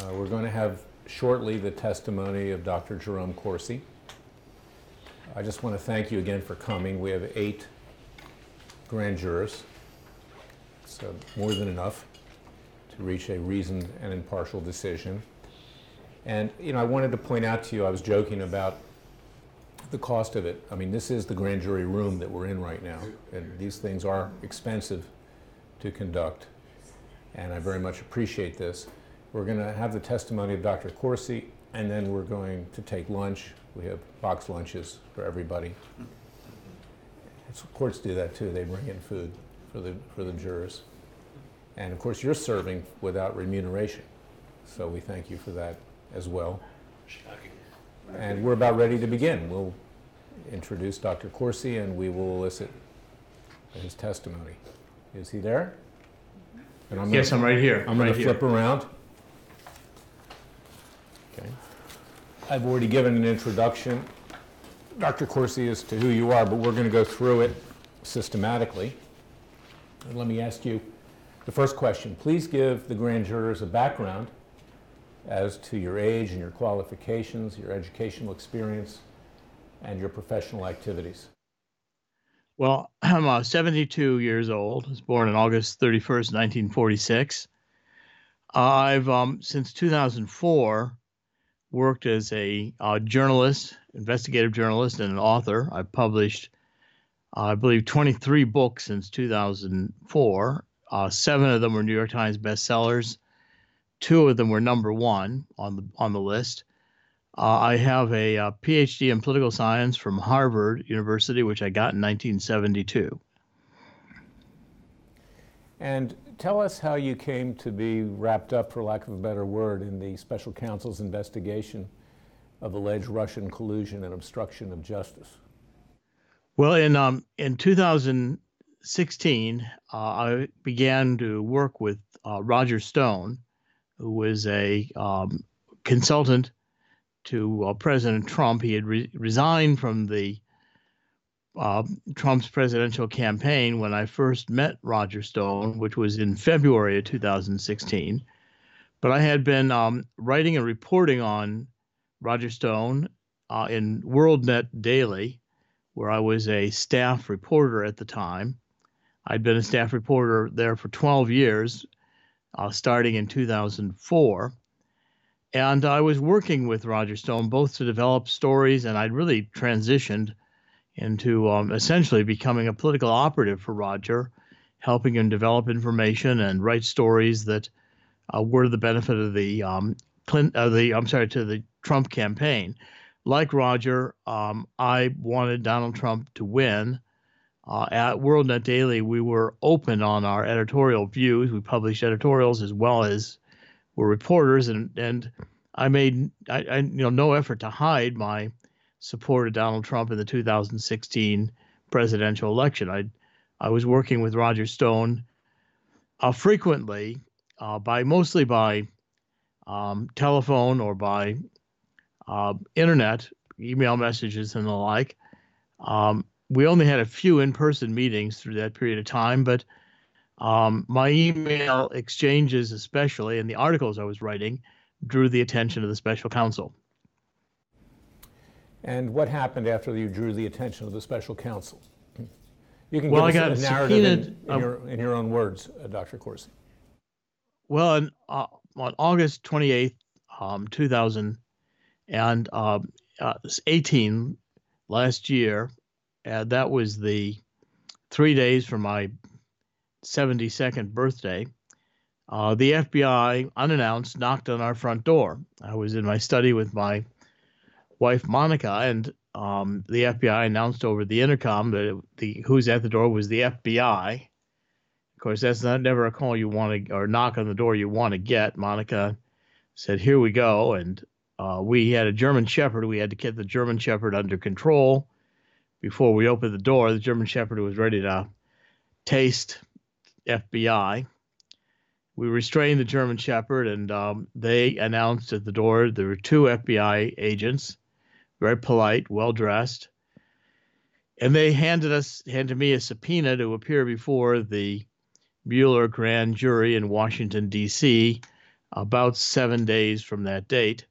We're going to have shortly the testimony of Dr. Jerome Corsi. I just want to thank you again for coming. We have 8 grand jurors, so more than enough to reach a reasoned and impartial decision. And, I wanted to point out to you, I was joking about the cost of it. I mean, this is the grand jury room that we're in right now, and these things are expensive to conduct, and I very much appreciate this. We're going to have the testimony of Dr. Corsi, and then we're going to take lunch. We have box lunches for everybody. Courts do that too. They bring in food for the jurors. And of course, you're serving without remuneration, so we thank you for that as well. Shocking. And we're about ready to begin. We'll introduce Dr. Corsi, and we will elicit his testimony. Is he there? And yes, I'm right here. I'm going to flip around. Okay. I've already given an introduction, Dr. Corsi, as to who you are, but we're going to go through it systematically. And let me ask you the first question. Please give the grand jurors a background as to your age and your qualifications, your educational experience, and your professional activities. Well, I'm 72 years old. I was born on August 31st, 1946. I've, since 2004, worked as a journalist, investigative journalist, and an author. I've published, I believe, 23 books since 2004. 7 of them were New York Times bestsellers. 2 of them were #1 on the list. I have a PhD in political science from Harvard University, which I got in 1972. And tell us how you came to be wrapped up, for lack of a better word, in the special counsel's investigation of alleged Russian collusion and obstruction of justice. Well, in 2016, I began to work with Roger Stone, who was a consultant to President Trump. He had resigned from the Trump's presidential campaign when I first met Roger Stone, which was in February of 2016. But I had been writing and reporting on Roger Stone in WorldNet Daily, where I was a staff reporter at the time. I'd been a staff reporter there for 12 years, starting in 2004. And I was working with Roger Stone both to develop stories, and I'd really transitioned into essentially becoming a political operative for Roger, helping him develop information and write stories that were to the benefit of the the Trump campaign. Like Roger, I wanted Donald Trump to win. At WorldNet Daily, we were open on our editorial views. We published editorials as well as were reporters, and I made no effort to hide my support of Donald Trump in the 2016 presidential election. I was working with Roger Stone frequently, mostly by telephone or by internet, email messages and the like. We only had a few in-person meetings through that period of time, but my email exchanges especially, and the articles I was writing, drew the attention of the special counsel. And what happened after you drew the attention of the special counsel? You can give us a narrative in your own words, Dr. Corsi. Well, on August 28th, 2018, last year, that was the 3 days from my 72nd birthday, the FBI, unannounced, knocked on our front door. I was in my study with my wife, Monica, and the FBI announced over the intercom that who's at the door was the FBI. Of course, that's never a call you want to, or knock on the door you want to get. Monica said, "Here we go." And we had a German Shepherd. We had to get the German Shepherd under control before we opened the door. The German Shepherd was ready to taste FBI. We restrained the German Shepherd, and they announced at the door there were 2 FBI agents, very polite, well-dressed, and they handed me a subpoena to appear before the Mueller grand jury in Washington, D.C., about 7 days from that date.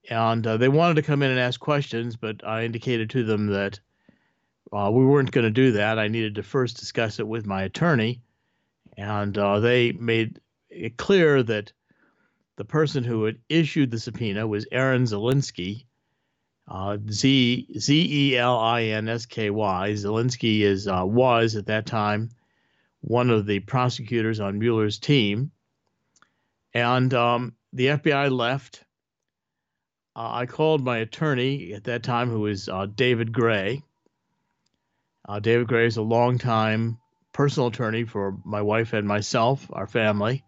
And they wanted to come in and ask questions, but I indicated to them that we weren't going to do that. I needed to first discuss it with my attorney. And they made it clear that the person who had issued the subpoena was Aaron Zelinsky, Zelinsky. Zelinsky was at that time one of the prosecutors on Mueller's team. And the FBI left. I called my attorney at that time, who was David Gray. David Gray is a longtime personal attorney for my wife and myself, our family.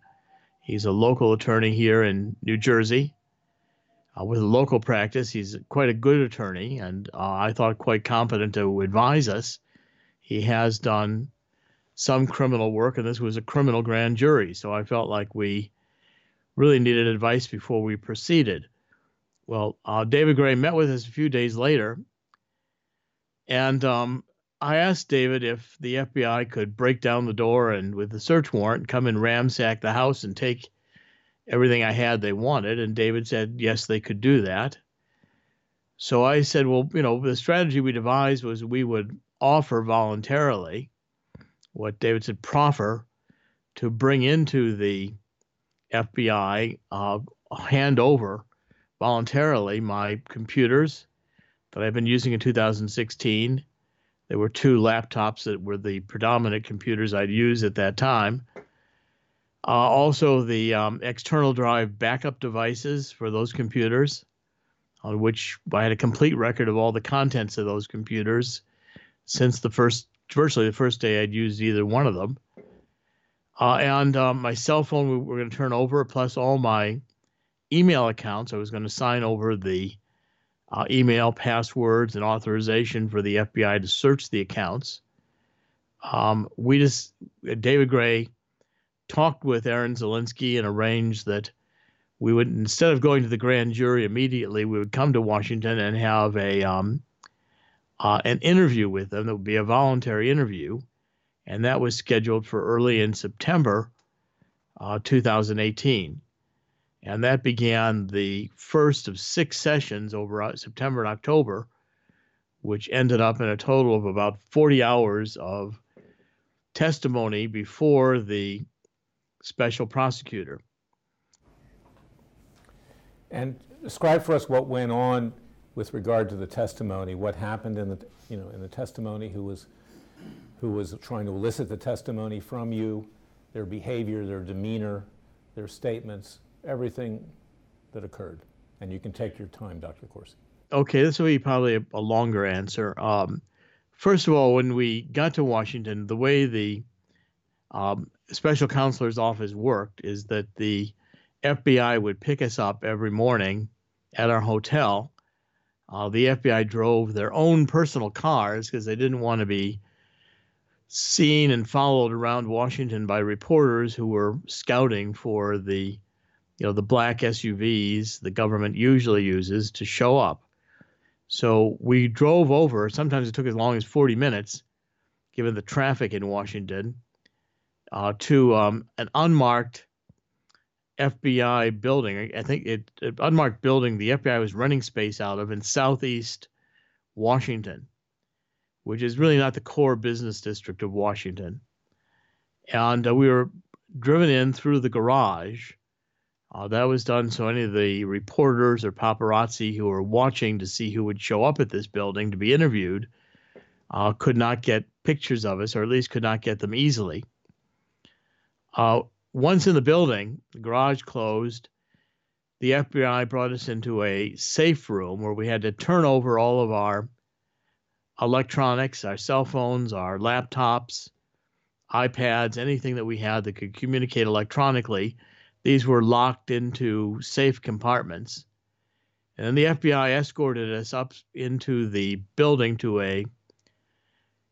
He's a local attorney here in New Jersey with a local practice. He's quite a good attorney, and I thought quite competent to advise us. He has done some criminal work, and this was a criminal grand jury, so I felt like we really needed advice before we proceeded. Well, David Gray met with us a few days later, and I asked David if the FBI could break down the door and with the search warrant come and ransack the house and take everything I had they wanted. And David said, yes, they could do that. So I said, well, the strategy we devised was we would offer voluntarily, what David said, proffer, to bring into the FBI, hand over voluntarily my computers that I've been using in 2016. There were 2 laptops that were the predominant computers I'd used at that time. Also, the external drive backup devices for those computers, on which I had a complete record of all the contents of those computers since virtually the first day I'd used either one of them. And my cell phone we were going to turn over, plus all my email accounts. I was going to sign over the email passwords and authorization for the FBI to search the accounts. David Gray talked with Aaron Zelinsky and arranged that we would, instead of going to the grand jury immediately, we would come to Washington and have an interview with them. That would be a voluntary interview, and that was scheduled for early in September 2018. And that began the first of 6 sessions over September and October, which ended up in a total of about 40 hours of testimony before the special prosecutor. And describe for us what went on with regard to the testimony. What happened in the testimony? Who was trying to elicit the testimony from you? Their behavior, their demeanor, their statements, everything that occurred. And you can take your time, Dr. Corsi. Okay, this will be probably a longer answer. First of all, when we got to Washington, the way the special counselor's office worked is that the FBI would pick us up every morning at our hotel. The FBI drove their own personal cars because they didn't want to be seen and followed around Washington by reporters who were scouting for the black SUVs the government usually uses to show up. So we drove over. Sometimes it took as long as 40 minutes, given the traffic in Washington, to an unmarked FBI building. I think an unmarked building the FBI was renting space out of in southeast Washington, which is really not the core business district of Washington. And we were driven in through the garage. That was done so any of the reporters or paparazzi who were watching to see who would show up at this building to be interviewed could not get pictures of us, or at least could not get them easily. Once in the building, the garage closed. The FBI brought us into a safe room where we had to turn over all of our electronics, our cell phones, our laptops, iPads, anything that we had that could communicate electronically. These were locked into safe compartments. And then the FBI escorted us up into the building to a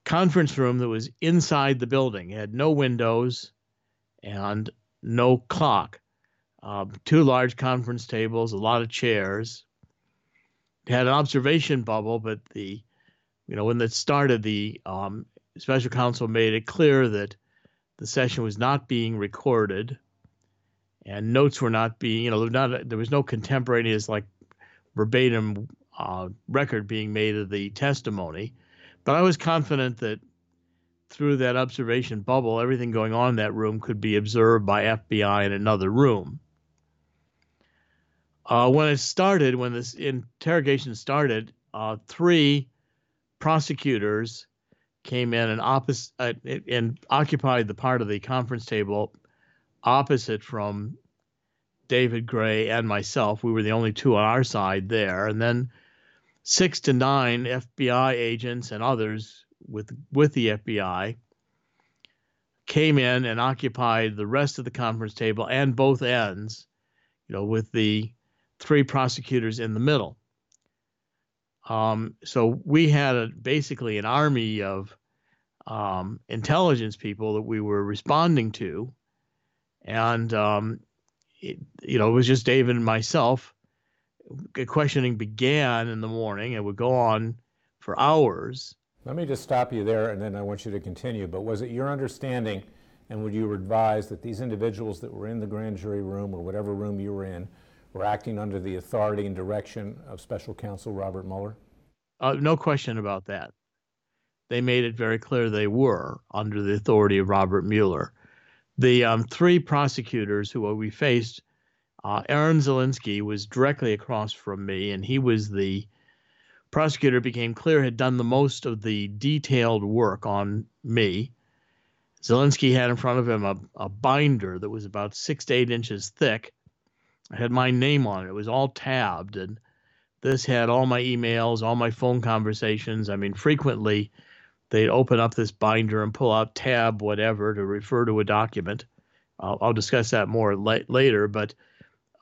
conference room that was inside the building. It had no windows and no clock. 2 large conference tables, a lot of chairs. It had an observation bubble, but when it started, the special counsel made it clear that the session was not being recorded. and notes were not being, there was no contemporaneous, like, verbatim record being made of the testimony. But I was confident that through that observation bubble, everything going on in that room could be observed by FBI in another room. When this interrogation started, three prosecutors came in and occupied the part of the conference table opposite from David Gray and myself. We were the only two on our side there. And then 6 to 9 FBI agents and others with the FBI came in and occupied the rest of the conference table and both ends, with the three prosecutors in the middle. So we had basically an army of intelligence people that we were responding to. And, it was just David and myself. Questioning began in the morning and would go on for hours. Let me just stop you there, and then I want you to continue. But was it your understanding, and would you advise, that these individuals that were in the grand jury room or whatever room you were in were acting under the authority and direction of Special Counsel Robert Mueller? No question about that. They made it very clear they were under the authority of Robert Mueller. The three prosecutors who we faced, Aaron Zielinski was directly across from me, and he was the prosecutor, it became clear, had done the most of the detailed work on me. Zielinski had in front of him a binder that was about 6 to 8 inches thick. It had my name on it. It was all tabbed, and this had all my emails, all my phone conversations. I mean, frequently they'd open up this binder and pull out tab whatever to refer to a document. I'll discuss that more later, but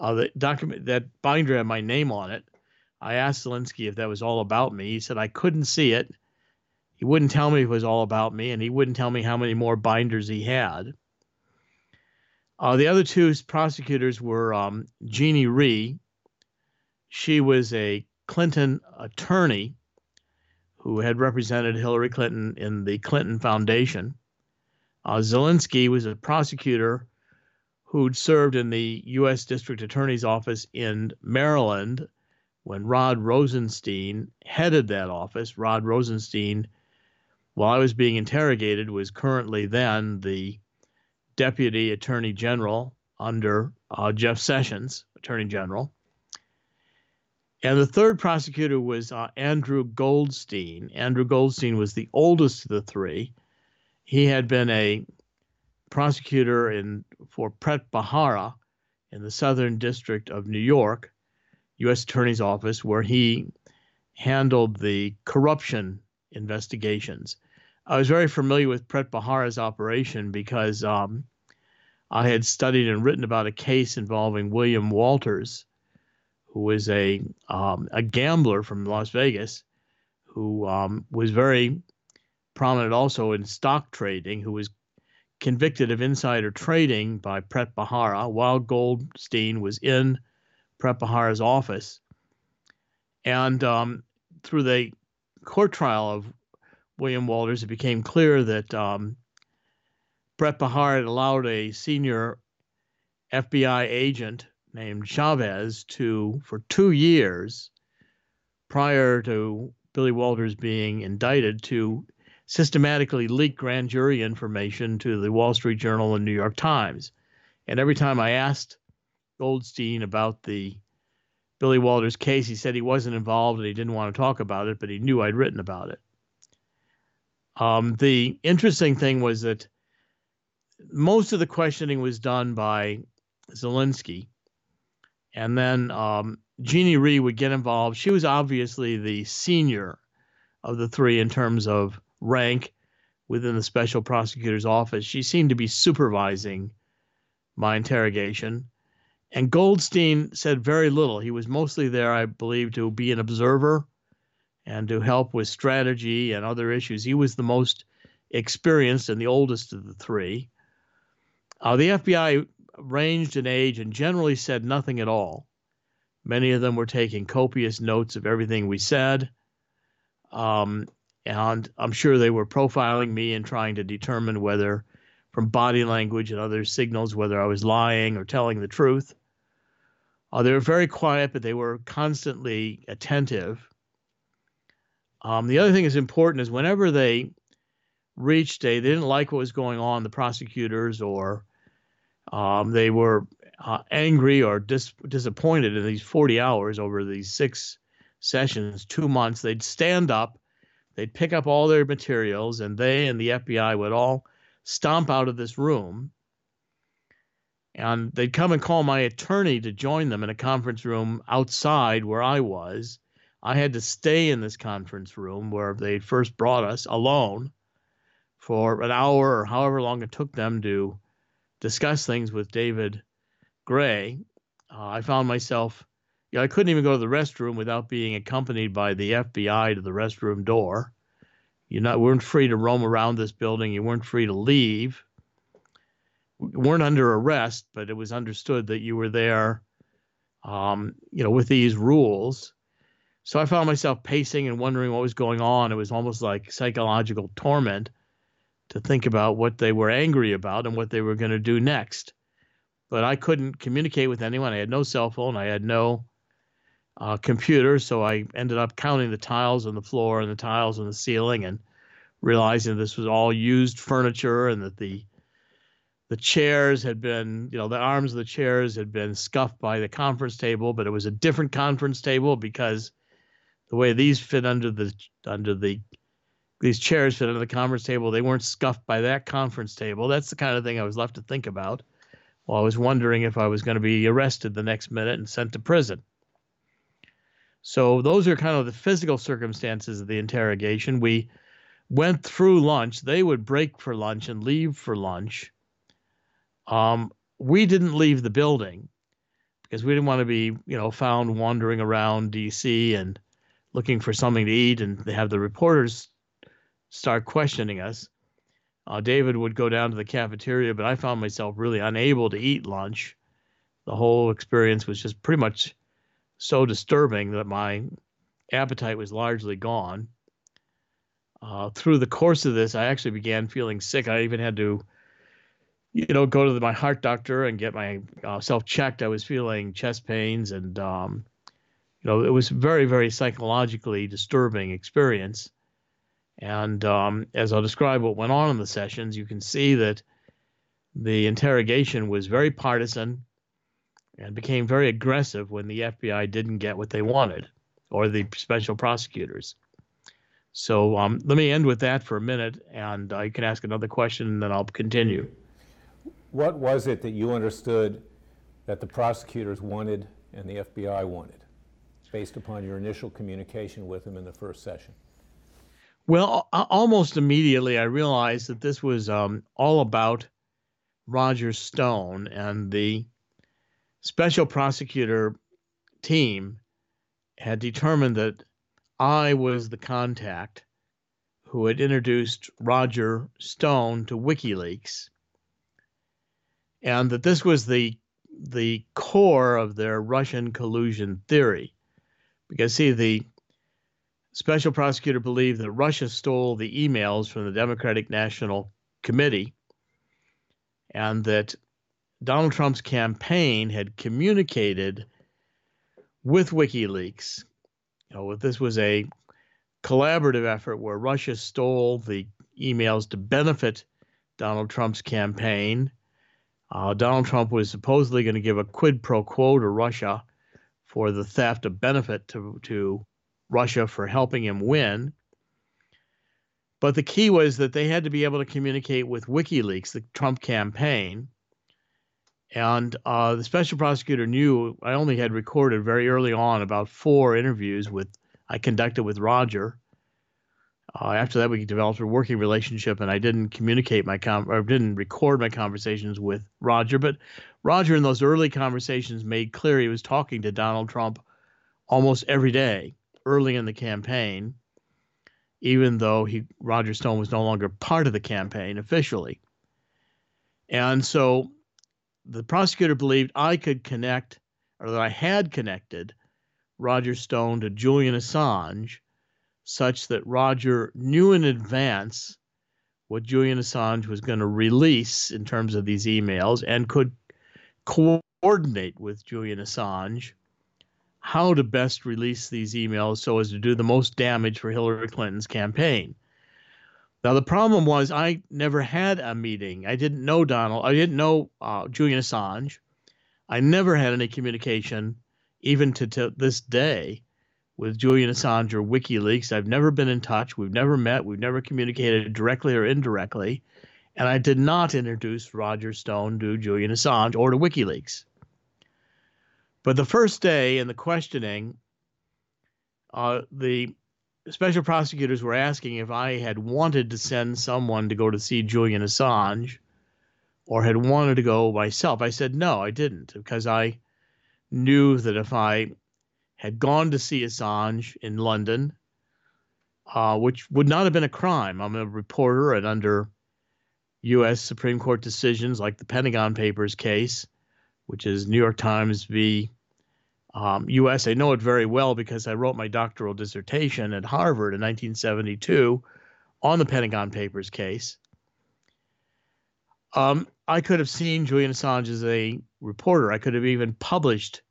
the document, that binder had my name on it. I asked Zielinski if that was all about me. He said I couldn't see it. He wouldn't tell me it was all about me, and he wouldn't tell me how many more binders he had. The other two prosecutors were Jeannie Rhee. She was a Clinton attorney who had represented Hillary Clinton in the Clinton Foundation. Zielinski was a prosecutor who'd served in the U.S. District Attorney's Office in Maryland when Rod Rosenstein headed that office. Rod Rosenstein, while I was being interrogated, was currently then the Deputy Attorney General under Jeff Sessions, Attorney General. And the third prosecutor was Andrew Goldstein. Andrew Goldstein was the oldest of the three. He had been a prosecutor for Pret Bahara in the Southern District of New York, U.S. Attorney's Office, where he handled the corruption investigations. I was very familiar with Pret Bahara's operation because I had studied and written about a case involving William Walters, who was a gambler from Las Vegas, who was very prominent also in stock trading, who was convicted of insider trading by Pret Bahara while Goldstein was in Pret Bahara's office. And through the court trial of William Walters, it became clear that Pret Bahara had allowed a senior FBI agent named Chavez for 2 years prior to Billy Walters being indicted to systematically leak grand jury information to the Wall Street Journal and New York Times. And every time I asked Goldstein about the Billy Walters case, he said he wasn't involved and he didn't want to talk about it, but he knew I'd written about it. The interesting thing was that most of the questioning was done by Zielinski. And then Jeannie Rhee would get involved. She was obviously the senior of the three in terms of rank within the special prosecutor's office. She seemed to be supervising my interrogation. And Goldstein said very little. He was mostly there, I believe, to be an observer and to help with strategy and other issues. He was the most experienced and the oldest of the three. The FBI ranged in age and generally said nothing at all. Many of them were taking copious notes of everything we said. And I'm sure they were profiling me and trying to determine whether, from body language and other signals whether I was lying or telling the truth. They were very quiet, but they were constantly attentive. The other thing that's important is whenever they they didn't like what was going on, the prosecutors, or they were angry or disappointed in these 40 hours over these 6 sessions, 2 months, they'd stand up, they'd pick up all their materials, and they and the FBI would all stomp out of this room. And they'd come and call my attorney to join them in a conference room outside where I was. I had to stay in this conference room where they first brought us alone for an hour or however long it took them to discuss things with David Gray. I found myself, I couldn't even go to the restroom without being accompanied by the FBI to the restroom door. You weren't free to roam around this building. You weren't free to leave. You weren't under arrest, but it was understood that you were there, with these rules. So I found myself pacing and wondering what was going on. It was almost like psychological torment to think about what they were angry about and what they were going to do next. But I couldn't communicate with anyone. I had no cell phone. I had no computer. So I ended up counting the tiles on the floor and the tiles on the ceiling and realizing this was all used furniture and that the chairs had been, the arms of the chairs had been scuffed by the conference table, but it was a different conference table because the way these fit these chairs fit under the conference table, they weren't scuffed by that conference table. That's the kind of thing I was left to think about while I was wondering if I was going to be arrested the next minute and sent to prison. So those are kind of the physical circumstances of the interrogation. We went through lunch. They would break for lunch and leave for lunch. We didn't leave the building because we didn't want to be, found wandering around D.C. and looking for something to eat and have the reporters start questioning us. David would go down to the cafeteria, but I found myself really unable to eat lunch. The whole experience was just pretty much so disturbing that my appetite was largely gone. Through the course of this, I actually began feeling sick. I even had to, go to my heart doctor and get myself checked. I was feeling chest pains, and it was very, very psychologically disturbing experience. And as I'll describe what went on in the sessions, you can see that the interrogation was very partisan and became very aggressive when the FBI didn't get what they wanted, or the special prosecutors. So let me end with that for a minute, and you can ask another question, and then I'll continue. What was it that you understood that the prosecutors wanted and the FBI wanted, based upon your initial communication with them in the first session? Well, almost immediately I realized that this was all about Roger Stone, and the special prosecutor team had determined that I was the contact who had introduced Roger Stone to WikiLeaks, and that this was the core of their Russian collusion theory. Because, see, the special prosecutor believed that Russia stole the emails from the Democratic National Committee, and that Donald Trump's campaign had communicated with WikiLeaks. This was a collaborative effort where Russia stole the emails to benefit Donald Trump's campaign. Donald Trump was supposedly going to give a quid pro quo to Russia for the theft of benefit to Russia for helping him win. But the key was that they had to be able to communicate with WikiLeaks, the Trump campaign. And the special prosecutor knew I only had recorded very early on about 4 interviews I conducted with Roger. After that, we developed a working relationship, and I didn't didn't record my conversations with Roger. But Roger, in those early conversations, made clear he was talking to Donald Trump almost every day early in the campaign, even though Roger Stone was no longer part of the campaign officially. And so the prosecutor believed I could connect, or that I had connected Roger Stone to Julian Assange, such that Roger knew in advance what Julian Assange was going to release in terms of these emails and could coordinate with Julian Assange how to best release these emails so as to do the most damage for Hillary Clinton's campaign. Now, the problem was I never had a meeting. I didn't know Donald. I didn't know Julian Assange. I never had any communication, even to this day, with Julian Assange or WikiLeaks. I've never been in touch. We've never met. We've never communicated directly or indirectly. And I did not introduce Roger Stone to Julian Assange or to WikiLeaks. But the first day in the questioning, the special prosecutors were asking if I had wanted to send someone to go to see Julian Assange or had wanted to go myself. I said, no, I didn't, because I knew that if I had gone to see Assange in London, which would not have been a crime. I'm a reporter, and under U.S. Supreme Court decisions like the Pentagon Papers case, which is New York Times v. U.S. I know it very well because I wrote my doctoral dissertation at Harvard in 1972 on the Pentagon Papers case. I could have seen Julian Assange as a reporter. I could have even published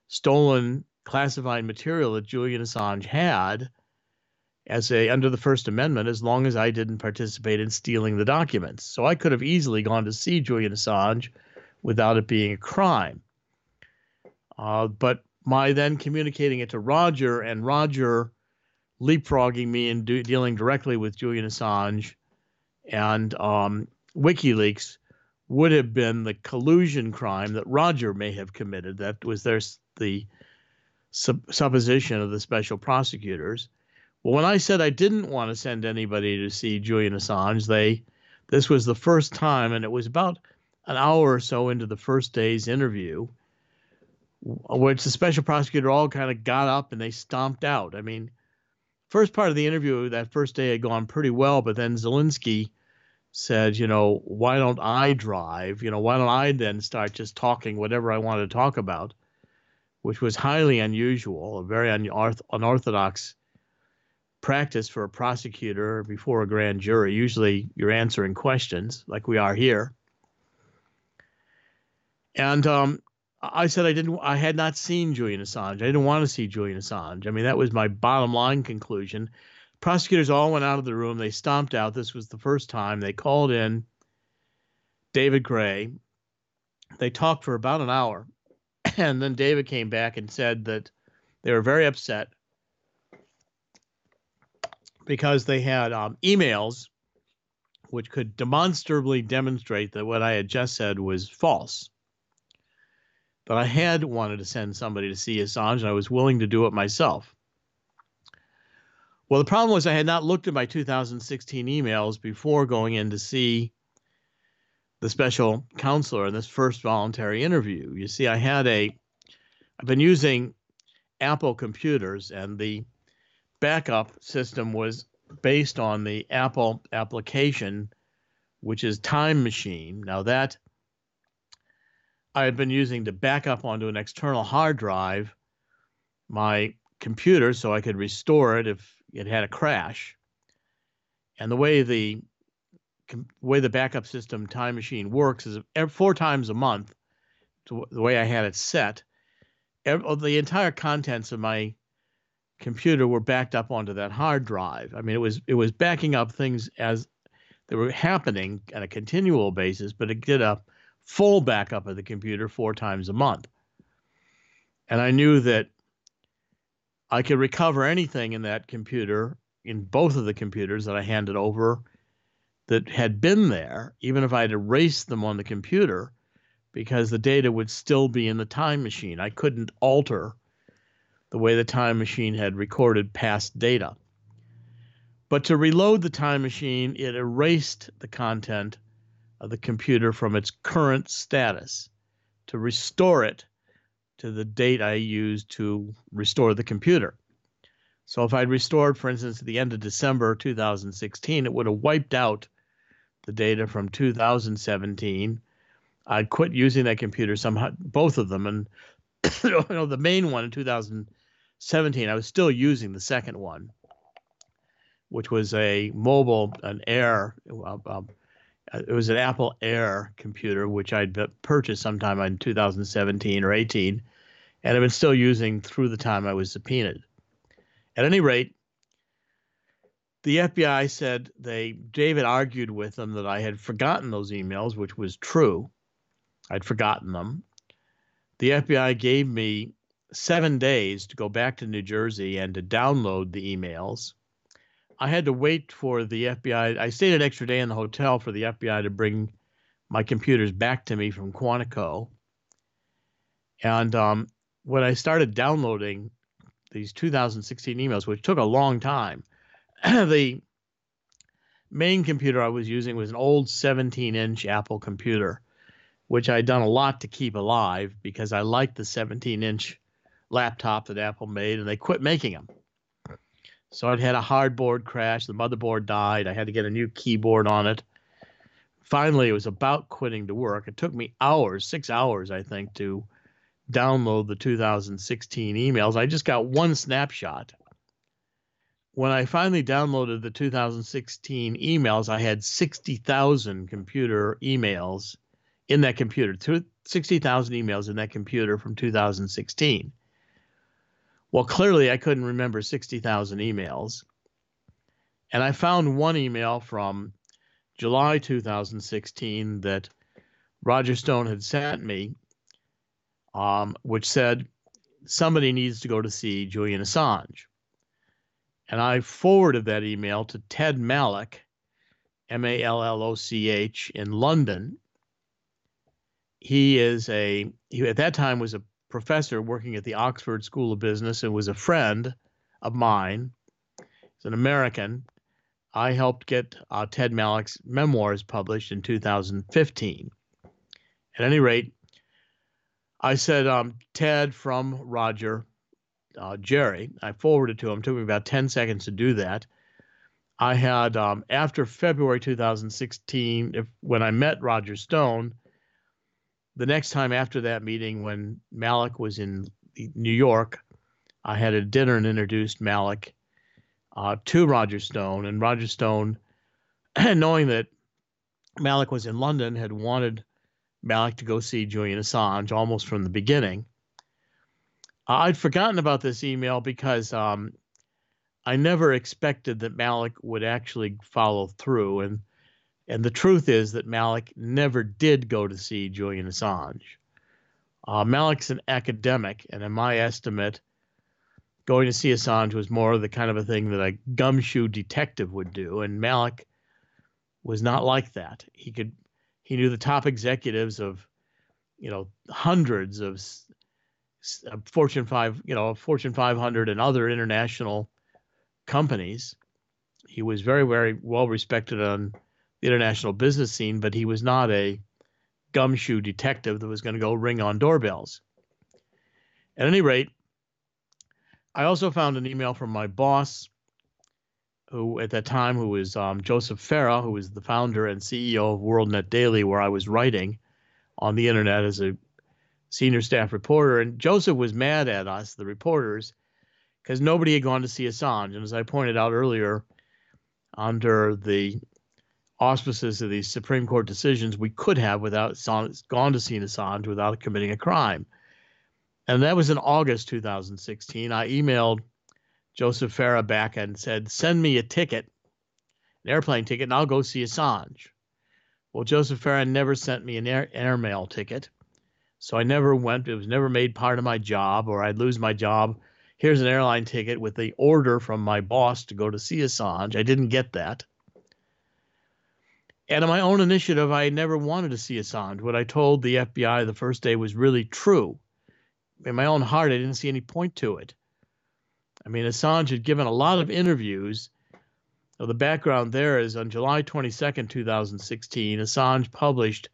stolen classified material that Julian Assange had under the First Amendment, as long as I didn't participate in stealing the documents. So I could have easily gone to see Julian Assange without it being a crime. But my then communicating it to Roger and Roger leapfrogging me and dealing directly with Julian Assange and WikiLeaks would have been the collusion crime that Roger may have committed. That was the supposition of the special prosecutors. Well, when I said I didn't want to send anybody to see Julian Assange, this was the first time, and it was about an hour or so into the first day's interview, which the special prosecutor all kind of got up and they stomped out. I mean, first part of the interview that first day had gone pretty well, but then Zelensky said, why don't I drive? Why don't I then start just talking whatever I want to talk about, which was highly unusual, a very unorthodox practice for a prosecutor before a grand jury. Usually you're answering questions like we are here. And I said I had not seen Julian Assange. I didn't want to see Julian Assange. I mean, that was my bottom line conclusion. Prosecutors all went out of the room. They stomped out. This was the first time. They called in David Gray. They talked for about an hour. And then David came back and said that they were very upset because they had emails which could demonstrably demonstrate that what I had just said was false. But I had wanted to send somebody to see Assange, and I was willing to do it myself. Well, the problem was I had not looked at my 2016 emails before going in to see the special counselor in this first voluntary interview. You see, I've been using Apple computers, and the backup system was based on the Apple application, which is Time Machine. Now that I had been using to back up onto an external hard drive my computer so I could restore it if it had a crash. And the way the backup system Time Machine works is 4 times a month, the way I had it set, the entire contents of my computer were backed up onto that hard drive. I mean, it was backing up things as they were happening on a continual basis, but it did a full backup of the computer 4 times a month. And I knew that I could recover anything in that computer, in both of the computers that I handed over, that had been there, even if I had erased them on the computer, because the data would still be in the Time Machine. I couldn't alter the way the Time Machine had recorded past data. But to reload the Time Machine, it erased the content of the computer from its current status to restore it to the date I used to restore the computer. So if I'd restored, for instance, at the end of December 2016, it would have wiped out the data from 2017. I'd quit using that computer somehow, both of them. And the main one in 2017, I was still using the second one. which was a mobile, it was an Apple Air computer, which I'd purchased sometime in 2017 or 18, and I've been still using through the time I was subpoenaed. At any rate, the FBI said David argued with them that I had forgotten those emails, which was true. I'd forgotten them. The FBI gave me 7 days to go back to New Jersey and to download the emails. I had to wait for the FBI. I stayed an extra day in the hotel for the FBI to bring my computers back to me from Quantico. And when I started downloading these 2016 emails, which took a long time, the main computer I was using was an old 17-inch Apple computer, which I'd done a lot to keep alive because I liked the 17-inch laptop that Apple made, and they quit making them. So it had a hardboard crash. The motherboard died. I had to get a new keyboard on it. Finally, it was about quitting to work. It took me hours, 6 hours, I think, to download the 2016 emails. I just got one snapshot. When I finally downloaded the 2016 emails, I had 60,000 computer emails in that computer, 60,000 emails in that computer from 2016. Well, clearly I couldn't remember 60,000 emails. And I found one email from July 2016 that Roger Stone had sent me, which said, somebody needs to go to see Julian Assange. And I forwarded that email to Ted Malloch, Malloch, in London. He at that time was a professor working at the Oxford School of Business and was a friend of mine. He's an American. I helped get Ted Malloch's memoirs published in 2015. At any rate, I said, Ted from Roger, Jerry. I forwarded to him. It took me about 10 seconds to do that. I had, after February 2016, when I met Roger Stone, the next time after that meeting, when Malloch was in New York, I had a dinner and introduced Malloch to Roger Stone. And Roger Stone, knowing that Malloch was in London, had wanted Malloch to go see Julian Assange almost from the beginning. I'd forgotten about this email because I never expected that Malloch would actually follow through. And the truth is that Malloch never did go to see Julian Assange. Malloch's an academic, and in my estimate, going to see Assange was more the kind of a thing that a gumshoe detective would do, and Malloch was not like that. He knew the top executives of, hundreds of Fortune 500 and other international companies. He was very, very well respected on the international business scene, but he was not a gumshoe detective that was going to go ring on doorbells. At any rate, I also found an email from my boss, who at that time, who was Joseph Farah, who was the founder and CEO of WorldNet Daily, where I was writing on the internet as a senior staff reporter. And Joseph was mad at us, the reporters, because nobody had gone to see Assange. And as I pointed out earlier, under the auspices of these Supreme Court decisions, we could have gone to see Assange without committing a crime. And that was in August 2016. I emailed Joseph Farah back and said, send me a ticket, an airplane ticket, and I'll go see Assange. Well, Joseph Farah never sent me an airmail ticket. So I never went. It was never made part of my job, or I'd lose my job. Here's an airline ticket with the order from my boss to go to see Assange. I didn't get that. And on my own initiative, I never wanted to see Assange. What I told the FBI the first day was really true. In my own heart, I didn't see any point to it. I mean, Assange had given a lot of interviews. The background there is on July 22nd, 2016, Assange published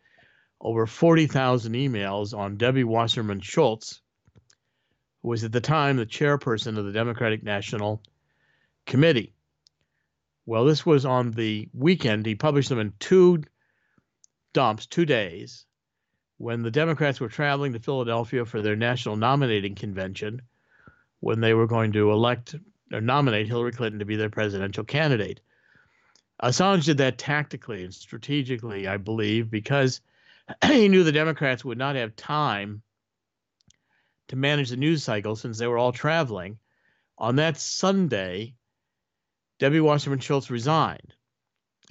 over 40,000 emails on Debbie Wasserman Schultz, who was at the time the chairperson of the Democratic National Committee. Well, this was on the weekend. He published them in 2 dumps, 2 days, when the Democrats were traveling to Philadelphia for their national nominating convention, when they were going to elect or nominate Hillary Clinton to be their presidential candidate. Assange did that tactically and strategically, I believe, because he knew the Democrats would not have time to manage the news cycle since they were all traveling. On that Sunday, Debbie Wasserman Schultz resigned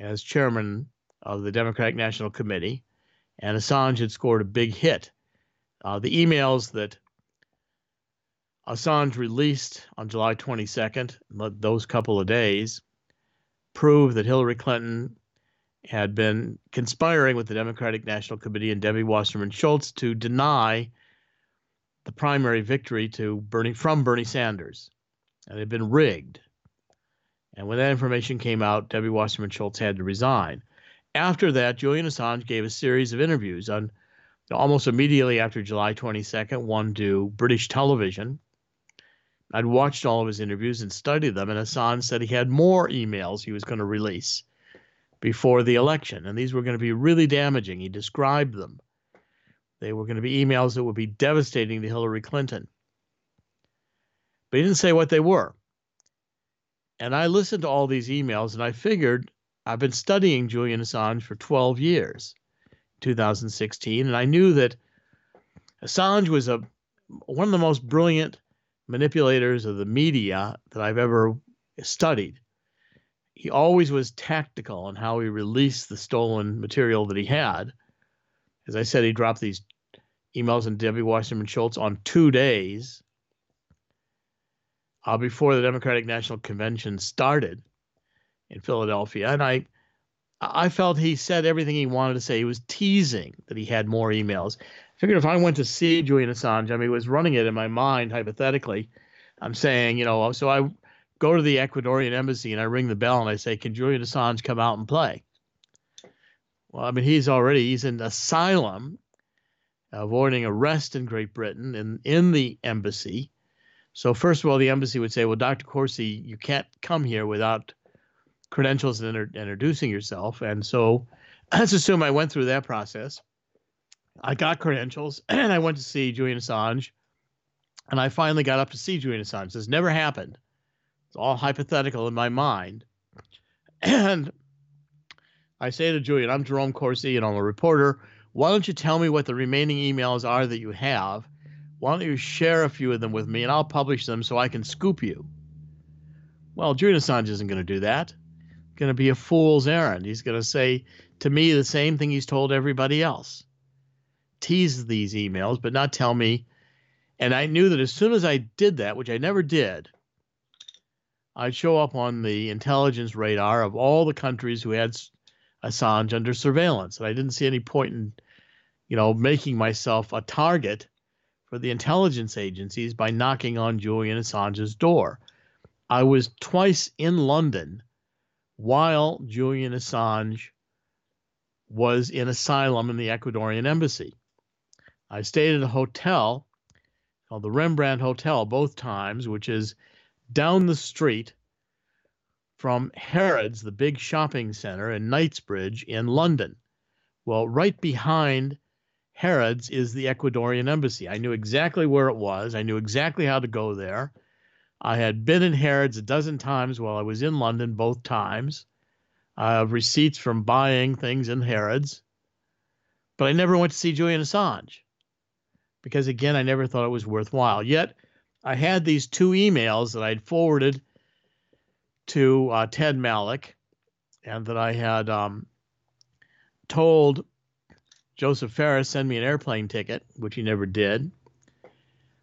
as chairman of the Democratic National Committee, and Assange had scored a big hit. The emails that Assange released on July 22nd, those couple of days, prove that Hillary Clinton had been conspiring with the Democratic National Committee and Debbie Wasserman Schultz to deny the primary victory from Bernie Sanders. And it had been rigged. And when that information came out, Debbie Wasserman Schultz had to resign. After that, Julian Assange gave a series of interviews almost immediately after July 22nd, one to British television. I'd watched all of his interviews and studied them, and Assange said he had more emails he was going to release before the election, and these were going to be really damaging. He described them. They were going to be emails that would be devastating to Hillary Clinton. But he didn't say what they were. And I listened to all these emails, and I figured I've been studying Julian Assange for 12 years, 2016, and I knew that Assange was one of the most brilliant manipulators of the media that I've ever studied. He always was tactical in how he released the stolen material that he had. As I said, he dropped these emails in Debbie Wasserman Schultz on 2 days before the Democratic National Convention started in Philadelphia. And I felt he said everything he wanted to say. He was teasing that he had more emails. I figured if I went to see Julian Assange, he was running it in my mind, hypothetically. I'm saying, so I go to the Ecuadorian embassy and I ring the bell and I say, can Julian Assange come out and play? Well, he's in asylum, avoiding arrest in Great Britain in the embassy. So first of all, the embassy would say, well, Dr. Corsi, you can't come here without credentials and introducing yourself. And so let's assume I went through that process. I got credentials and I went to see Julian Assange, and I finally got up to see Julian Assange. This never happened. It's all hypothetical in my mind. And I say to Julian, I'm Jerome Corsi and I'm a reporter. Why don't you tell me what the remaining emails are that you have? Why don't you share a few of them with me and I'll publish them so I can scoop you? Well, Julian Assange isn't going to do that. It's going to be a fool's errand. He's going to say to me the same thing he's told everybody else. Tease these emails, but not tell me. And I knew that as soon as I did that, which I never did, I'd show up on the intelligence radar of all the countries who had Assange under surveillance. And I didn't see any point in, making myself a target for the intelligence agencies by knocking on Julian Assange's door. I was twice in London while Julian Assange was in asylum in the Ecuadorian embassy. I stayed at a hotel called the Rembrandt Hotel both times, which is down the street from Harrods, the big shopping center in Knightsbridge in London. Well, right behind Harrods is the Ecuadorian embassy. I knew exactly where it was. I knew exactly how to go there. I had been in Harrods a dozen times while I was in London both times. I have receipts from buying things in Harrods. But I never went to see Julian Assange because, again, I never thought it was worthwhile. Yet I had these 2 emails that I'd forwarded to Ted Malloch and that I had told Joseph Ferris send me an airplane ticket, which he never did.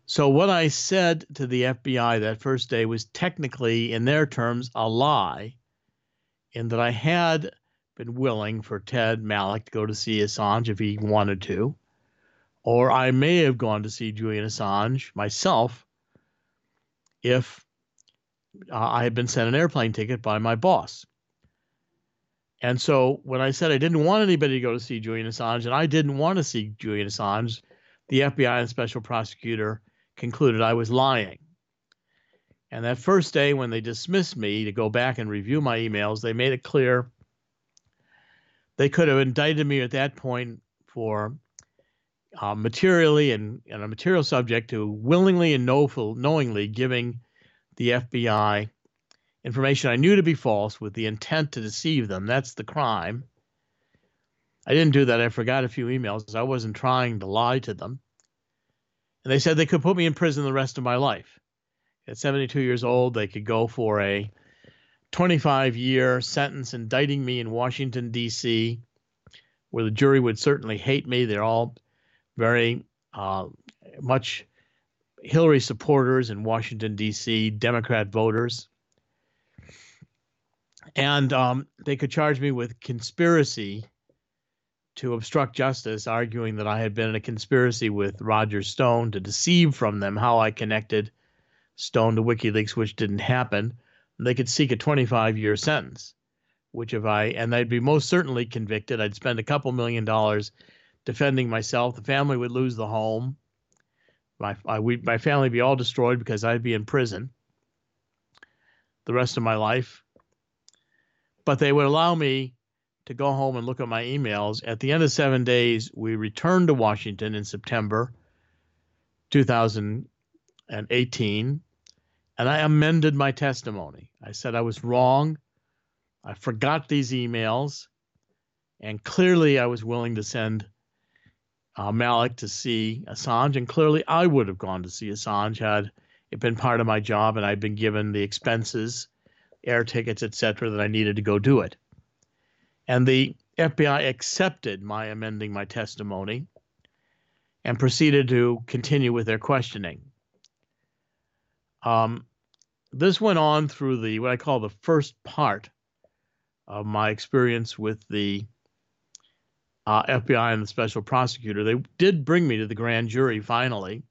So what I said to the FBI that first day was technically, in their terms, a lie, in that I had been willing for Ted Malloch to go to see Assange if he wanted to, or I may have gone to see Julian Assange myself if I had been sent an airplane ticket by my boss. And so when I said I didn't want anybody to go to see Julian Assange, and I didn't want to see Julian Assange, the FBI and special prosecutor concluded I was lying. And that first day when they dismissed me to go back and review my emails, they made it clear they could have indicted me at that point for materially and a material subject to willingly and knowingly giving the FBI information I knew to be false with the intent to deceive them. That's the crime. I didn't do that. I forgot a few emails. I wasn't trying to lie to them. And they said they could put me in prison the rest of my life. At 72 years old, they could go for a 25-year sentence indicting me in Washington, D.C., where the jury would certainly hate me. They're all very much Hillary supporters in Washington, D.C., Democrat voters. And they could charge me with conspiracy to obstruct justice, arguing that I had been in a conspiracy with Roger Stone to deceive from them how I connected Stone to WikiLeaks, which didn't happen. And they could seek a 25-year sentence, which and I'd be most certainly convicted. I'd spend a couple $1 million defending myself. The family would lose the home. My family would be all destroyed because I'd be in prison the rest of my life. But they would allow me to go home and look at my emails. At the end of 7 days, we returned to Washington in September 2018, and I amended my testimony. I said I was wrong. I forgot these emails, and clearly I was willing to send Malik to see Assange, and clearly I would have gone to see Assange had it been part of my job and I'd been given the expenses, air tickets, etc., that I needed to go do it. And the FBI accepted my amending my testimony and proceeded to continue with their questioning. This went on through what I call the first part of my experience with the FBI and the special prosecutor. They did bring me to the grand jury finally.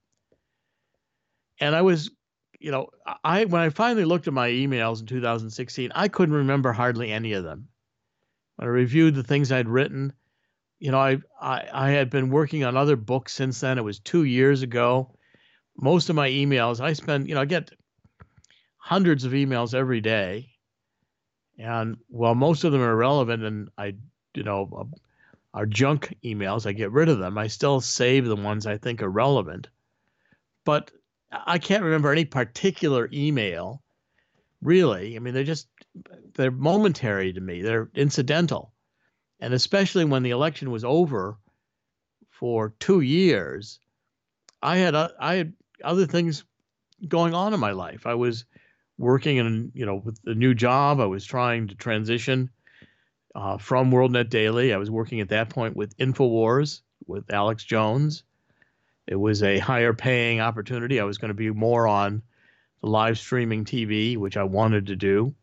And I was, when I finally looked at my emails in 2016, I couldn't remember hardly any of them. When I reviewed the things I'd written, I had been working on other books since then. It was 2 years ago. Most of my emails, I get hundreds of emails every day. And while most of them are irrelevant and are junk emails, I get rid of them. I still save the ones I think are relevant. But I can't remember any particular email, really. I mean, they're momentary to me. They're incidental. And especially when the election was over for 2 years, I had other things going on in my life. I was working with a new job. I was trying to transition from WorldNet Daily. I was working at that point with InfoWars with Alex Jones. It was a higher paying opportunity. I was going to be more on the live streaming TV, which I wanted to do.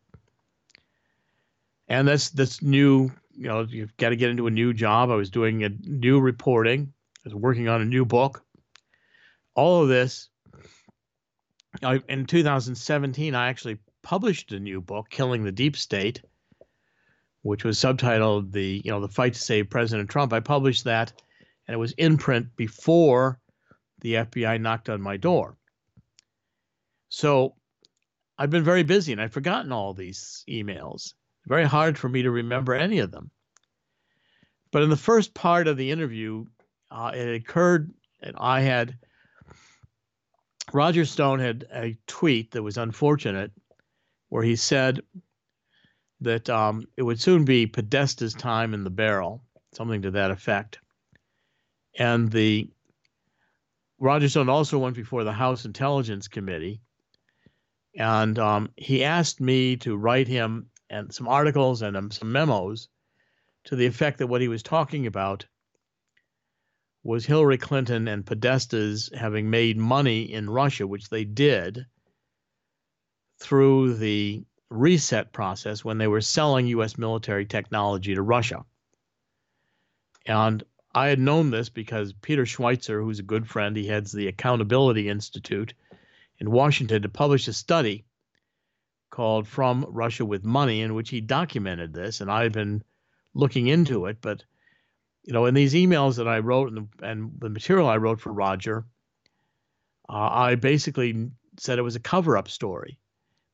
And that's new. You've got to get into a new job. I was doing a new reporting. I was working on a new book. All of this. In 2017, I actually published a new book, Killing the Deep State, which was subtitled the Fight to Save President Trump. I published that, and it was in print before the FBI knocked on my door. So I've been very busy, and I've forgotten all these emails. Very hard for me to remember any of them. But in the first part of the interview, it occurred, and Roger Stone had a tweet that was unfortunate, where he said that it would soon be Podesta's time in the barrel, something to that effect. And Roger Stone also went before the House Intelligence Committee, and he asked me to write him and some articles and some memos to the effect that what he was talking about was Hillary Clinton and Podesta's having made money in Russia, which they did through the reset process when they were selling U.S. military technology to Russia. And I had known this because Peter Schweitzer, who's a good friend, he heads the Accountability Institute in Washington, to publish a study called From Russia with Money, in which he documented this, and I've been looking into it. But in these emails that I wrote and the material I wrote for Roger, I basically said it was a cover-up story.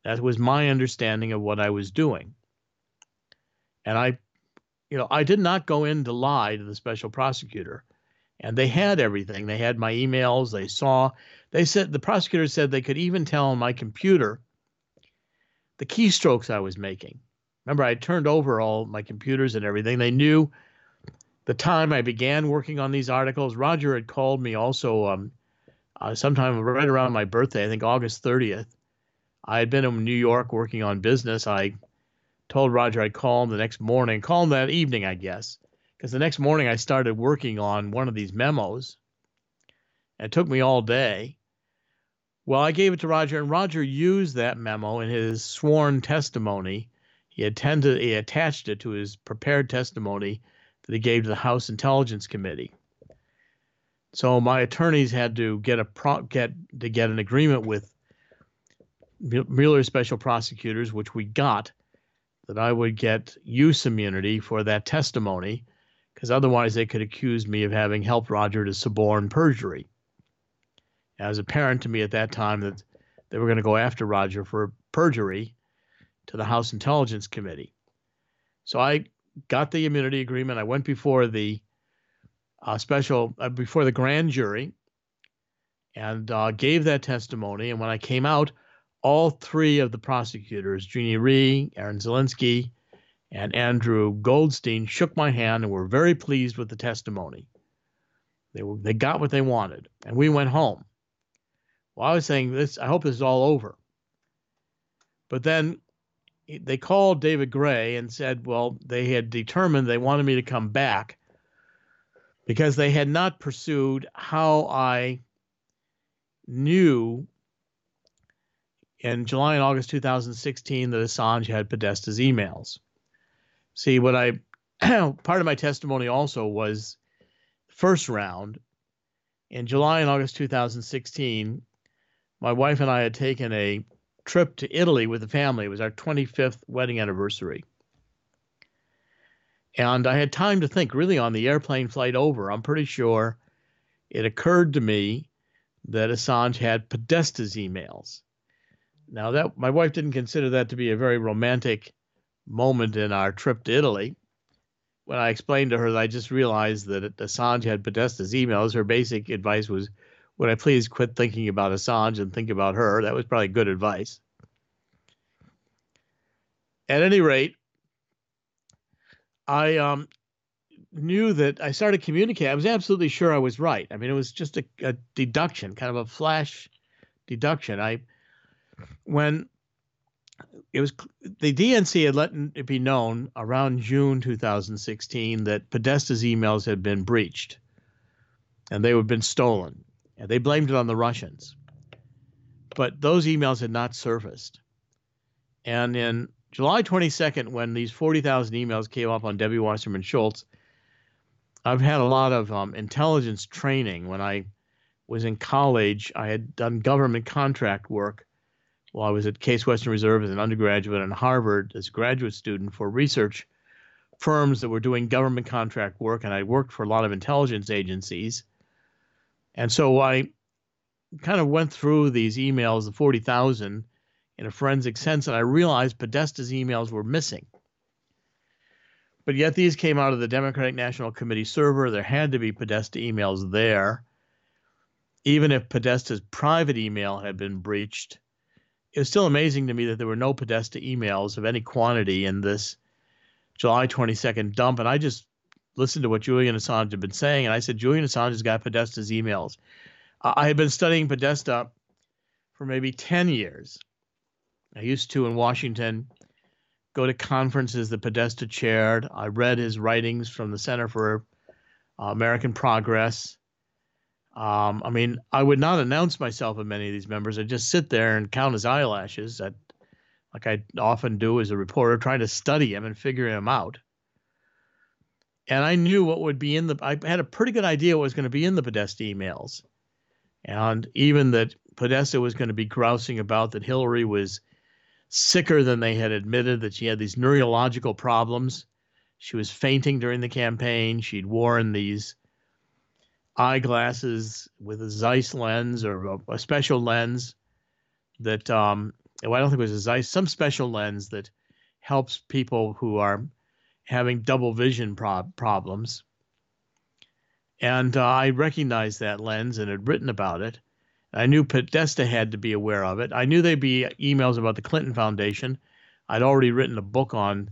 That was my understanding of what I was doing. And I did not go in to lie to the special prosecutor. And they had everything. They had my emails. The prosecutor said they could even tell on my computer the keystrokes I was making. Remember, I turned over all my computers and everything. They knew the time I began working on these articles. Roger had called me also sometime right around my birthday, I think August 30th. I had been in New York working on business. I told Roger I'd call him the next morning, call him that evening, I guess, because the next morning I started working on one of these memos. And it took me all day. Well, I gave it to Roger, and Roger used that memo in his sworn testimony. He attached it to his prepared testimony that he gave to the House Intelligence Committee. So my attorneys had to get an agreement with Mueller special prosecutors, which we got, that I would get use immunity for that testimony, because otherwise they could accuse me of having helped Roger to suborn perjury. It was apparent to me at that time that they were going to go after Roger for perjury to the House Intelligence Committee. So I got the immunity agreement. I went before the before the grand jury and gave that testimony. And when I came out, all three of the prosecutors, Jeannie Rhee, Aaron Zelinsky, and Andrew Goldstein, shook my hand and were very pleased with the testimony. They got what they wanted, and we went home. Well, I was saying this, I hope this is all over. But then they called David Gray and said, well, they had determined they wanted me to come back because they had not pursued how I knew in July and August 2016 that Assange had Podesta's emails. See, part of my testimony also was first round. In July and August 2016, my wife and I had taken a trip to Italy with the family. It was our 25th wedding anniversary. And I had time to think, really, on the airplane flight over. I'm pretty sure it occurred to me that Assange had Podesta's emails. Now, that my wife didn't consider that to be a very romantic moment in our trip to Italy. When I explained to her that I just realized that Assange had Podesta's emails, her basic advice was, would I please quit thinking about Assange and think about her? That was probably good advice. At any rate, I knew that I started communicating. I was absolutely sure I was right. I mean, it was just a deduction, kind of a flash deduction. When it was, the DNC had let it be known around June 2016 that Podesta's emails had been breached and they had been stolen. And they blamed it on the Russians. But those emails had not surfaced. And in July 22nd, when these 40,000 emails came up on Debbie Wasserman Schultz, I've had a lot of intelligence training. When I was in college, I had done government contract work while I was at Case Western Reserve as an undergraduate and Harvard as a graduate student for research firms that were doing government contract work, and I worked for a lot of intelligence agencies. And so I kind of went through these emails, the 40,000, in a forensic sense, and I realized Podesta's emails were missing. But yet these came out of the Democratic National Committee server. There had to be Podesta emails there. Even if Podesta's private email had been breached, it was still amazing to me that there were no Podesta emails of any quantity in this July 22nd dump. And I just listened to what Julian Assange had been saying, and I said, Julian Assange has got Podesta's emails. I had been studying Podesta for maybe 10 years. I used to, in Washington, go to conferences that Podesta chaired. I read his writings from the Center for American Progress. I mean, I would not announce myself at many of these members. I'd just sit there and count his eyelashes, like I often do as a reporter, trying to study him and figure him out. And I knew what would be I had a pretty good idea what was going to be in the Podesta emails. And even that Podesta was going to be grousing about that Hillary was sicker than they had admitted, that she had these neurological problems. She was fainting during the campaign. She'd worn these eyeglasses with a Zeiss lens or a special lens that, well, I don't think it was a Zeiss, some special lens that helps people who are having double vision problems. And I recognized that lens and had written about it. I knew Podesta had to be aware of it. I knew there'd be emails about the Clinton Foundation. I'd already written a book on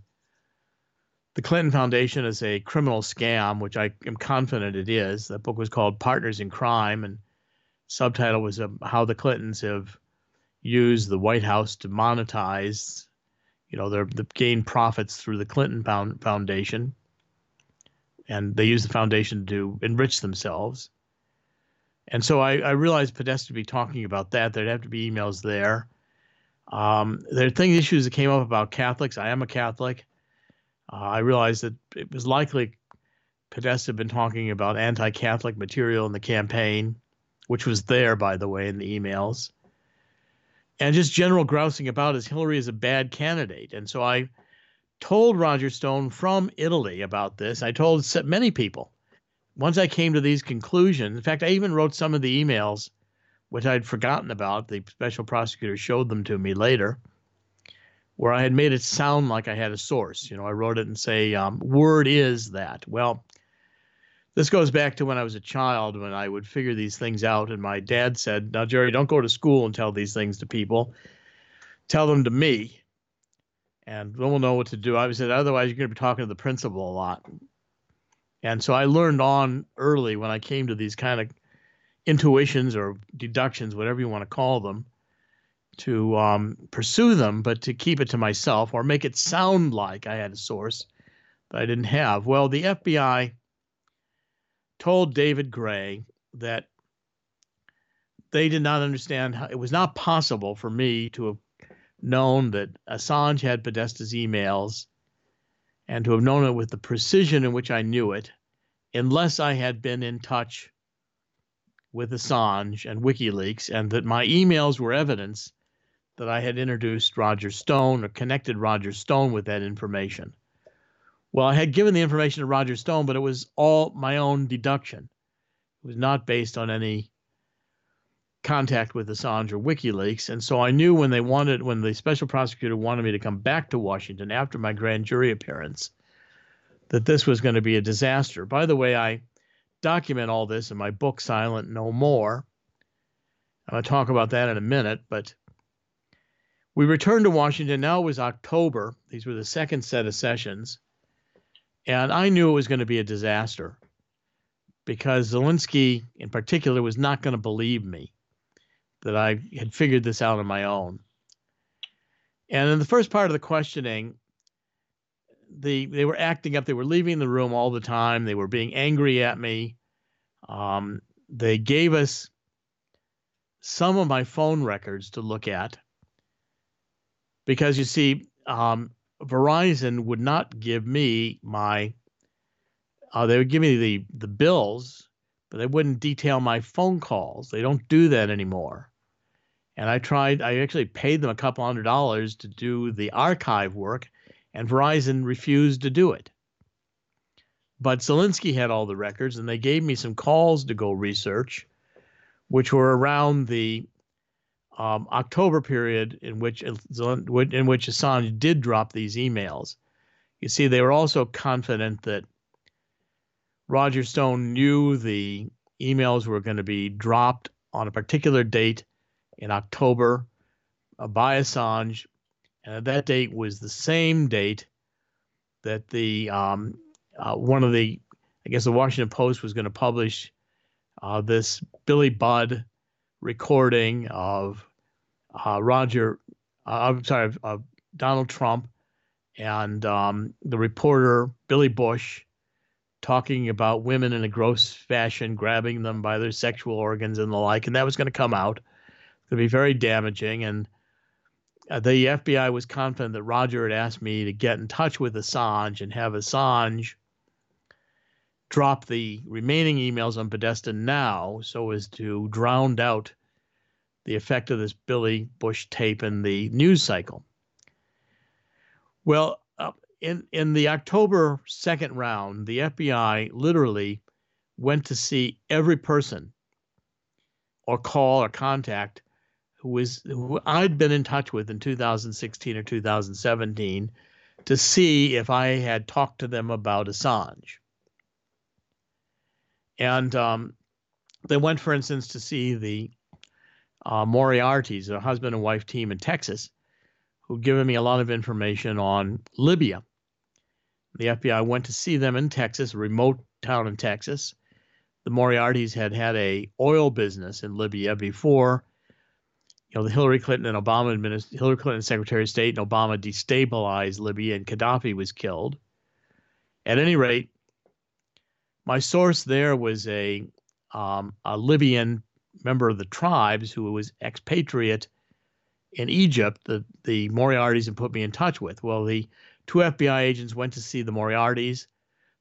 the Clinton Foundation as a criminal scam, which I am confident it is. That book was called Partners in Crime, and subtitle was How the Clintons Have Used the White House to Monetize, their gain profits through the Clinton Foundation, and they use the foundation to enrich themselves. And so I realized Podesta would be talking about that. There'd have to be emails there. There are issues that came up about Catholics. I am a Catholic. I realized that it was likely Podesta had been talking about anti-Catholic material in the campaign, which was there, by the way, in the emails. And just general grousing about is Hillary is a bad candidate. And so I told Roger Stone from Italy about this. I told many people. Once I came to these conclusions, in fact, I even wrote some of the emails, which I'd forgotten about. The special prosecutor showed them to me later, where I had made it sound like I had a source. I wrote it and say, word is that. Well, this goes back to when I was a child, when I would figure these things out. And my dad said, now, Jerry, don't go to school and tell these things to people. Tell them to me, and then we'll know what to do. I said, otherwise, you're going to be talking to the principal a lot. And so I learned on early when I came to these kind of intuitions or deductions, whatever you want to call them, to pursue them, but to keep it to myself or make it sound like I had a source that I didn't have. Well, the FBI told David Gray that they did not understand how it was not possible for me to have known that Assange had Podesta's emails and to have known it with the precision in which I knew it, unless I had been in touch with Assange and WikiLeaks, and that my emails were evidence that I had introduced Roger Stone or connected Roger Stone with that information. Well, I had given the information to Roger Stone, but it was all my own deduction. It was not based on any contact with Assange or WikiLeaks. And so I knew when the special prosecutor wanted me to come back to Washington after my grand jury appearance, that this was going to be a disaster. By the way, I document all this in my book, Silent No More. I'm going to talk about that in a minute, but we returned to Washington. Now it was October. These were the second set of sessions. And I knew it was going to be a disaster because Zelensky in particular was not going to believe me that I had figured this out on my own. And in the first part of the questioning, they were acting up. They were leaving the room all the time. They were being angry at me. They gave us some of my phone records to look at because, you see, Verizon would not give me they would give me the bills, but they wouldn't detail my phone calls. They don't do that anymore. And I actually paid them a couple $100 to do the archive work, and Verizon refused to do it. But Zelensky had all the records, and they gave me some calls to go research, which were around the October period in which Assange did drop these emails. You see, they were also confident that Roger Stone knew the emails were going to be dropped on a particular date in October by Assange, and that date was the same date that the Washington Post was going to publish this Billy Budd recording of Donald Trump and the reporter Billy Bush talking about women in a gross fashion, grabbing them by their sexual organs and the like, and that was going to come out. It's going to be very damaging, and the FBI was confident that Roger had asked me to get in touch with Assange and have Assange drop the remaining emails on Podesta now so as to drown out the effect of this Billy Bush tape in the news cycle. Well, in the October second round, the FBI literally went to see every person or call or contact who I'd been in touch with in 2016 or 2017 to see if I had talked to them about Assange. And they went, for instance, to see the Moriartys, a husband and wife team in Texas, who'd given me a lot of information on Libya. The FBI went to see them in Texas, a remote town in Texas. The Moriartys had had a oil business in Libya before, the Hillary Clinton Secretary of State and Obama destabilized Libya and Gaddafi was killed. At any rate, my source there was a Libyan member of the tribes who was expatriate in Egypt that the Moriartys had put me in touch with. Well, the two FBI agents went to see the Moriartys.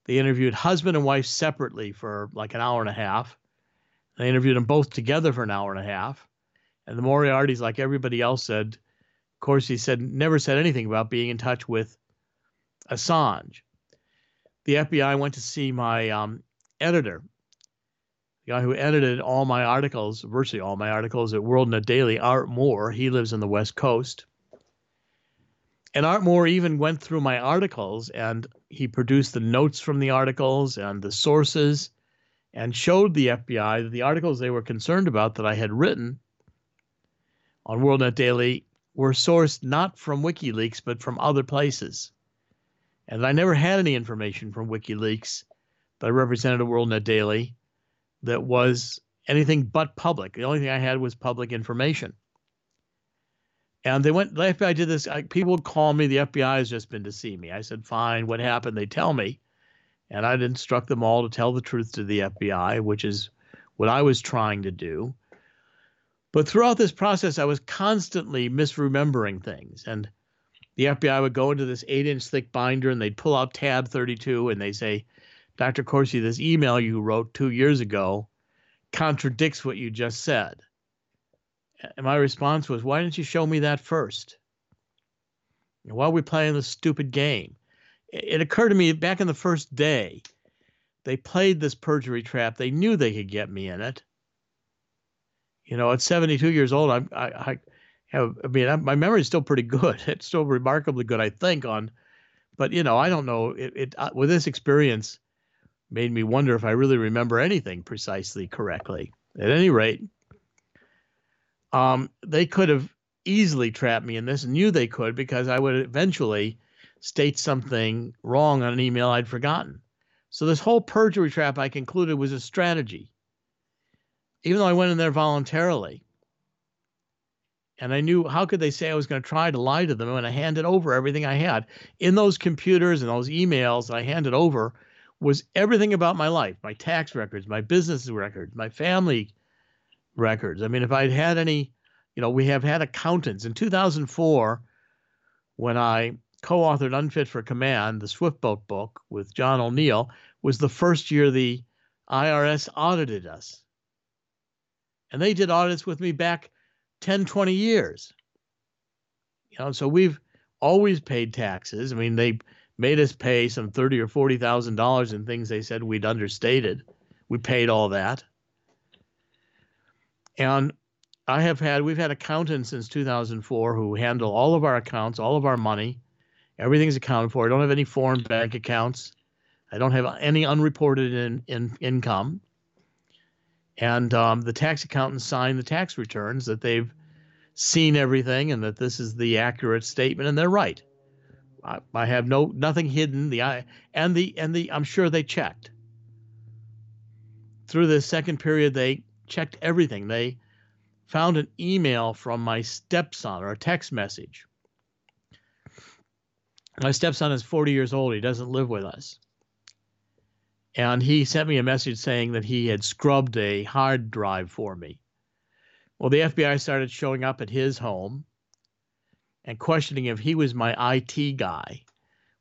They interviewed husband and wife separately for like an hour and a half. They interviewed them both together for an hour and a half. And the Moriartys, like everybody else said, Corsi never said anything about being in touch with Assange. The FBI went to see my editor, the guy who edited all my articles, virtually all my articles at WorldNet Daily, Art Moore. He lives on the West Coast. And Art Moore even went through my articles and he produced the notes from the articles and the sources and showed the FBI that the articles they were concerned about that I had written on WorldNet Daily were sourced not from WikiLeaks, but from other places. And I never had any information from WikiLeaks that I represented at WorldNet Daily that was anything but public. The only thing I had was public information. And the FBI did this. People would call me, the FBI has just been to see me. I said, fine, what happened? They tell me. And I'd instruct them all to tell the truth to the FBI, which is what I was trying to do. But throughout this process, I was constantly misremembering things. And the FBI would go into this 8-inch thick binder and they'd pull out tab 32 and they say, Dr. Corsi, this email you wrote 2 years ago contradicts what you just said. And my response was, why didn't you show me that first? Why are we playing this stupid game? It occurred to me back in the first day, they played this perjury trap. They knew they could get me in it. At 72 years old, my memory is still pretty good. It's still remarkably good, I think, but I don't know. With this experience made me wonder if I really remember anything precisely correctly. At any rate, they could have easily trapped me in this and knew they could because I would eventually state something wrong on an email I'd forgotten. So this whole perjury trap, I concluded, was a strategy. Even though I went in there voluntarily. And I knew, how could they say I was going to try to lie to them when I handed over everything I had? In those computers and those emails that I handed over was everything about my life, my tax records, my business records, my family records. I mean, if I'd had any, we have had accountants. In 2004, when I co-authored Unfit for Command, the Swiftboat book with John O'Neill, was the first year the IRS audited us. And they did audits with me back 10, 20 years. So we've always paid taxes. I mean, they made us pay some $30,000 or $40,000 in things they said we'd understated. We paid all that. And we've had accountants since 2004 who handle all of our accounts, all of our money. Everything's accounted for. I don't have any foreign bank accounts. I don't have any unreported income. And the tax accountants sign the tax returns that they've seen everything and that this is the accurate statement, and they're right. I have nothing hidden. I'm sure they checked. Through this second period, they checked everything. They found an email from my stepson, or a text message. My stepson is 40 years old. He doesn't live with us. And he sent me a message saying that he had scrubbed a hard drive for me. Well, the FBI started showing up at his home and questioning if he was my IT guy.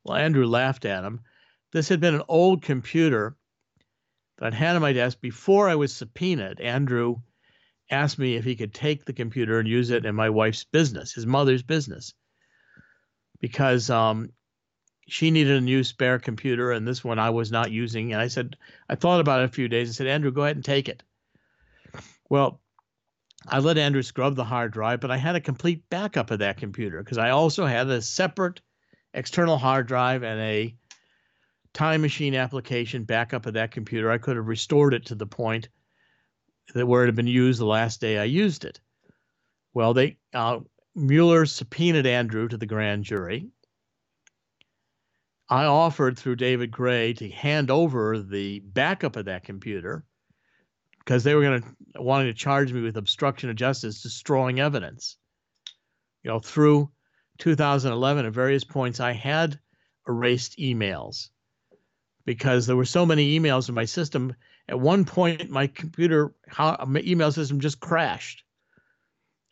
Well, Andrew laughed at him. This had been an old computer that I'd had on my desk before I was subpoenaed. Andrew asked me if he could take the computer and use it in my wife's business, his mother's business, because she needed a new spare computer, and this one I was not using. And I thought about it a few days and said, Andrew, go ahead and take it. Well, I let Andrew scrub the hard drive, but I had a complete backup of that computer because I also had a separate external hard drive and a time machine application backup of that computer. I could have restored it to the point where it had been used the last day I used it. Well, Mueller subpoenaed Andrew to the grand jury. I offered through David Gray to hand over the backup of that computer because they were wanting to charge me with obstruction of justice, destroying evidence. Through 2011, at various points, I had erased emails because there were so many emails in my system. At one point, my email system just crashed,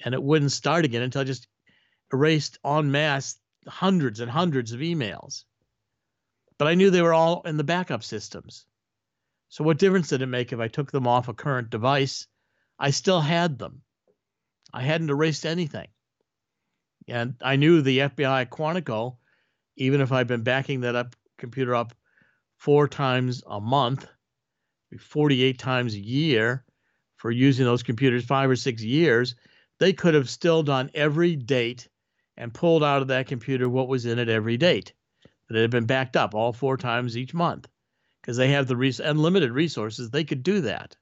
and it wouldn't start again until I just erased en masse hundreds and hundreds of emails. But I knew they were all in the backup systems. So what difference did it make if I took them off a current device? I still had them. I hadn't erased anything. And I knew the FBI Quantico, even if I'd been backing that computer up 4 times a month, 48 times a year for using those computers 5 or 6 years, they could have still done every date and pulled out of that computer what was in it every date that had been backed up all 4 times each month, because they have the unlimited resources. They could do that.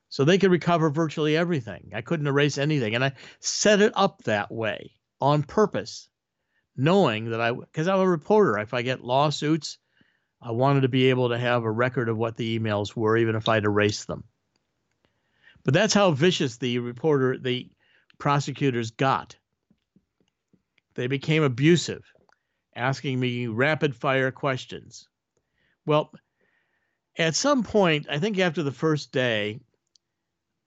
So they could recover virtually everything. I couldn't erase anything. And I set it up that way on purpose, knowing that because I'm a reporter, if I get lawsuits, I wanted to be able to have a record of what the emails were, even if I'd erased them. But that's how vicious the prosecutors got. They became abusive, asking me rapid fire questions. Well, at some point, I think after the first day,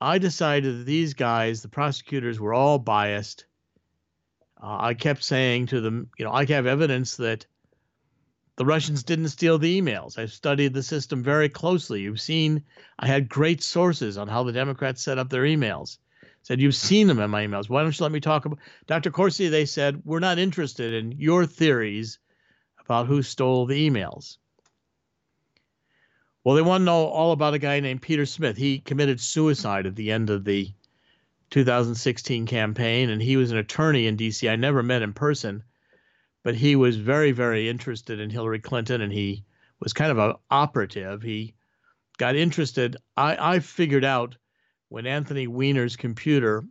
I decided that these guys, the prosecutors, were all biased. I kept saying to them, I have evidence that the Russians didn't steal the emails. I've studied the system very closely. You've seen, I had great sources on how the Democrats set up their emails. Said, you've seen them in my emails. Why don't you let me talk about Dr. Corsi? They said, we're not interested in your theories about who stole the emails. Well, they want to know all about a guy named Peter Smith. He committed suicide at the end of the 2016 campaign, and he was an attorney in D.C. I never met in person, but he was very, very interested in Hillary Clinton, and he was kind of an operative. He got interested. I figured out when Anthony Weiner's computer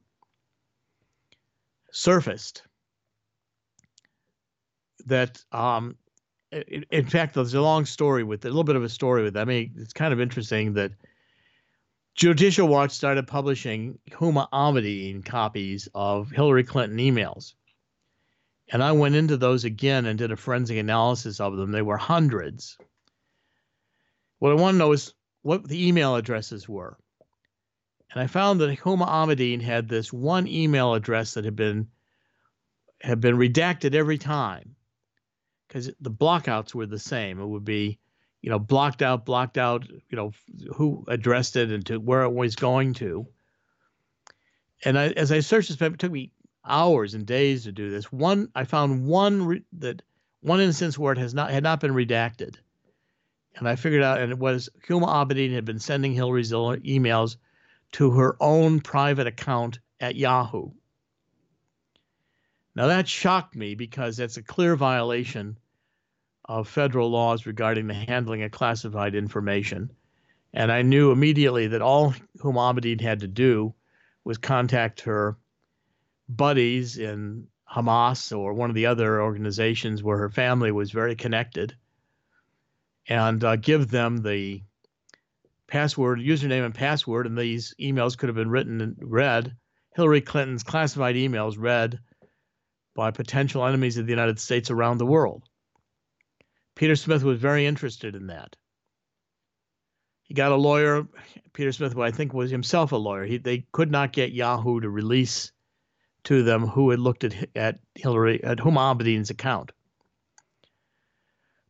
surfaced that in fact, there's a long story with it, a little bit of a story with it. I mean, it's kind of interesting that Judicial Watch started publishing Huma Abedin copies of Hillary Clinton emails. And I went into those again and did a forensic analysis of them. They were hundreds. What I want to know is what the email addresses were. And I found that Huma Abedin had this one email address that had been redacted every time, because the blockouts were the same. It would be, blocked out, who addressed it and to where it was going to. And as I searched this, it took me hours and days to do this. I found one instance where it had not been redacted. And I figured out, and it was Huma Abedin had been sending Hillary's emails to her own private account at Yahoo. Now that shocked me because that's a clear violation of federal laws regarding the handling of classified information. And I knew immediately that all Huma Abedin had to do was contact her buddies in Hamas or one of the other organizations where her family was very connected, and give them the username and password, and these emails could have been written and read, Hillary Clinton's classified emails read by potential enemies of the United States around the world. Peter Smith was very interested in that. He got a lawyer, Peter Smith, who I think was himself a lawyer. They could not get Yahoo to release to them who had looked at Huma Abedin's account.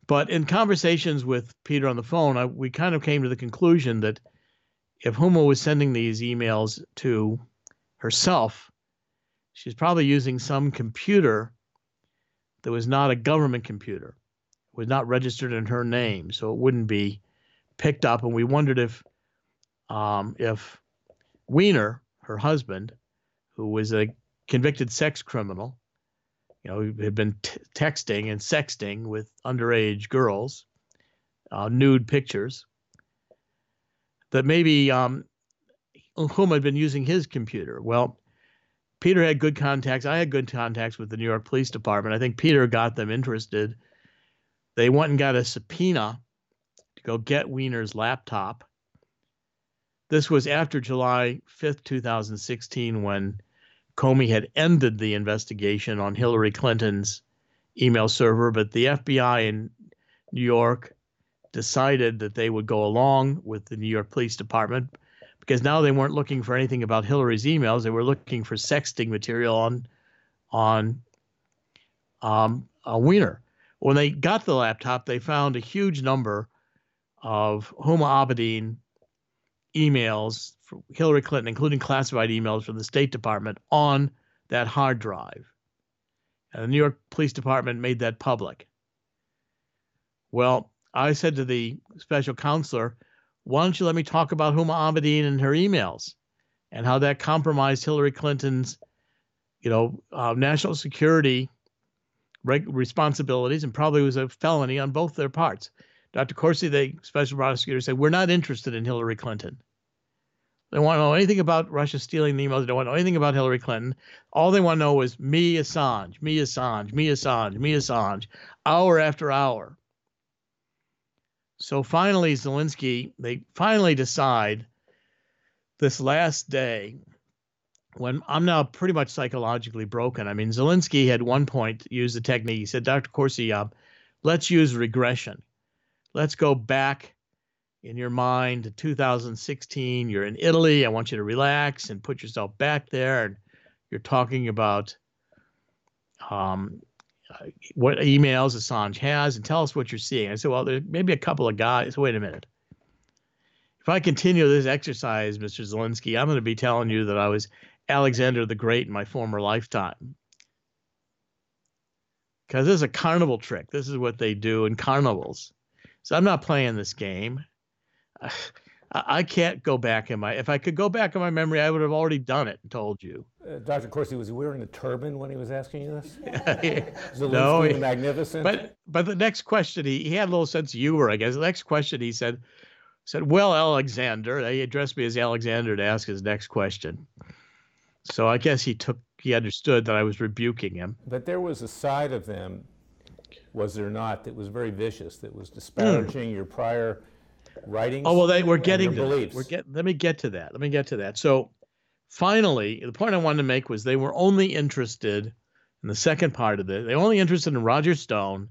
But in conversations with Peter on the phone, we kind of came to the conclusion that if Huma was sending these emails to herself, she's probably using some computer that was not a government computer, was not registered in her name, so it wouldn't be picked up. And we wondered if Weiner, her husband, who was a convicted sex criminal, had been texting and sexting with underage girls, nude pictures, that maybe Huma had been using his computer. Well, Peter had good contacts. I had good contacts with the New York Police Department. I think Peter got them interested. They went and got a subpoena to go get Weiner's laptop. This was after July 5th, 2016, when Comey had ended the investigation on Hillary Clinton's email server, but the FBI in New York decided that they would go along with the New York Police Department because now they weren't looking for anything about Hillary's emails. They were looking for sexting material on Weiner. When they got the laptop, they found a huge number of Huma Abedin emails from Hillary Clinton, including classified emails from the State Department, on that hard drive. And the New York Police Department made that public. Well, I said to the special counselor, why don't you let me talk about Huma Abedin and her emails and how that compromised Hillary Clinton's, national security responsibilities, and probably was a felony on both their parts. Dr. Corsi, the special prosecutor, said, we're not interested in Hillary Clinton. They don't want to know anything about Russia stealing the emails. They don't want to know anything about Hillary Clinton. All they want to know is me, Assange, me, Assange, me, Assange, me, Assange, hour after hour. So finally, they finally decide this last day, when I'm now pretty much psychologically broken. I mean, Zelensky had one point used the technique. He said, Dr. Corsi, let's use regression. Let's go back in your mind to 2016. You're in Italy. I want you to relax and put yourself back there. And you're talking about what emails Assange has, and tell us what you're seeing. I said, well, there may be a couple of guys. Wait a minute. If I continue this exercise, Mr. Zelensky, I'm going to be telling you that I was Alexander the Great in my former lifetime. Because this is a carnival trick. This is what they do in carnivals. So I'm not playing this game. I can't go back if I could go back in my memory, I would have already done it and told you. Dr. Corsi, was he wearing a turban when he was asking you this? Zelensky No, the Magnificent? But the next question, he had a little sense of humor, I guess. The next question he said, well, Alexander, he addressed me as Alexander to ask his next question. So I guess he understood that I was rebuking him. But there was a side of them, was there not, that was very vicious, that was disparaging your prior writings. Oh, well, we're getting to beliefs. Let me get to that. So finally, the point I wanted to make was they were only interested in the second part of it. They were only interested in Roger Stone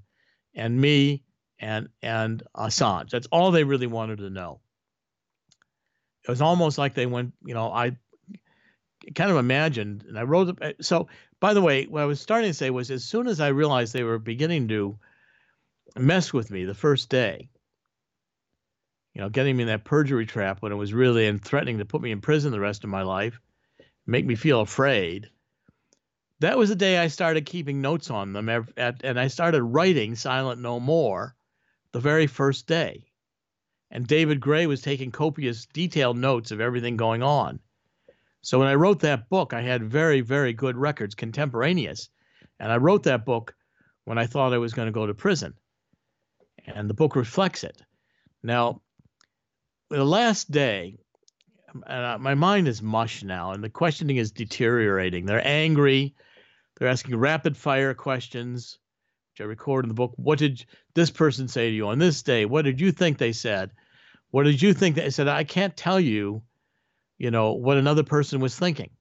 and me and Assange. That's all they really wanted to know. It was almost like they went, I kind of imagined, and I wrote it. So, by the way, what I was starting to say was, as soon as I realized they were beginning to mess with me the first day, getting me in that perjury trap when it was really, and threatening to put me in prison the rest of my life, make me feel afraid. That was the day I started keeping notes on them, and I started writing Silent No More the very first day. And David Gray was taking copious, detailed notes of everything going on. So when I wrote that book, I had very, very good records, contemporaneous. And I wrote that book when I thought I was going to go to prison. And the book reflects it. Now, the last day, my mind is mush now, and the questioning is deteriorating. They're angry. They're asking rapid-fire questions, which I record in the book. What did this person say to you on this day? What did you think they said? What did you think they said? I can't tell you, what another person was thinking.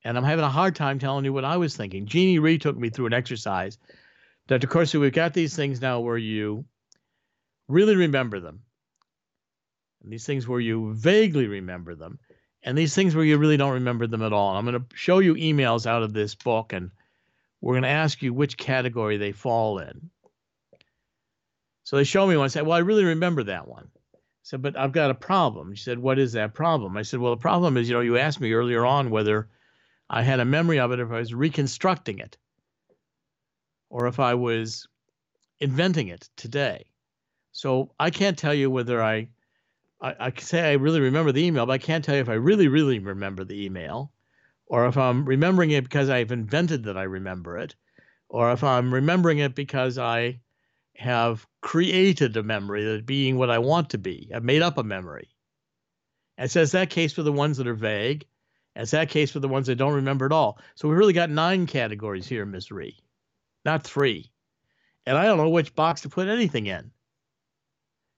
And I'm having a hard time telling you what I was thinking. Jeannie Reed took me through an exercise. Dr. Corsi, we've got these things now where you really remember them. And these things where you vaguely remember them. And these things where you really don't remember them at all. And I'm going to show you emails out of this book, and we're going to ask you which category they fall in. So they show me one. I said, well, I really remember that one. I said, but I've got a problem. She said, what is that problem? I said, well, the problem is, you asked me earlier on whether I had a memory of it, if I was reconstructing it, or if I was inventing it today. So I can't tell you whether I say I really remember the email, but I can't tell you if I really, really remember the email, or if I'm remembering it because I've invented that I remember it, or if I'm remembering it because I have created a memory that being what I want to be. I've made up a memory. And it says that case for the ones that are vague, It's that case for the ones that don't remember at all. So we really got 9 categories here, Ms. Ree, not 3. And I don't know which box to put anything in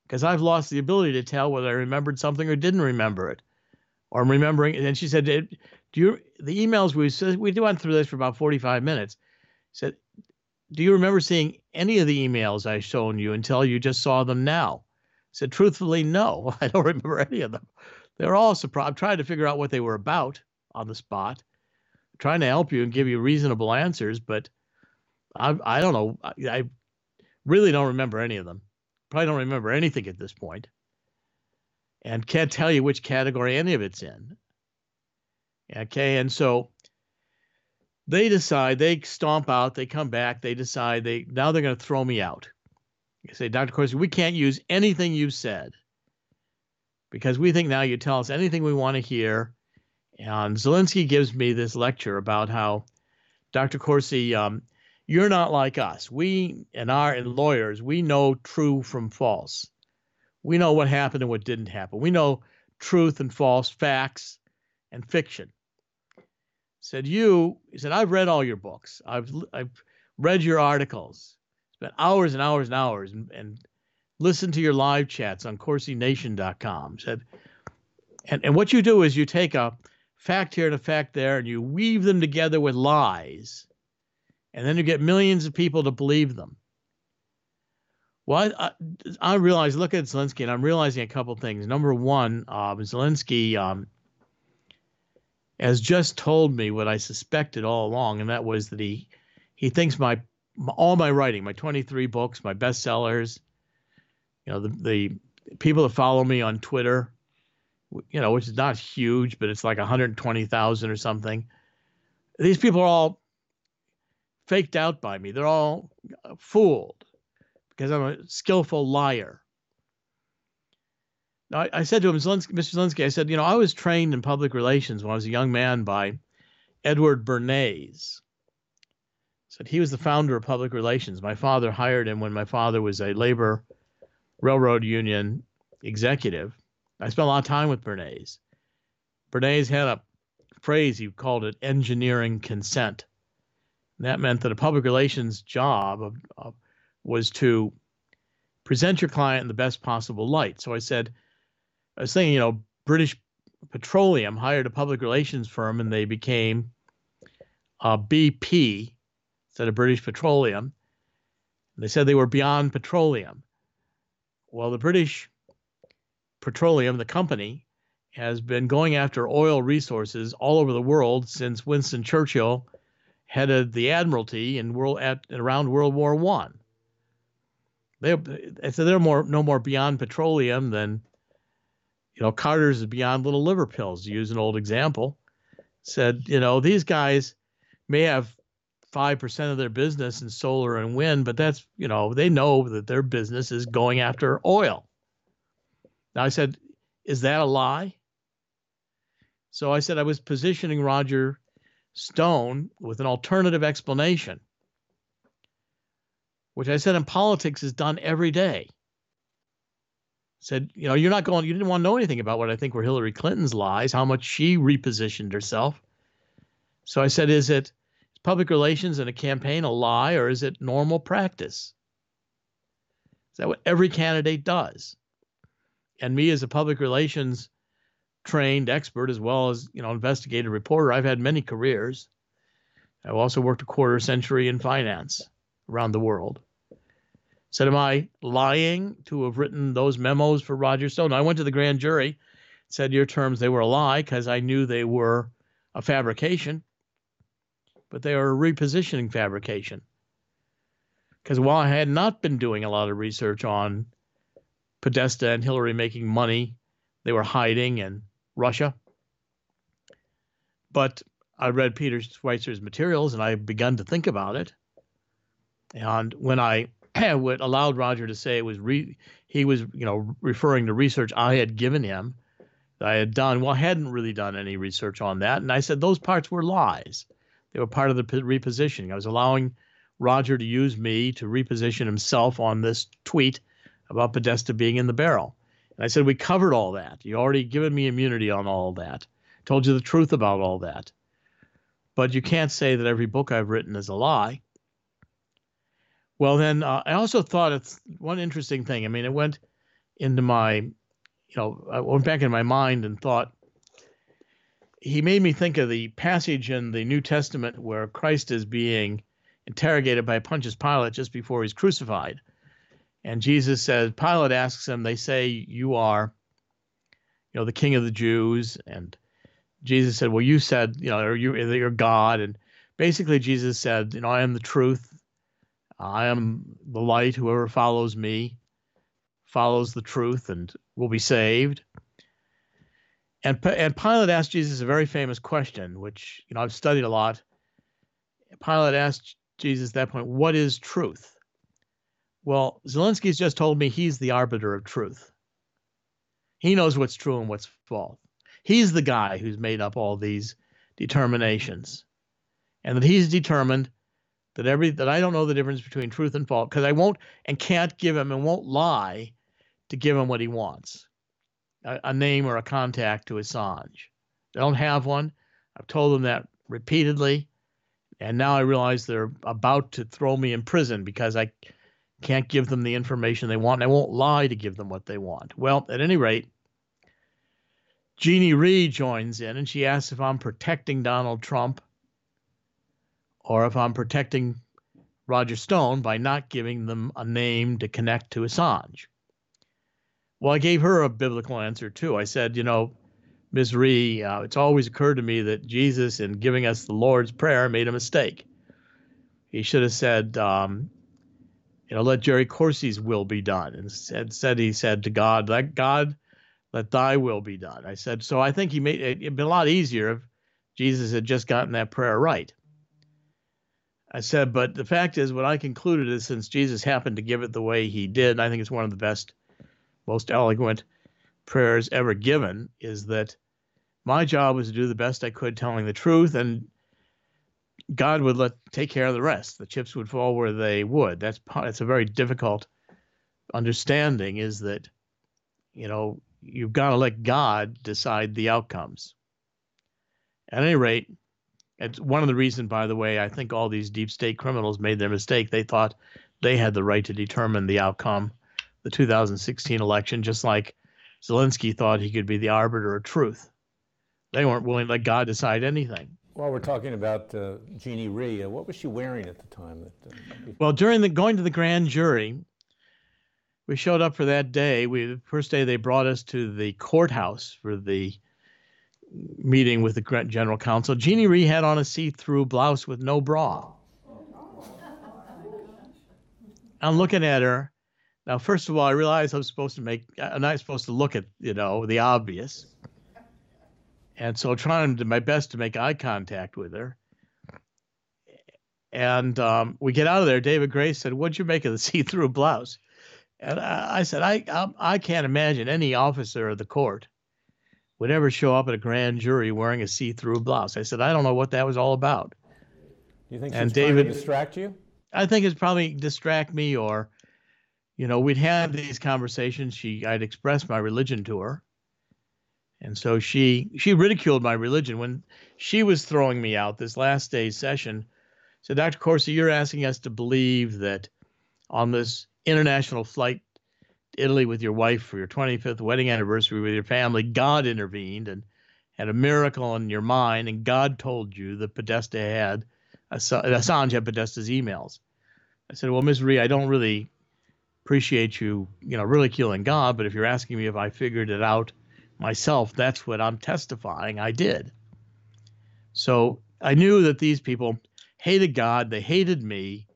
because I've lost the ability to tell whether I remembered something or didn't remember it, or I'm remembering. And she said, "Do you the emails we went through this for about 45 minutes?" Said, "Do you remember seeing any of the emails I've shown you until you just saw them now?" I said, "Truthfully, no, I don't remember any of them. They're all surprised. I'm trying to figure out what they were about on the spot, trying to help you and give you reasonable answers, but I don't know. I really don't remember any of them. Probably don't remember anything at this point, and can't tell you which category any of it's in." Okay, and so they decide, they stomp out, they come back, they decide now they're going to throw me out. They say, "Dr. Corsi, we can't use anything you said because we think now you tell us anything we want to hear." And Zelinsky gives me this lecture about how, "Dr. Corsi, you're not like us. We and lawyers, we know true from false. We know what happened and what didn't happen. We know truth and false, facts and fiction." He said, "I've read all your books. I've read your articles, spent hours and hours and hours, and listened to your live chats on CorsiNation.com. Said, and what you do is you take a fact here and a fact there, and you weave them together with lies, and then you get millions of people to believe them." Well, I realize, look at Zelinsky, and I'm realizing a couple things. Number one, Zelinsky has just told me what I suspected all along, and that was that he thinks all my writing, my 23 books, my bestsellers, the people that follow me on Twitter, which is not huge, but it's like 120,000 or something. These people are all faked out by me. They're all fooled because I'm a skillful liar. Now, I said to him, Mr. Zelinsky, I said, I was trained in public relations when I was a young man by Edward Bernays. Said he was the founder of public relations. My father hired him when my father was a labor railroad union executive. I spent a lot of time with Bernays. Bernays had a phrase, he called it engineering consent. And that meant that a public relations job was to present your client in the best possible light. So I was thinking, British Petroleum hired a public relations firm and they became BP instead of British Petroleum. And they said they were beyond petroleum. Well, the British Petroleum, the company, has been going after oil resources all over the world since Winston Churchill headed the Admiralty around World War I. They said they're no more beyond petroleum than Carter's is beyond little liver pills, to use an old example. Said, these guys may have 5% of their business in solar and wind, but that's, they know that their business is going after oil. Now I said, is that a lie? So I said I was positioning Roger Stone with an alternative explanation, which I said in politics is done every day. Said, you didn't want to know anything about what I think were Hillary Clinton's lies, how much she repositioned herself. So I said, is public relations in a campaign a lie, or is it normal practice? Is that what every candidate does? And me as a public relations trained expert, as well as, investigative reporter, I've had many careers. I've also worked a quarter century in finance around the world. Said, am I lying to have written those memos for Roger Stone? I went to the grand jury, said your terms, they were a lie because I knew they were a fabrication, but they are a repositioning fabrication. Because while I had not been doing a lot of research on Podesta and Hillary making money, they were hiding in Russia. But I read Peter Schweizer's materials and I've begun to think about it. And when I allowed Roger to say he was referring to research I had given him that I had done. Well, I hadn't really done any research on that. And I said those parts were lies. They were part of the repositioning. I was allowing Roger to use me to reposition himself on this tweet about Podesta being in the barrel. And I said, we covered all that. You already given me immunity on all that. told you the truth about all that. But you can't say that every book I've written is a lie. Well, then I also thought it's one interesting thing. I mean, it went into my, I went back in my mind and thought, he made me think of the passage in the New Testament where Christ is being interrogated by Pontius Pilate just before he's crucified. And Jesus says, Pilate asks him, they say you are, the king of the Jews. And Jesus said, well, you said, you're God. And basically Jesus said, I am the truth. I am the light. Whoever follows me follows the truth and will be saved. And Pilate asked Jesus a very famous question, which, I've studied a lot. Pilate asked Jesus at that point, what is truth? Well, Zelensky's just told me he's the arbiter of truth. He knows what's true and what's false. He's the guy who's made up all these determinations. And that he's determined that I don't know the difference between truth and false, because I won't and can't give him and won't lie to give him what he wants. A name or a contact to Assange. They don't have one. I've told them that repeatedly. And now I realize they're about to throw me in prison because I can't give them the information they want. And I won't lie to give them what they want. Well, at any rate, Jeannie Rhee joins in and she asks if I'm protecting Donald Trump or if I'm protecting Roger Stone by not giving them a name to connect to Assange. Well, I gave her a biblical answer too. I said, Ms. Rhee, it's always occurred to me that Jesus, in giving us the Lord's Prayer, made a mistake. He should have said, let Jerry Corsi's will be done. And he said to God, let thy will be done. I said, so I think it'd been a lot easier if Jesus had just gotten that prayer right. I said, but the fact is, what I concluded is since Jesus happened to give it the way he did, I think it's one of the best, most eloquent prayers ever given, is that my job was to do the best I could telling the truth, and God would take care of the rest. The chips would fall where they would. That's a very difficult understanding, is that, you've got to let God decide the outcomes. At any rate, it's one of the reasons, by the way, I think all these deep state criminals made their mistake. They thought they had the right to determine the outcome, the 2016 election, just like Zelensky thought he could be the arbiter of truth. They weren't willing to let God decide anything. While we're talking about Jeannie Rhee, what was she wearing at the time? Well, during going to the grand jury, we showed up for that day. The first day they brought us to the courthouse for the meeting with the general counsel. Jeannie Rhee had on a see-through blouse with no bra. I'm looking at her. Now, first of all, I realized I'm not supposed to look at, the obvious. And so trying my best to make eye contact with her. And we get out of there. David Gray said, what'd you make of the see-through blouse? And I said, I can't imagine any officer of the court would ever show up at a grand jury wearing a see-through blouse. I said, I don't know what that was all about. You think she's trying to distract you? I think it's probably distract me, or, we'd had these conversations. I'd expressed my religion to her. And so she ridiculed my religion when she was throwing me out this last day's session. So, Dr. Corsi, you're asking us to believe that on this international flight to Italy with your wife for your 25th wedding anniversary with your family, God intervened and had a miracle in your mind, and God told you that Assange had Podesta's emails. I said, well, Ms. Rhee, I don't really appreciate you, ridiculing God, but if you're asking me if I figured it out myself, that's what I'm testifying I did. So I knew that these people hated God. They hated me.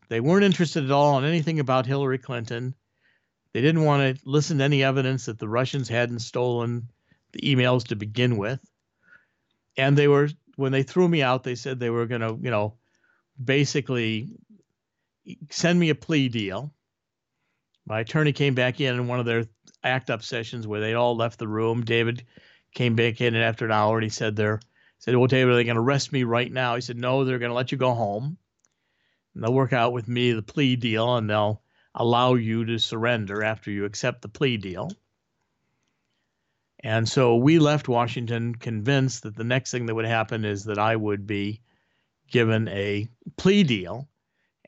They weren't interested at all in anything about Hillary Clinton. They didn't want to listen to any evidence that the Russians hadn't stolen the emails to begin with. And when they threw me out, they said they were going to, basically send me a plea deal. My attorney came back in one of their act-up sessions where they all left the room. David came back in, and after an hour, and he said, well, David, are they going to arrest me right now? He said, no, they're going to let you go home. And they'll work out with me the plea deal, and they'll allow you to surrender after you accept the plea deal. And so we left Washington convinced that the next thing that would happen is that I would be given a plea deal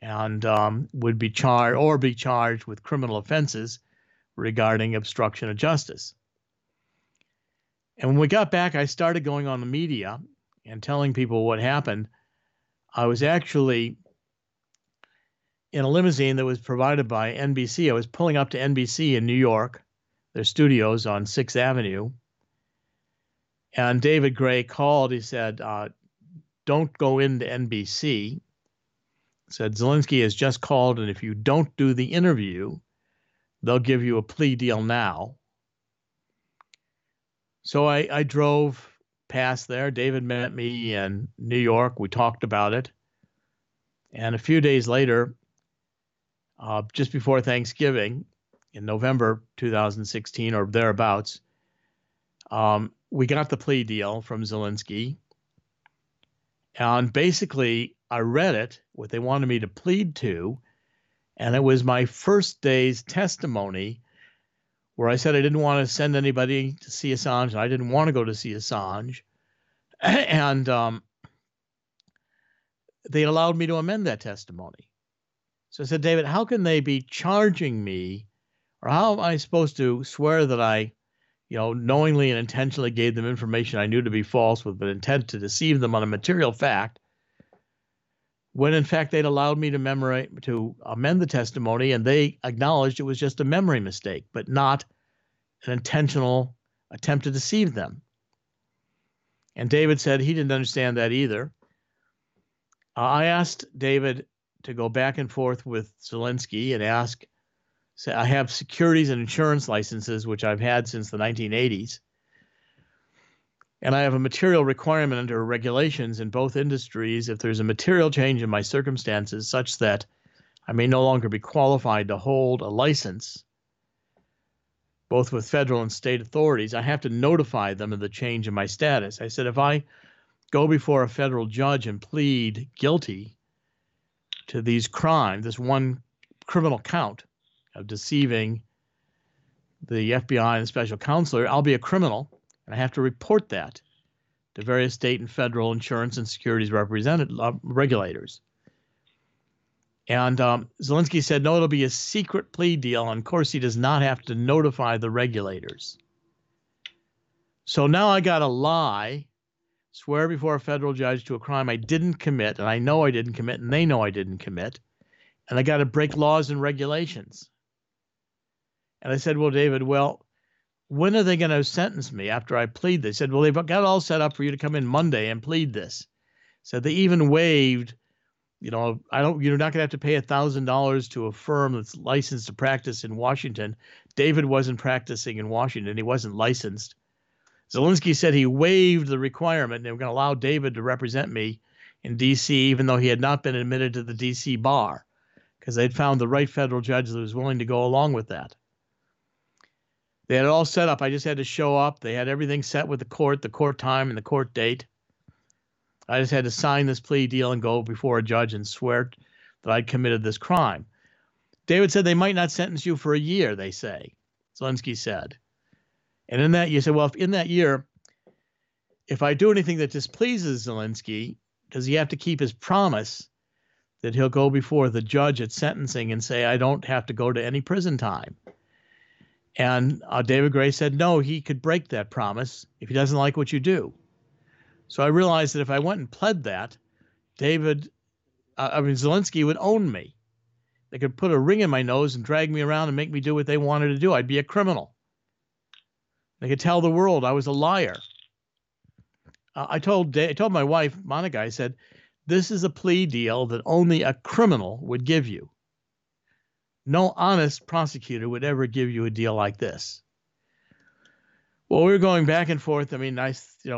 and would be charged with criminal offenses regarding obstruction of justice. And when we got back, I started going on the media and telling people what happened. I was actually in a limousine that was provided by NBC. I was pulling up to NBC in New York, their studios on 6th Avenue. And David Gray called. He said, don't go into NBC. Said, Zelensky has just called, and if you don't do the interview, they'll give you a plea deal now. So I drove past there. David met me in New York. We talked about it. And a few days later, just before Thanksgiving, in November 2016 or thereabouts, we got the plea deal from Zelensky. And basically, I read it, what they wanted me to plead to, and it was my first day's testimony where I said I didn't want to send anybody to see Assange, and I didn't want to go to see Assange. And they allowed me to amend that testimony. So I said, David, how can they be charging me, or how am I supposed to swear that I, knowingly and intentionally gave them information I knew to be false with an intent to deceive them on a material fact, when in fact they'd allowed me to amend the testimony, and they acknowledged it was just a memory mistake, but not an intentional attempt to deceive them. And David said he didn't understand that either. I asked David to go back and forth with Zelensky and say, I have securities and insurance licenses, which I've had since the 1980s. And I have a material requirement under regulations in both industries. If there's a material change in my circumstances such that I may no longer be qualified to hold a license, both with federal and state authorities, I have to notify them of the change in my status. I said, if I go before a federal judge and plead guilty to these crimes, this one criminal count of deceiving the FBI and the special counselor, I'll be a criminal. And I have to report that to various state and federal insurance and securities regulators. And Zelensky said, no, it'll be a secret plea deal, and Corsi does not have to notify the regulators. So now I got to lie, swear before a federal judge to a crime I didn't commit, and I know I didn't commit, and they know I didn't commit, and I got to break laws and regulations. And I said, well, David, when are they going to sentence me after I plead this? They said, well, they've got it all set up for you to come in Monday and plead this. So they even waived, you're not going to have to pay $1,000 to a firm that's licensed to practice in Washington. David wasn't practicing in Washington. He wasn't licensed. Zelensky said he waived the requirement. They were going to allow David to represent me in D.C., even though he had not been admitted to the D.C. bar, because they'd found the right federal judge that was willing to go along with that. They had it all set up. I just had to show up. They had everything set with the court time and the court date. I just had to sign this plea deal and go before a judge and swear that I'd committed this crime. David said they might not sentence you for a year, they say, Zelensky said. And in that, you said, well, if in that year, if I do anything that displeases Zelensky, does he have to keep his promise that he'll go before the judge at sentencing and say, I don't have to go to any prison time? And David Gray said, no, he could break that promise if he doesn't like what you do. So I realized that if I went and pled that, Zelensky would own me. They could put a ring in my nose and drag me around and make me do what they wanted to do. I'd be a criminal. They could tell the world I was a liar. I told my wife, Monica, I said, this is a plea deal that only a criminal would give you. No honest prosecutor would ever give you a deal like this. Well, we were going back and forth.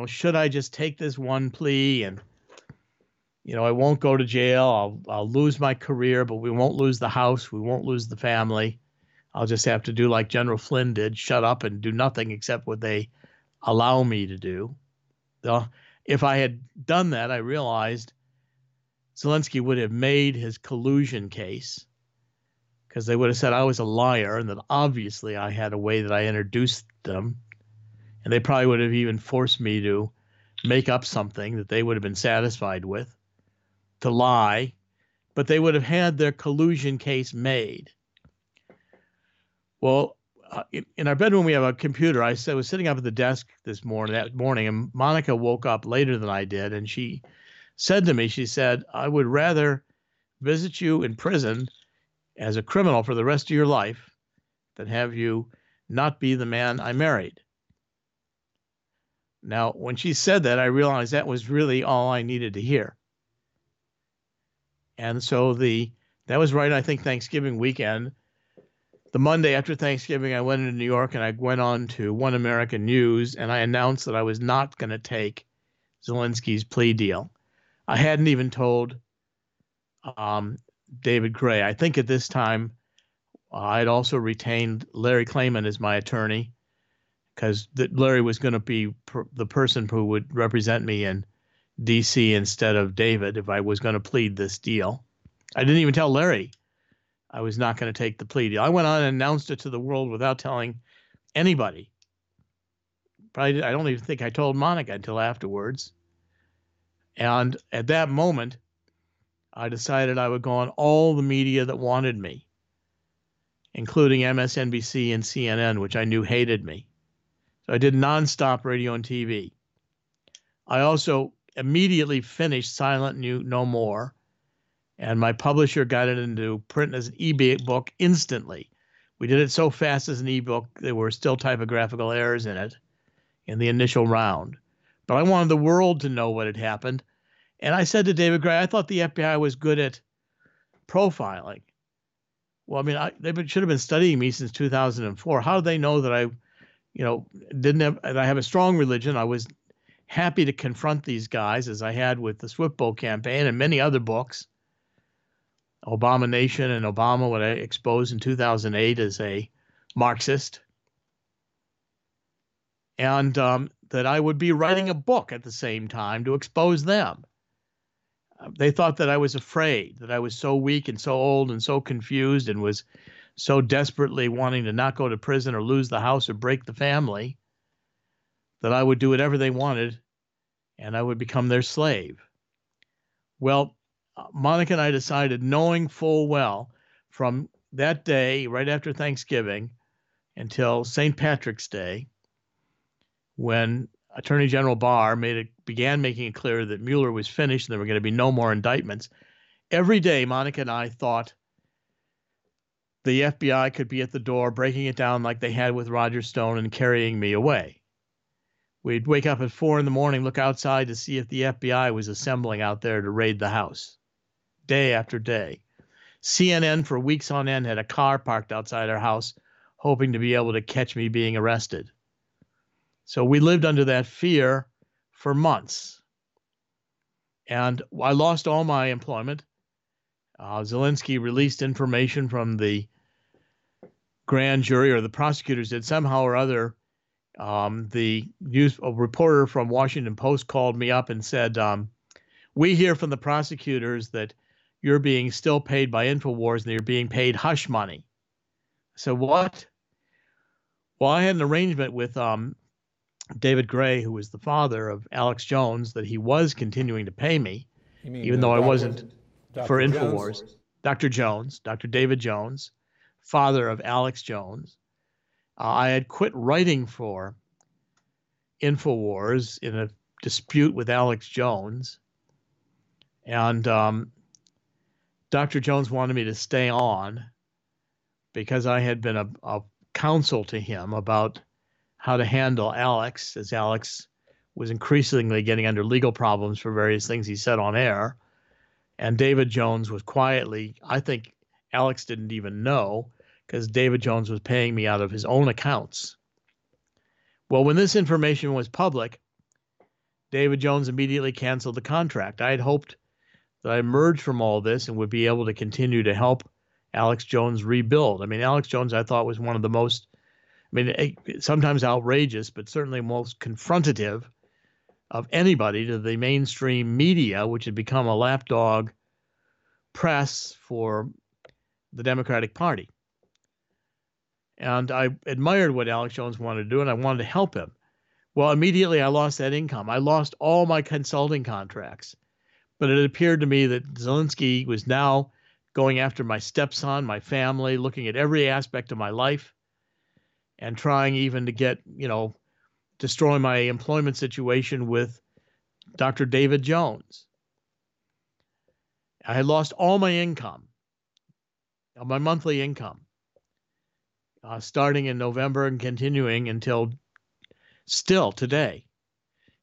Should I just take this one plea and, I won't go to jail. I'll lose my career, but we won't lose the house. We won't lose the family. I'll just have to do like General Flynn did, shut up and do nothing except what they allow me to do. So if I had done that, I realized Zelensky would have made his collusion case, because they would have said I was a liar and that obviously I had a way that I introduced them And they probably would have even forced me to make up something that they would have been satisfied with, to lie, but they would have had their collusion case made. Well, in our bedroom, we have a computer. I was sitting up at the desk that morning, and Monica woke up later than I did, and she said to me, she said, "I would rather visit you in prison as a criminal for the rest of your life than have you not be the man I married." Now, when she said that, I realized that was really all I needed to hear. And so that was right, I think, Thanksgiving weekend. The Monday after Thanksgiving, I went into New York and I went on to One American News, and I announced that I was not going to take Zelensky's plea deal. I hadn't even told David Gray. I think at this time, I'd also retained Larry Klayman as my attorney, because Larry was going to be the person who would represent me in D.C. instead of David if I was going to plead this deal. I didn't even tell Larry I was not going to take the plea deal. I went on and announced it to the world without telling anybody. Probably, I don't even think I told Monica until afterwards. And at that moment, I decided I would go on all the media that wanted me, including MSNBC and CNN, which I knew hated me. So I did nonstop radio and TV. I also immediately finished Silent No More, and my publisher got it into print as an e-book instantly. We did it so fast as an e-book, there were still typographical errors in it in the initial round. But I wanted the world to know what had happened. And I said to David Gray, I thought the FBI was good at profiling. Well, I mean, they should have been studying me since 2004. How did they know that I, I have a strong religion? I was happy to confront these guys, as I had with the Swift Boat campaign and many other books. Obama Nation and Obama, what I exposed in 2008 as a Marxist. And that I would be writing a book at the same time to expose them. They thought that I was afraid, that I was so weak and so old and so confused and was so desperately wanting to not go to prison or lose the house or break the family, that I would do whatever they wanted and I would become their slave. Well, Monica and I decided, knowing full well from that day, right after Thanksgiving, until St. Patrick's Day, when Attorney General Barr began making it clear that Mueller was finished and there were going to be no more indictments. Every day, Monica and I thought the FBI could be at the door, breaking it down like they had with Roger Stone and carrying me away. We'd wake up at 4 a.m, look outside to see if the FBI was assembling out there to raid the house, day after day. CNN for weeks on end had a car parked outside our house, hoping to be able to catch me being arrested. So we lived under that fear for months. And I lost all my employment. Zelensky released information from the grand jury, or the prosecutors did somehow or other. A reporter from Washington Post called me up and said, we hear from the prosecutors that you're being still paid by InfoWars and you're being paid hush money. So what? Well, I had an arrangement with David Gray, who was the father of Alex Jones, that he was continuing to pay me, even though I wasn't for InfoWars. Dr. Jones, Dr. David Jones, father of Alex Jones. I had quit writing for InfoWars in a dispute with Alex Jones. And Dr. Jones wanted me to stay on because I had been a counsel to him about how to handle Alex, as Alex was increasingly getting under legal problems for various things he said on air. And David Jones was quietly, I think Alex didn't even know, because David Jones was paying me out of his own accounts. Well, when this information was public, David Jones immediately canceled the contract. I had hoped that I emerged from all this and would be able to continue to help Alex Jones rebuild. I mean, Alex Jones, I thought, was one of the most, sometimes outrageous, but certainly most confrontative of anybody to the mainstream media, which had become a lapdog press for the Democratic Party. And I admired what Alex Jones wanted to do, and I wanted to help him. Well, immediately I lost that income. I lost all my consulting contracts. But it appeared to me that Zelensky was now going after my stepson, my family, looking at every aspect of my life and trying even to get, destroy my employment situation with Dr. David Jones. I had lost all my income, my monthly income, starting in November and continuing until still today.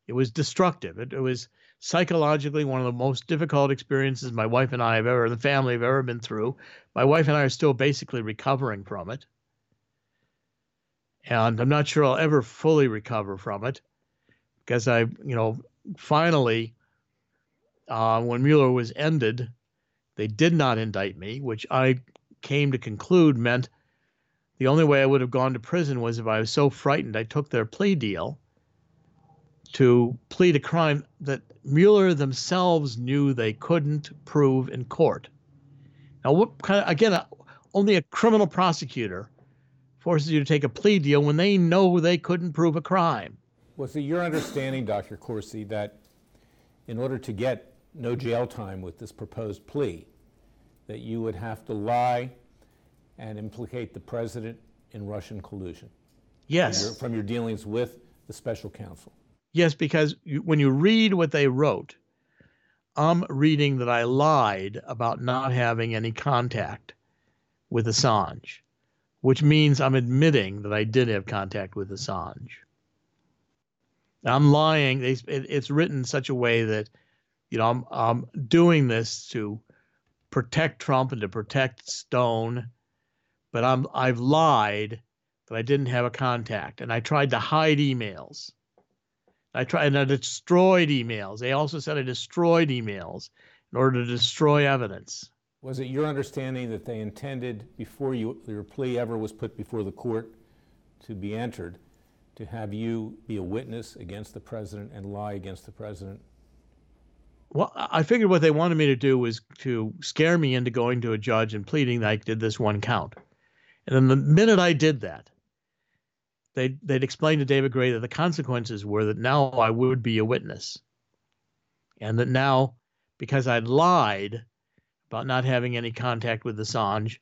It was destructive. It was psychologically one of the most difficult experiences my wife and I have ever, the family have ever been through. My wife and I are still basically recovering from it. And I'm not sure I'll ever fully recover from it because finally, when Mueller was ended, they did not indict me, which I came to conclude meant the only way I would have gone to prison was if I was so frightened I took their plea deal to plead a crime that Mueller themselves knew they couldn't prove in court. Now, what kind of, again, only a criminal prosecutor forces you to take a plea deal when they know they couldn't prove a crime. Was it your understanding, Dr. Corsi, that in order to get no jail time with this proposed plea, that you would have to lie and implicate the president in Russian collusion? Yes. From your dealings with the special counsel? Yes, because when you read what they wrote, I'm reading that I lied about not having any contact with Assange, which means I'm admitting that I did have contact with Assange. I'm lying. It's written in such a way that, I'm doing this to protect Trump and to protect Stone, but I've lied that I didn't have a contact, and I tried to hide emails. I destroyed emails. They also said I destroyed emails in order to destroy evidence. Was it your understanding that they intended, before your plea ever was put before the court to be entered, to have you be a witness against the president and lie against the president? Well, I figured what they wanted me to do was to scare me into going to a judge and pleading that I did this one count. And then the minute I did that, they'd explained to David Gray that the consequences were that now I would be a witness. And that now, because I'd lied about not having any contact with Assange,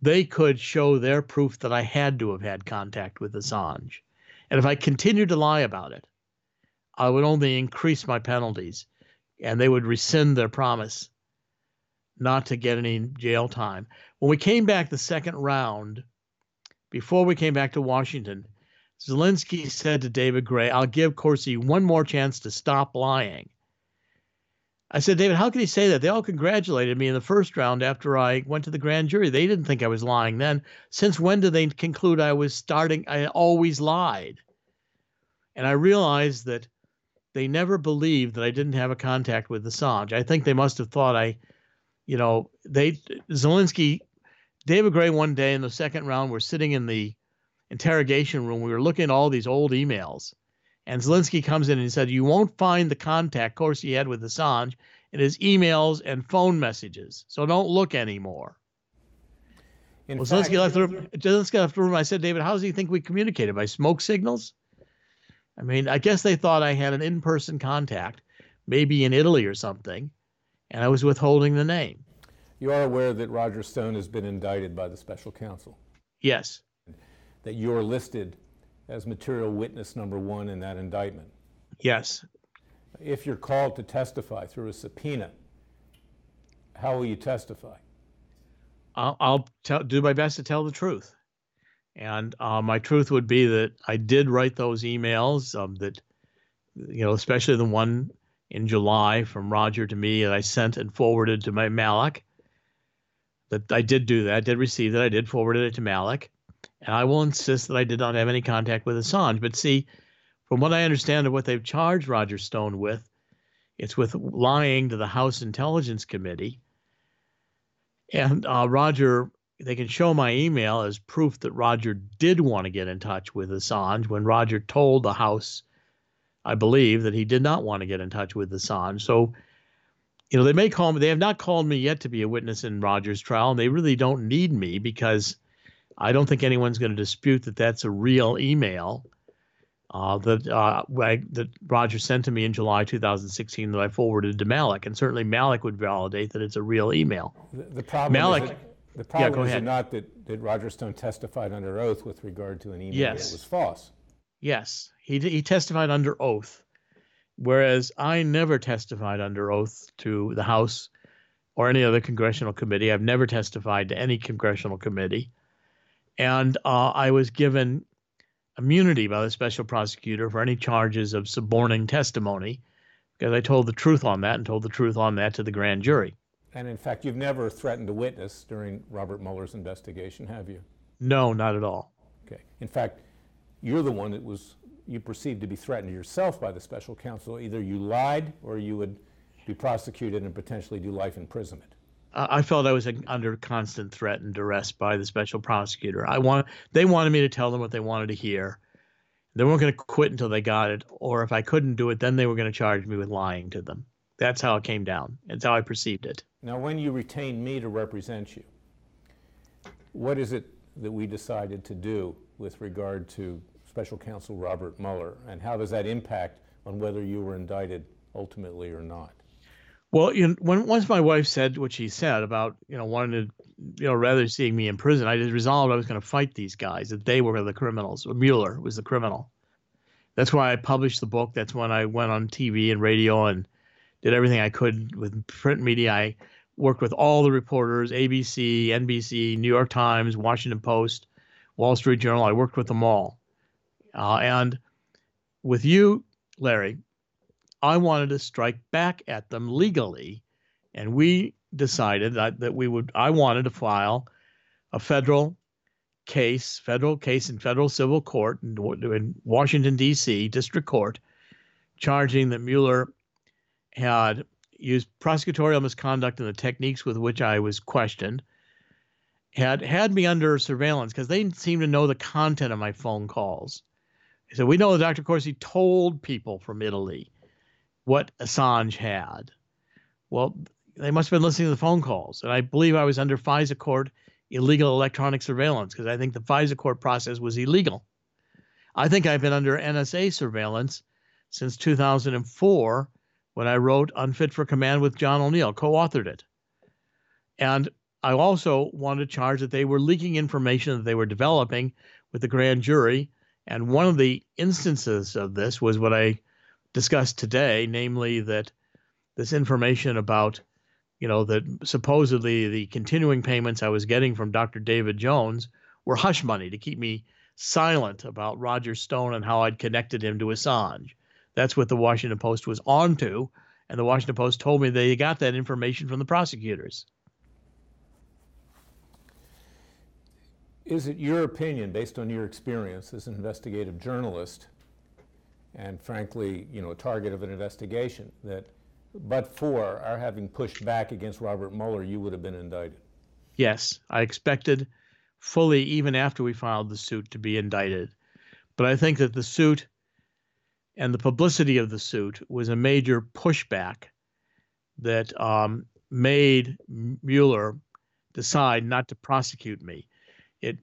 they could show their proof that I had to have had contact with Assange. And if I continued to lie about it, I would only increase my penalties, and they would rescind their promise not to get any jail time. When we came back the second round, before we came back to Washington, Zelensky said to David Gray, "I'll give Corsi one more chance to stop lying." I said, "David, how can he say that? They all congratulated me in the first round after I went to the grand jury. They didn't think I was lying then. Since when did they conclude I had always lied?" And I realized that they never believed that I didn't have a contact with Assange. I think they must have thought Zelensky, David Gray one day in the second round, we're sitting in the interrogation room. We were looking at all these old emails. And Zelensky comes in and he said, "You won't find the contact Corsi had with Assange in his emails and phone messages. So don't look anymore." Zelensky left the room. I said, "David, how does he think we communicated? By smoke signals?" I mean, I guess they thought I had an in-person contact, maybe in Italy or something, and I was withholding the name. You are aware that Roger Stone has been indicted by the special counsel? Yes. That you're listed as material witness number 1 in that indictment? Yes. If you're called to testify through a subpoena, how will you testify? I'll do my best to tell the truth. And my truth would be that I did write those emails that, especially the one in July from Roger to me that I sent and forwarded to my Malik, that I did do that. I did receive that. I did forward it to Malik. And I will insist that I did not have any contact with Assange. But see, from what I understand of what they've charged Roger Stone with, it's with lying to the House Intelligence Committee. And they can show my email as proof that Roger did want to get in touch with Assange when Roger told the House, I believe, that he did not want to get in touch with Assange. So, they may call me. They have not called me yet to be a witness in Roger's trial, and they really don't need me because I don't think anyone's going to dispute that that's a real email. that Roger sent to me in July 2016 that I forwarded to Malik, and certainly Malik would validate that it's a real email. The problem Malik, is, the yeah, problem go is it ahead. not that Roger Stone testified under oath with regard to an email that Yes. was false. Yes, he testified under oath, whereas I never testified under oath to the House or any other congressional committee. I've never testified to any congressional committee, and I was given immunity by the special prosecutor for any charges of suborning testimony because I told the truth on that and told the truth on that to the grand jury. And in fact, you've never threatened a witness during Robert Mueller's investigation, have you? No, not at all. Okay. In fact, you're the one that you perceived to be threatened yourself by the special counsel. Either you lied or you would be prosecuted and potentially do life imprisonment. I felt I was under constant threat and duress by the special prosecutor. They wanted me to tell them what they wanted to hear. They weren't going to quit until they got it, or if I couldn't do it, then they were going to charge me with lying to them. That's how it came down. It's how I perceived it. Now, when you retained me to represent you, what is it that we decided to do with regard to special counsel Robert Mueller, and how does that impact on whether you were indicted ultimately or not? Well, once my wife said what she said about, wanting to, rather seeing me in prison, I just resolved I was going to fight these guys, that they were the criminals. Mueller was the criminal. That's why I published the book. That's when I went on TV and radio and did everything I could with print media. I worked with all the reporters, ABC, NBC, New York Times, Washington Post, Wall Street Journal. I worked with them all. And with you, Larry, I wanted to strike back at them legally, and we decided that I wanted to file a federal case in federal civil court in Washington, D.C., district court, charging that Mueller had used prosecutorial misconduct in the techniques with which I was questioned, had me under surveillance because they seemed to know the content of my phone calls. So we know that Dr. Corsi told people from Italy what Assange had. Well, they must have been listening to the phone calls. And I believe I was under FISA court illegal electronic surveillance because I think the FISA court process was illegal. I think I've been under NSA surveillance since 2004 when I wrote Unfit for Command with John O'Neill, co-authored it. And I also wanted to charge that they were leaking information that they were developing with the grand jury. And one of the instances of this was what I discussed today, namely that this information about, that supposedly the continuing payments I was getting from Dr. David Jones were hush money to keep me silent about Roger Stone and how I'd connected him to Assange. That's what the Washington Post was onto, and the Washington Post told me they got that information from the prosecutors. Is it your opinion, based on your experience as an investigative journalist, and frankly, a target of an investigation, that but for our having pushed back against Robert Mueller, you would have been indicted? Yes, I expected fully, even after we filed the suit, to be indicted. But I think that the suit and the publicity of the suit was a major pushback that made Mueller decide not to prosecute me.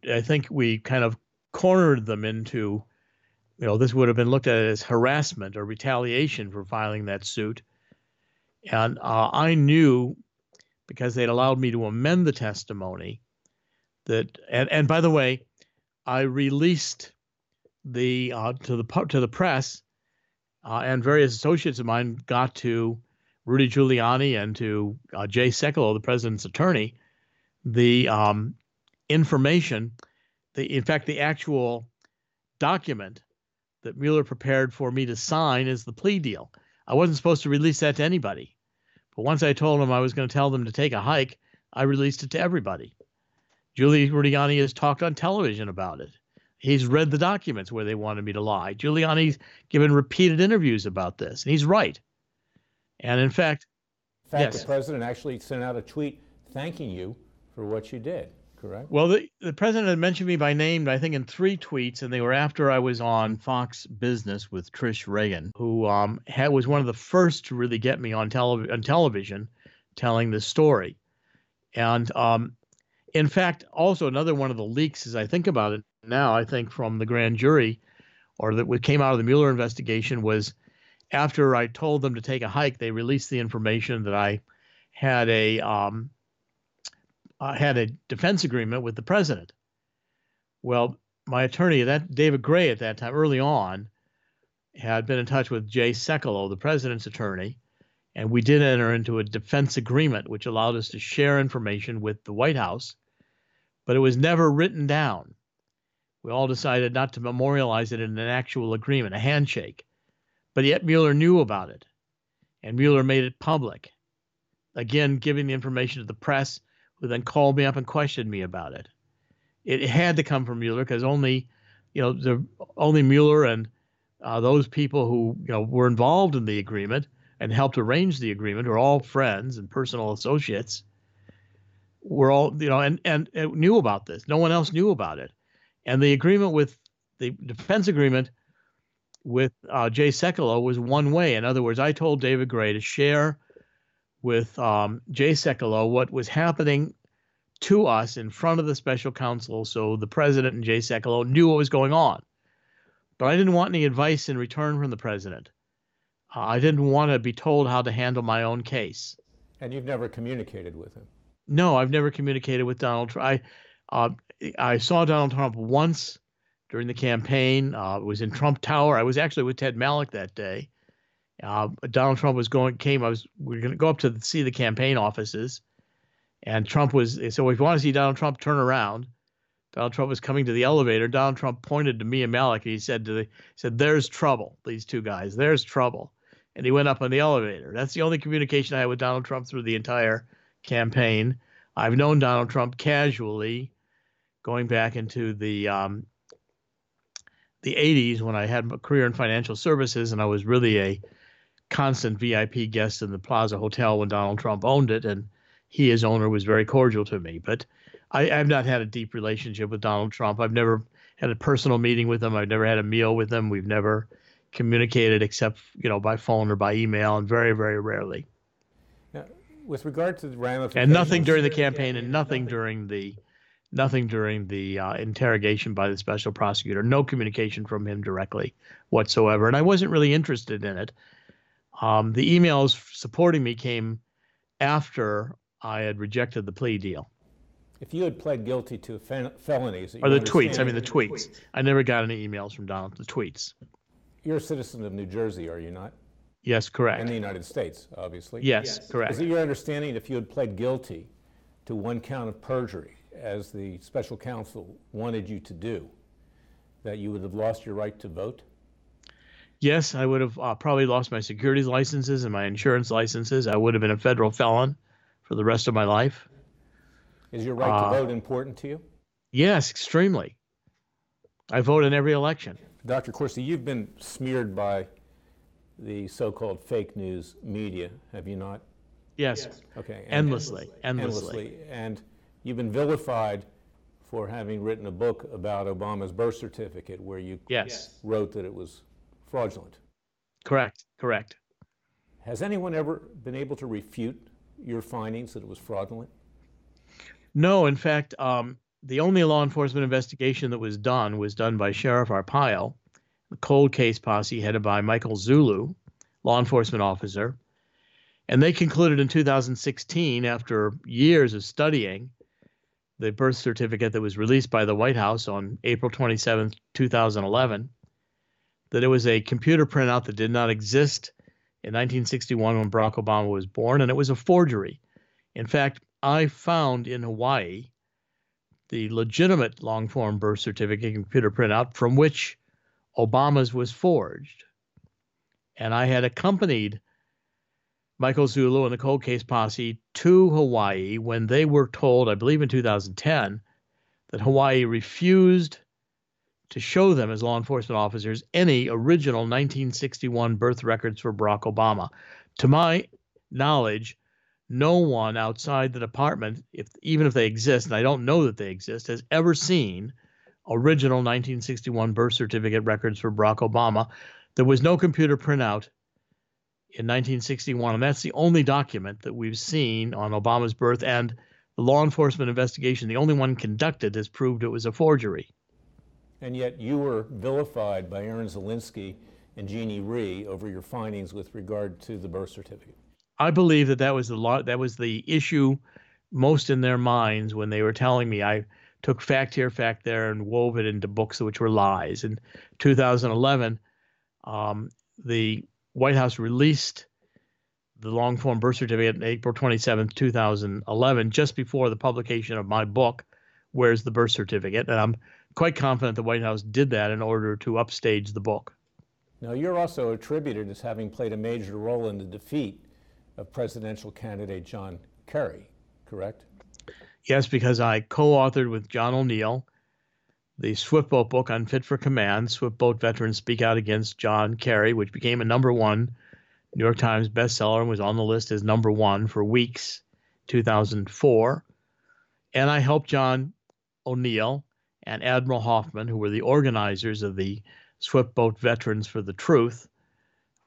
I think we kind of cornered them into, this would have been looked at as harassment or retaliation for filing that suit. And I knew, because they'd allowed me to amend the testimony, that, and by the way, I released to the press, and various associates of mine got to Rudy Giuliani and to Jay Sekulow, the president's attorney, the information, in fact, the actual document that Mueller prepared for me to sign is the plea deal. I wasn't supposed to release that to anybody. But once I told them I was going to tell them to take a hike, I released it to everybody. Giuliani has talked on television about it. He's read the documents where they wanted me to lie. Giuliani's given repeated interviews about this, and he's right. And in fact, yes. The president actually sent out a tweet thanking you for what you did, correct? Well, the president had mentioned me by name, I think, in 3 tweets, and they were after I was on Fox Business with Trish Reagan, who was one of the first to really get me on television telling this story. And in fact, also another one of the leaks, as I think about it now, I think from the grand jury, or that what came out of the Mueller investigation was after I told them to take a hike, they released the information that I had a defense agreement with the president. Well, my attorney, David Gray at that time, early on, had been in touch with Jay Sekulow, the president's attorney, and we did enter into a defense agreement, which allowed us to share information with the White House, but it was never written down. We all decided not to memorialize it in an actual agreement, a handshake. But yet Mueller knew about it, and Mueller made it public, again, giving the information to the press, who then called me up and questioned me about it. It had to come from Mueller because only Mueller and those people who were involved in the agreement and helped arrange the agreement, are all friends and personal associates, were all and knew about this. No one else knew about it, and the defense agreement with Jay Sekulow was one way. In other words, I told David Gray to share with Jay Sekulow what was happening to us in front of the special counsel, so the president and Jay Sekulow knew what was going on. But I didn't want any advice in return from the president. I didn't want to be told how to handle my own case. And you've never communicated with him? No, I've never communicated with Donald Trump. I saw Donald Trump once during the campaign. It was in Trump Tower. I was actually with Ted Malloch that day. Donald Trump we were going to go up to see the campaign offices, and Trump was, so if you want to see Donald Trump, turn around. Donald Trump was coming to the elevator. Donald Trump pointed to me and Malloch, and he said, "There's trouble, these two guys, there's trouble." And he went up on the elevator. That's the only communication I had with Donald Trump through the entire campaign. I've known Donald Trump casually going back into the 80s when I had a career in financial services, and I was really a constant VIP guest in the Plaza Hotel when Donald Trump owned it, and he, as owner, was very cordial to me. But I've not had a deep relationship with Donald Trump. I've never had a personal meeting with him. I've never had a meal with him. We've never communicated except by phone or by email, and very, very rarely. Now, with regard to the ramifications, and nothing during the campaign, and nothing during the interrogation by the special prosecutor. No communication from him directly whatsoever, and I wasn't really interested in it. The emails supporting me came after I had rejected the plea deal. If you had pled guilty to felonies, or the tweets. I mean, the tweets. I never got any emails from Donald. The tweets. You're a citizen of New Jersey, are you not? Yes, correct. And the United States, obviously. Yes, correct. Is it your understanding if you had pled guilty to one count of perjury, as the special counsel wanted you to do, that you would have lost your right to vote? Yes, I would have probably lost my securities licenses and my insurance licenses. I would have been a federal felon for the rest of my life. Is your right to vote important to you? Yes, extremely. I vote in every election. Dr. Corsi, you've been smeared by the so-called fake news media, have you not? Yes. Okay. Endlessly. And you've been vilified for having written a book about Obama's birth certificate where you wrote that it was fraudulent. Correct. Has anyone ever been able to refute your findings that it was fraudulent? No, in fact, the only law enforcement investigation that was done by Sheriff Arpaio, the cold case posse headed by Michael Zulu, law enforcement officer. And they concluded in 2016, after years of studying the birth certificate that was released by the White House on April 27, 2011, that it was a computer printout that did not exist in 1961 when Barack Obama was born, and it was a forgery. In fact, I found in Hawaii the legitimate long-form birth certificate computer printout from which Obama's was forged. And I had accompanied Michael Zulu and the cold case posse to Hawaii when they were told, I believe in 2010, that Hawaii refused to show them as law enforcement officers any original 1961 birth records for Barack Obama. To my knowledge, no one outside the department, even if they exist, and I don't know that they exist, has ever seen original 1961 birth certificate records for Barack Obama. There was no computer printout in 1961, and that's the only document that we've seen on Obama's birth, and the law enforcement investigation, the only one conducted, has proved it was a forgery. And yet you were vilified by Aaron Zelinsky and Jeannie Rhee over your findings with regard to the birth certificate. I believe that that was the issue most in their minds when they were telling me I took fact here, fact there, and wove it into books which were lies. In 2011, the White House released the long-form birth certificate on April 27th, 2011, just before the publication of my book, Where's the Birth Certificate? And I'm quite confident the White House did that in order to upstage the book. Now, you're also attributed as having played a major role in the defeat of presidential candidate John Kerry, correct? Yes, because I co-authored with John O'Neill the Swiftboat book, Unfit for Command, Swiftboat Veterans Speak Out Against John Kerry, which became a #1 New York Times bestseller and was on the list as #1 for weeks, 2004. And I helped John O'Neill and Admiral Hoffman, who were the organizers of the Swiftboat Veterans for the Truth.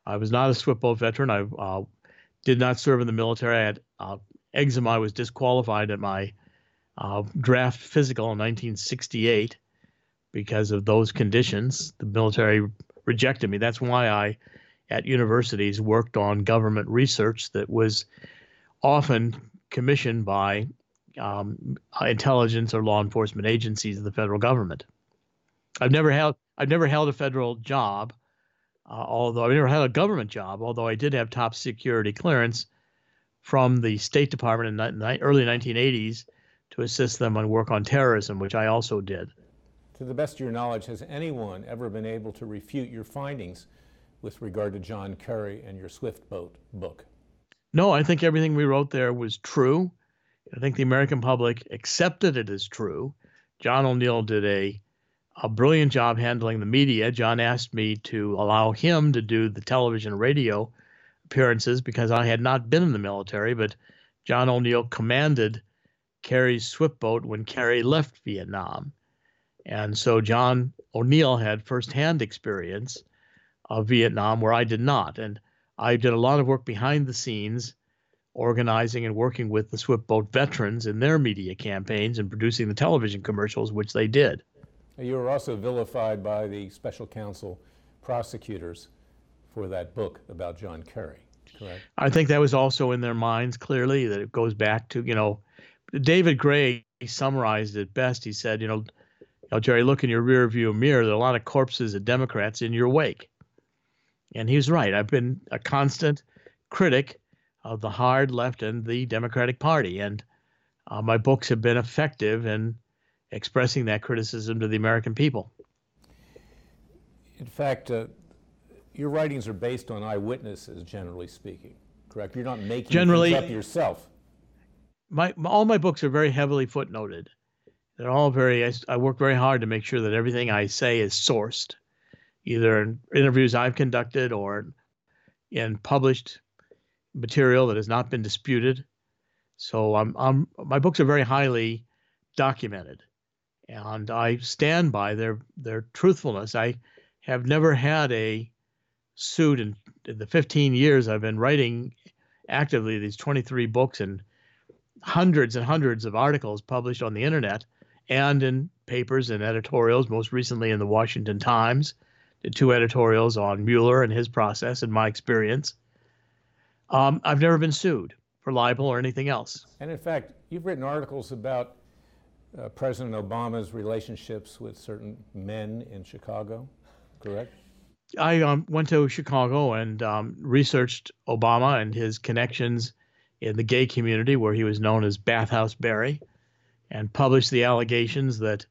I was not a Swiftboat veteran. I did not serve in the military. I had eczema. I was disqualified at my draft physical in 1968 because of those conditions. The military rejected me. That's why I, at universities, worked on government research that was often commissioned by intelligence or law enforcement agencies of the federal government. I've never held a federal job, although I've never had a government job, although I did have top security clearance from the State Department in the early 1980s to assist them on work on terrorism, which I also did. To the best of your knowledge, has anyone ever been able to refute your findings with regard to John Kerry and your Swiftboat book? No, I think everything we wrote there was true. I think the American public accepted it as true. John O'Neill did a brilliant job handling the media. John asked me to allow him to do the television and radio appearances because I had not been in the military, but John O'Neill commanded Kerry's Swiftboat when Kerry left Vietnam. And so John O'Neill had firsthand experience of Vietnam where I did not. And I did a lot of work behind the scenes, organizing and working with the Swiftboat veterans in their media campaigns and producing the television commercials, which they did. You were also vilified by the special counsel prosecutors for that book about John Kerry, correct? I think that was also in their minds, clearly, that it goes back to, David Gray summarized it best. He said, Jerry, look in your rear view mirror. There are a lot of corpses of Democrats in your wake. And he was right. I've been a constant critic of the hard left and the Democratic Party. And my books have been effective in expressing that criticism to the American people. In fact, your writings are based on eyewitnesses, generally speaking, correct? You're not making things up yourself. All my books are very heavily footnoted. They're all I work very hard to make sure that everything I say is sourced, either in interviews I've conducted or in published material that has not been disputed. So my books are very highly documented, and I stand by their truthfulness. I have never had a suit in the 15 years I've been writing actively these 23 books and hundreds of articles published on the internet and in papers and editorials, most recently in the Washington Times, did 2 editorials on Mueller and his process and my experience. I've never been sued for libel or anything else. And in fact, you've written articles about President Obama's relationships with certain men in Chicago, correct? I went to Chicago and researched Obama and his connections in the gay community, where he was known as Bathhouse Barry, and published the allegations that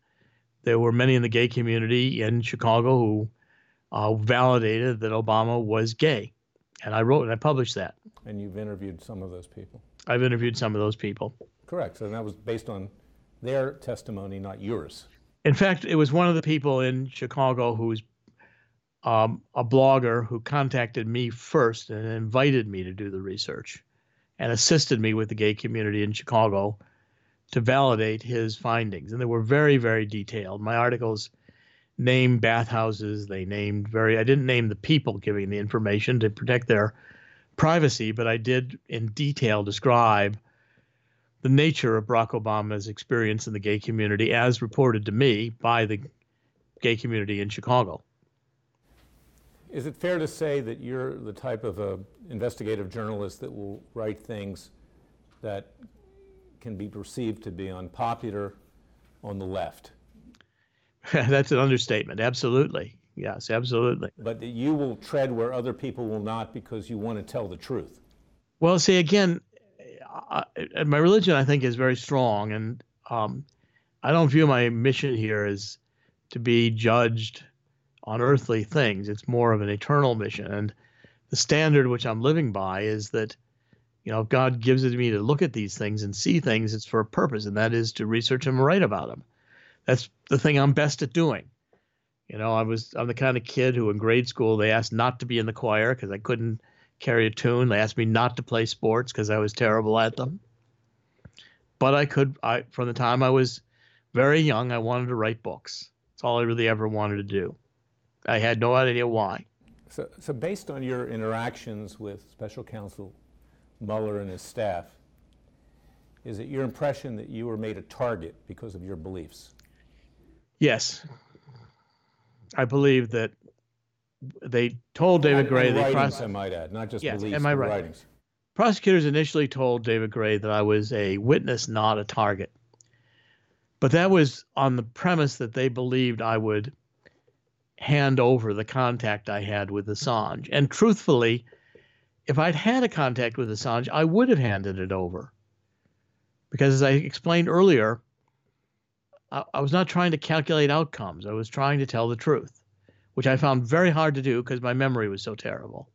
there were many in the gay community in Chicago who validated that Obama was gay. And I wrote and I published that. And you've interviewed some of those people? I've interviewed some of those people. Correct. So that was based on their testimony, not yours. In fact, it was one of the people in Chicago who's a blogger who contacted me first and invited me to do the research and assisted me with the gay community in Chicago to validate his findings. And they were very, very detailed. My articles named bathhouses. I didn't name the people giving the information to protect their privacy, but I did in detail describe the nature of Barack Obama's experience in the gay community as reported to me by the gay community in Chicago. Is it fair to say that you're the type of a investigative journalist that will write things that can be perceived to be unpopular on the left? That's an understatement. Absolutely. Yes, absolutely. But that you will tread where other people will not because you want to tell the truth? Well, see, again, my religion, I think, is very strong, and I don't view my mission here as to be judged on earthly things. It's more of an eternal mission. And the standard which I'm living by is that, if God gives it to me to look at these things and see things, it's for a purpose, and that is to research them and write about them. That's the thing I'm best at doing. I'm the kind of kid who in grade school, they asked not to be in the choir because I couldn't carry a tune. They asked me not to play sports because I was terrible at them. But from the time I was very young, I wanted to write books. That's all I really ever wanted to do. I had no idea why. So based on your interactions with Special Counsel Mueller and his staff, is it your impression that you were made a target because of your beliefs? Yes. I believe that they told David Gray... writings, I might add, not just beliefs, but writings. Prosecutors initially told David Gray that I was a witness, not a target. But that was on the premise that they believed I would hand over the contact I had with Assange. And truthfully, if I'd had a contact with Assange, I would have handed it over. Because as I explained earlier, I was not trying to calculate outcomes. I was trying to tell the truth, which I found very hard to do because my memory was so terrible.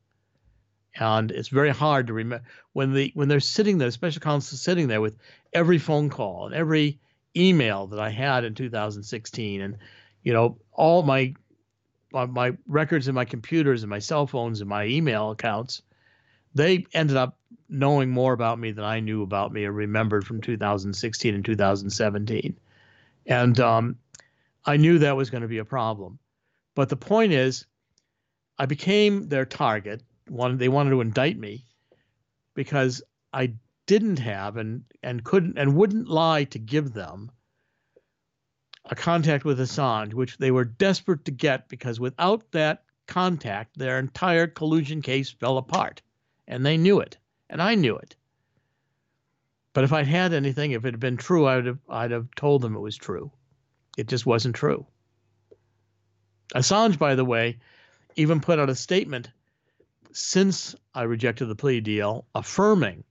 And it's very hard to remember when they're sitting there, the special counsel sitting there with every phone call and every email that I had in 2016, and all my records in my computers and my cell phones and my email accounts. They ended up knowing more about me than I knew about me or remembered from 2016 and 2017. And I knew that was going to be a problem. But the point is, I became their target. They wanted to indict me because I didn't have and couldn't and wouldn't lie to give them a contact with Assange, which they were desperate to get, because without that contact, their entire collusion case fell apart. And they knew it, and I knew it. But if I'd had anything, if it had been true, I'd have told them it was true. It just wasn't true. Assange, by the way, even put out a statement since I rejected the plea deal, affirming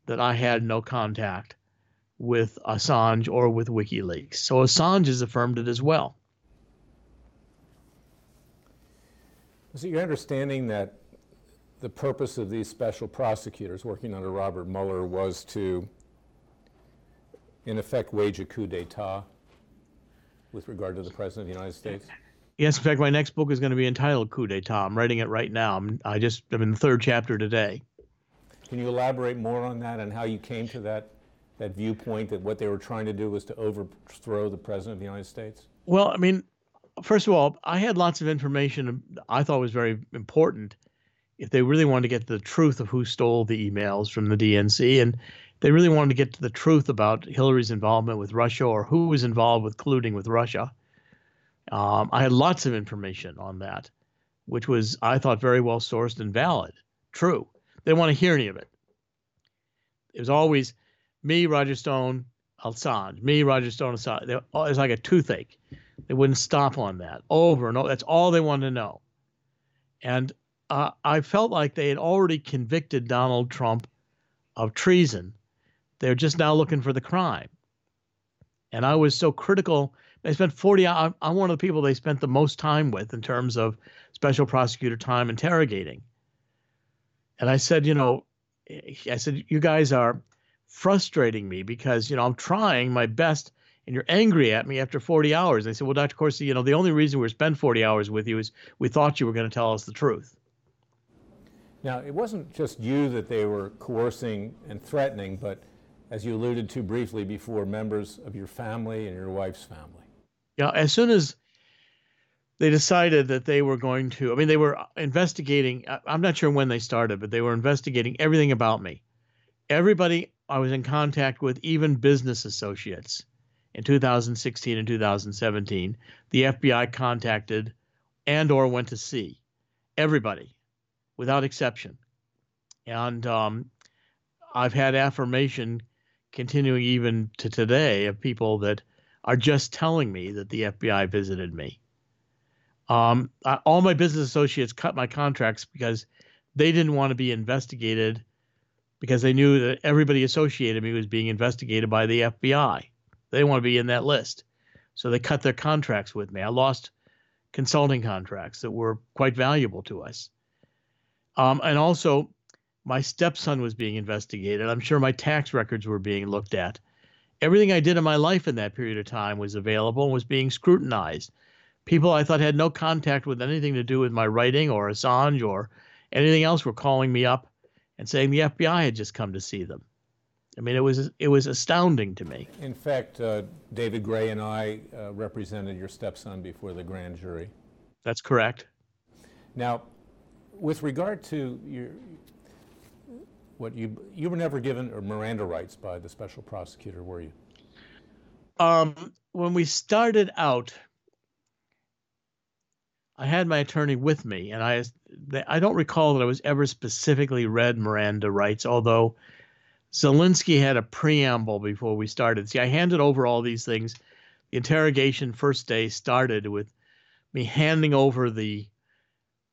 that I had no contact with Assange or with WikiLeaks. So Assange has affirmed it as well. Is it your understanding that the purpose of these special prosecutors working under Robert Mueller was to, in effect, wage a coup d'etat with regard to the President of the United States? Yes, in fact, my next book is going to be entitled Coup d'etat. I'm writing it right now. I'm in the third chapter today. Can you elaborate more on that and how you came to that viewpoint that what they were trying to do was to overthrow the President of the United States? Well, first of all, I had lots of information I thought was very important if they really wanted to get to the truth of who stole the emails from the DNC, and they really wanted to get to the truth about Hillary's involvement with Russia or who was involved with colluding with Russia. I had lots of information on that, which was, I thought, very well sourced and valid, true. They didn't want to hear any of it. It was always me, Roger Stone, Assange, me, Roger Stone, Assange. It was like a toothache. They wouldn't stop on that over and over. That's all they wanted to know. And I felt like they had already convicted Donald Trump of treason. They're just now looking for the crime. And I was so critical. They spent 40 hours. I'm one of the people they spent the most time with in terms of special prosecutor time interrogating. And I said, you guys are frustrating me because, I'm trying my best and you're angry at me after 40 hours. And they said, well, Dr. Corsi, the only reason we spent 40 hours with you is we thought you were going to tell us the truth. Now, it wasn't just you that they were coercing and threatening, but as you alluded to briefly before, members of your family and your wife's family. Yeah, as soon as they decided that they were going to, they were investigating, I'm not sure when they started, but they were investigating everything about me. Everybody I was in contact with, even business associates, in 2016 and 2017, the FBI contacted and or went to see everybody without exception. And I've had affirmation continuing even to today of people that are just telling me that the FBI visited me. All my business associates cut my contracts because they didn't want to be investigated, because they knew that everybody associated me was being investigated by the FBI. They didn't want to be in that list. So they cut their contracts with me. I lost consulting contracts that were quite valuable to us. And also, my stepson was being investigated. I'm sure my tax records were being looked at. Everything I did in my life in that period of time was available and was being scrutinized. People I thought had no contact with anything to do with my writing or Assange or anything else were calling me up and saying the FBI had just come to see them. I mean, it was astounding to me. In fact, David Gray and I represented your stepson before the grand jury. That's correct. Now, with regard to you were never given Miranda rights by the special prosecutor, were you? When we started out, I had my attorney with me, and I don't recall that I was ever specifically read Miranda rights, although Zelensky had a preamble before we started. See, I handed over all these things. The interrogation first day started with me handing over the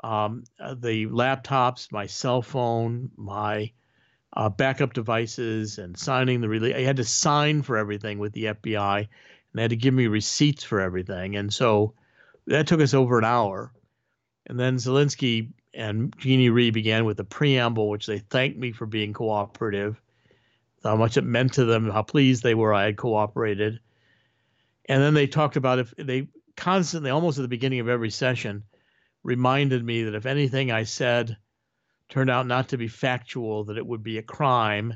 laptops, my cell phone, my backup devices, and signing the release. I had to sign for everything with the FBI, and they had to give me receipts for everything. And so that took us over an hour. And then Zelensky and Jeannie Rhee began with a preamble, which they thanked me for being cooperative, how much it meant to them, how pleased they were I had cooperated. And then they talked about if they constantly, almost at the beginning of every session, reminded me that if anything I said turned out not to be factual, that it would be a crime.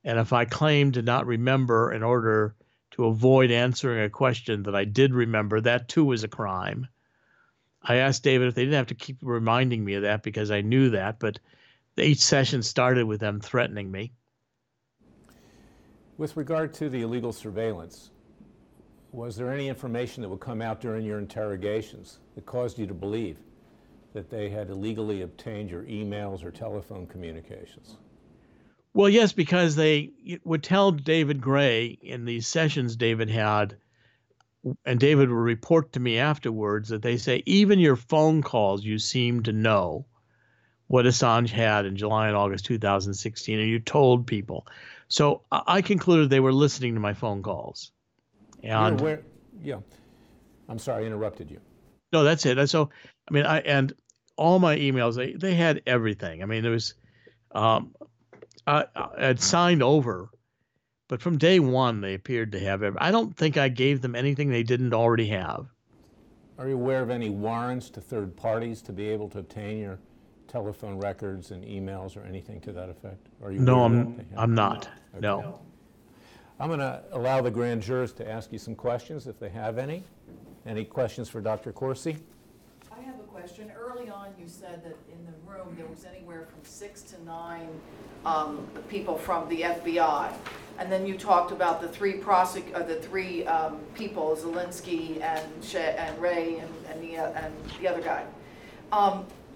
And if I claimed to not remember in order to avoid answering a question that I did remember, that too was a crime. I asked David if they didn't have to keep reminding me of that because I knew that, but each session started with them threatening me. With regard to the illegal surveillance, was there any information that would come out during your interrogations that caused you to believe that they had illegally obtained your emails or telephone communications? Well, yes, because they would tell David Gray in these sessions David had, and David would report to me afterwards that they say, even your phone calls, you seem to know what Assange had in July and August 2016, and you told people. So I concluded they were listening to my phone calls. And yeah, I'm sorry, I interrupted you. No, that's it. So, I mean, and all my emails, they had everything. I mean, there was, I had signed over, but from day one, they appeared to have I don't think I gave them anything they didn't already have. Are you aware of any warrants to third parties to be able to obtain your telephone records and emails or anything to that effect? Are you No, I'm not. Okay. No. I'm going to allow the grand jurors to ask you some questions if they have any. Any questions for Dr. Corsi? I have a question. Early on, you said that in the room there was anywhere from 6 to 9 people from the FBI, and then you talked about the three people, Zelensky and Ray and the other guy.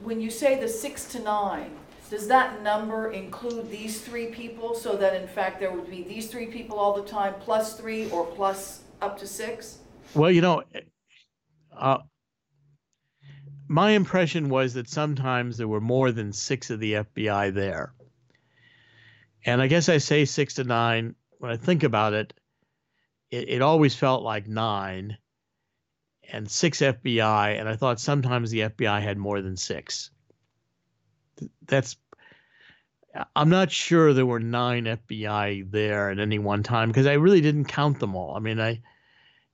When you say the 6 to 9, does that number include these 3 people, so that in fact there would be these 3 people all the time, plus 3 or plus up to 6? Well, my impression was that sometimes there were more than 6 of the FBI there. And I guess I say 6 to 9. When I think about it, it always felt like 9 and 6 FBI. And I thought sometimes the FBI had more than 6. I'm not sure there were 9 FBI there at any one time because I really didn't count them all. I mean, I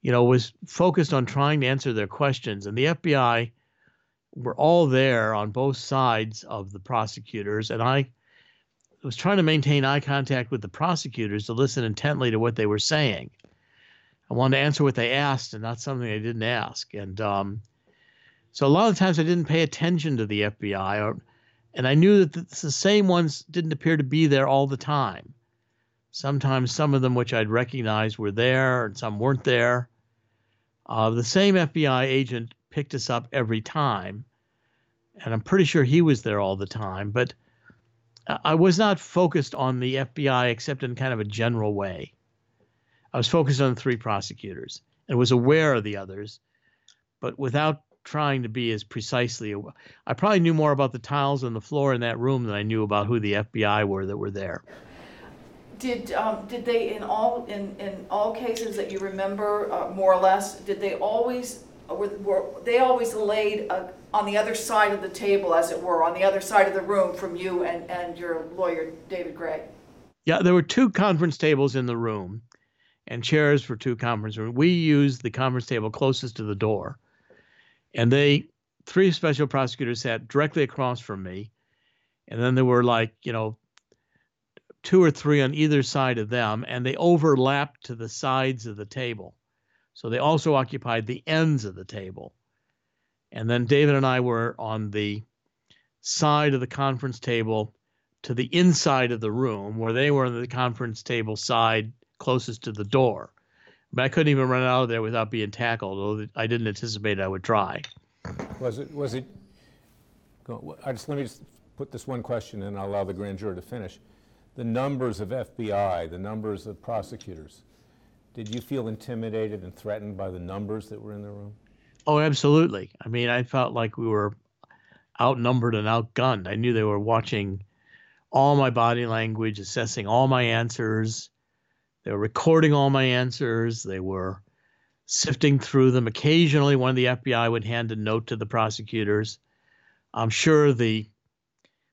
was focused on trying to answer their questions, and the FBI were all there on both sides of the prosecutors, and I was trying to maintain eye contact with the prosecutors to listen intently to what they were saying. I wanted to answer what they asked and not something they didn't ask. And so a lot of times I didn't pay attention to the FBI, and I knew that the same ones didn't appear to be there all the time. Sometimes some of them which I'd recognize were there and some weren't there. The same FBI agent picked us up every time, and I'm pretty sure he was there all the time, but I was not focused on the FBI except in kind of a general way. I was focused on the three prosecutors and was aware of the others, but without trying to be as precisely. I probably knew more about the tiles on the floor in that room than I knew about who the FBI were that were there. Did they in all cases that you remember, more or less, did they always were they always laid on the other side of the table, as it were, on the other side of the room from you and your lawyer, David Gray? Yeah, there were two conference tables in the room and chairs for two conference rooms. We used the conference table closest to the door. And three special prosecutors sat directly across from me. And then there were two or three on either side of them, and they overlapped to the sides of the table. So they also occupied the ends of the table. And then David and I were on the side of the conference table to the inside of the room, where they were on the conference table side closest to the door. But I couldn't even run out of there without being tackled, although I didn't anticipate I would try. Let me just put this one question and I'll allow the grand jury to finish. The numbers of FBI, the numbers of prosecutors, did you feel intimidated and threatened by the numbers that were in the room? Oh, absolutely. I mean, I felt like we were outnumbered and outgunned. I knew they were watching all my body language, assessing all my answers. They were recording all my answers. They were sifting through them. Occasionally, one of the FBI would hand a note to the prosecutors. I'm sure the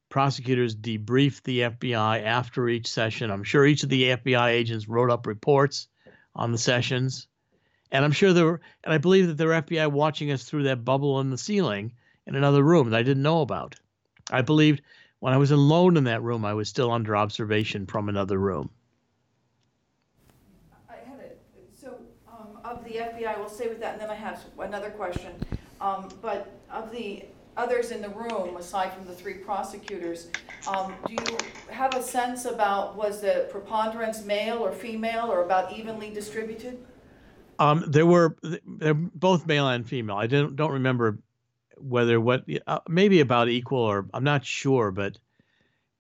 prosecutors debriefed the FBI after each session. I'm sure each of the FBI agents wrote up reports on the sessions. And I'm sure I believe that there were FBI watching us through that bubble in the ceiling in another room that I didn't know about. I believed when I was alone in that room, I was still under observation from another room. Of the FBI, we'll stay with that, and then I have another question. But of the others in the room, aside from the three prosecutors, do you have a sense about, was the preponderance male or female, or about evenly distributed? They're both male and female. I don't remember maybe about equal, or I'm not sure, but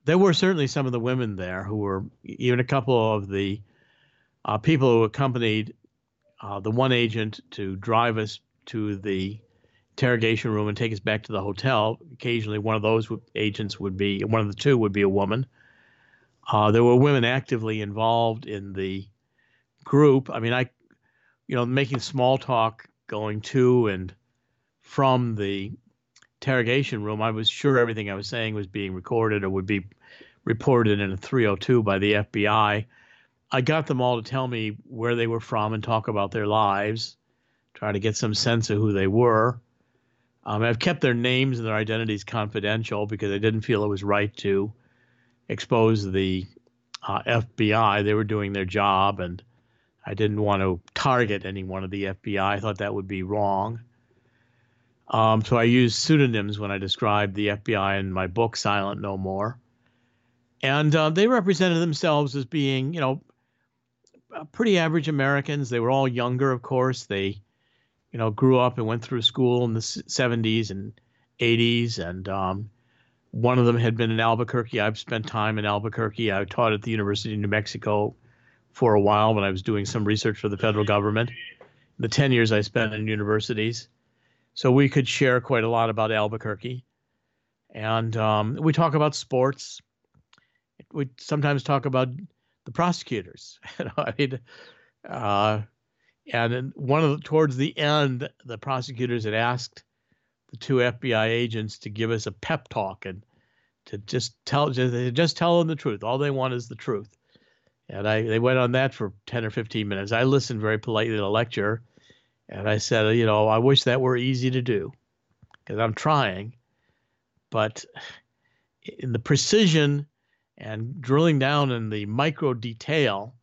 there were certainly some of the women there who were, even a couple of the people who accompanied the one agent to drive us to the interrogation room and take us back to the hotel. Occasionally, one of those agents one of the two would be a woman. There were women actively involved in the group. I mean, making small talk going to and from the interrogation room, I was sure everything I was saying was being recorded or would be reported in a 302 by the FBI. I got them all to tell me where they were from and talk about their lives, try to get some sense of who they were. I've kept their names and their identities confidential because I didn't feel it was right to expose the FBI. They were doing their job, and I didn't want to target anyone of the FBI. I thought that would be wrong. So I used pseudonyms when I described the FBI in my book, Silent No More. And they represented themselves as being, pretty average Americans. They were all younger, of course. They, grew up and went through school in the 70s and 80s. And one of them had been in Albuquerque. I've spent time in Albuquerque. I taught at the University of New Mexico for a while when I was doing some research for the federal government. The 10 years I spent in universities. So we could share quite a lot about Albuquerque. And we talk about sports. We sometimes talk about the prosecutors. And towards the end, the prosecutors had asked the two FBI agents to give us a pep talk and to just tell them the truth. All they want is the truth. And they went on that for 10 or 15 minutes. I listened very politely to the lecture, and I said, I wish that were easy to do, because I'm trying. But in the precision and drilling down in the micro detail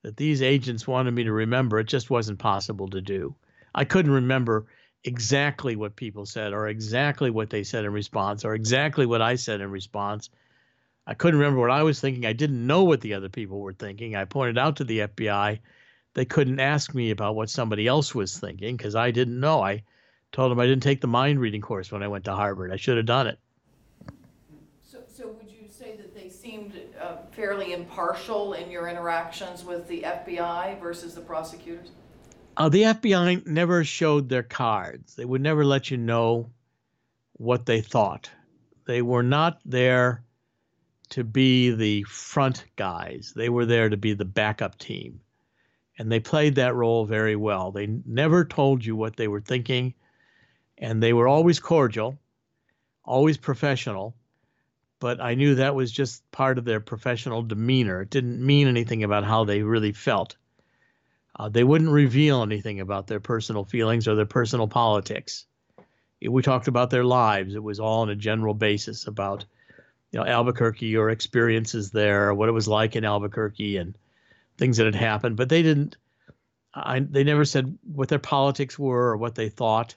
that these agents wanted me to remember, it just wasn't possible to do. I couldn't remember exactly what people said or exactly what they said in response or exactly what I said in response. I couldn't remember what I was thinking. I didn't know what the other people were thinking. I pointed out to the FBI they couldn't ask me about what somebody else was thinking because I didn't know. I told them I didn't take the mind reading course when I went to Harvard. I should have done it. So would you say that they seemed fairly impartial in your interactions with the FBI versus the prosecutors? The FBI never showed their cards. They would never let you know what they thought. They were not there to be the front guys. They were there to be the backup team. And they played that role very well. They never told you what they were thinking, and they were always cordial, always professional, but I knew that was just part of their professional demeanor. It didn't mean anything about how they really felt. They wouldn't reveal anything about their personal feelings or their personal politics. We talked about their lives. It was all on a general basis about, Albuquerque or experiences there, what it was like in Albuquerque and things that had happened. But they didn't, they never said what their politics were or what they thought.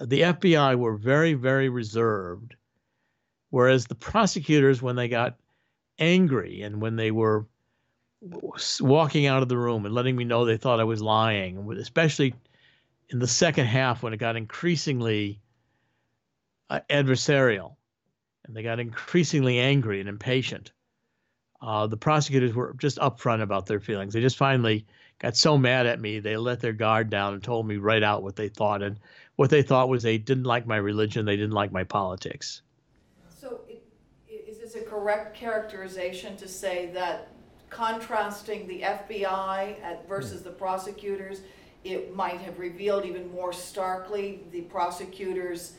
The FBI were very, very reserved, whereas the prosecutors, when they got angry and when they were walking out of the room and letting me know they thought I was lying, especially in the second half when it got increasingly adversarial and they got increasingly angry and impatient, the prosecutors were just upfront about their feelings. They just finally got so mad at me, they let their guard down and told me right out what they thought. And what they thought was they didn't like my religion, they didn't like my politics. So is this a correct characterization to say that contrasting the FBI versus the prosecutors, it might have revealed even more starkly the prosecutors'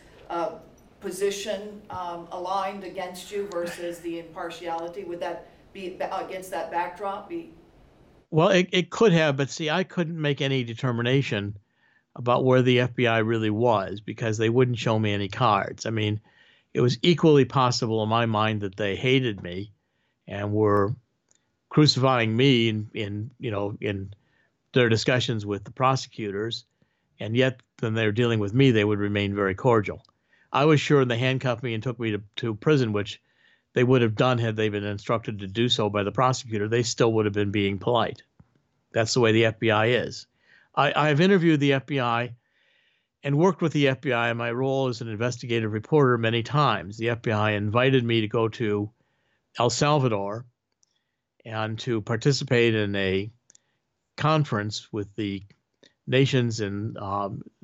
position aligned against you versus the impartiality? Would that be against that backdrop? Well, it could have, but see, I couldn't make any determination about where the FBI really was because they wouldn't show me any cards. I mean, it was equally possible in my mind that they hated me and were crucifying me in their discussions with the prosecutors, and yet when they were dealing with me, they would remain very cordial. I was sure they handcuffed me and took me to prison, which they would have done had they been instructed to do so by the prosecutor. They still would have been being polite. That's the way the FBI is. I've interviewed the FBI and worked with the FBI in my role as an investigative reporter many times. The FBI invited me to go to El Salvador and to participate in a conference with the nations in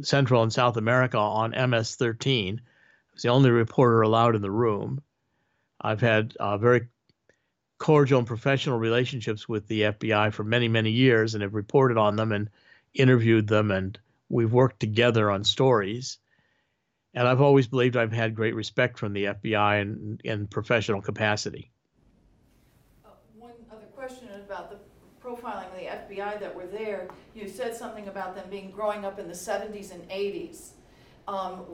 Central and South America on MS-13. I was the only reporter allowed in the room. I've had very cordial and professional relationships with the FBI for many, many years and have reported on them and interviewed them, and we've worked together on stories. And I've always believed I've had great respect from the FBI in professional capacity. One other question about the profiling of the FBI that were there. You said something about them growing up in the 70s and 80s.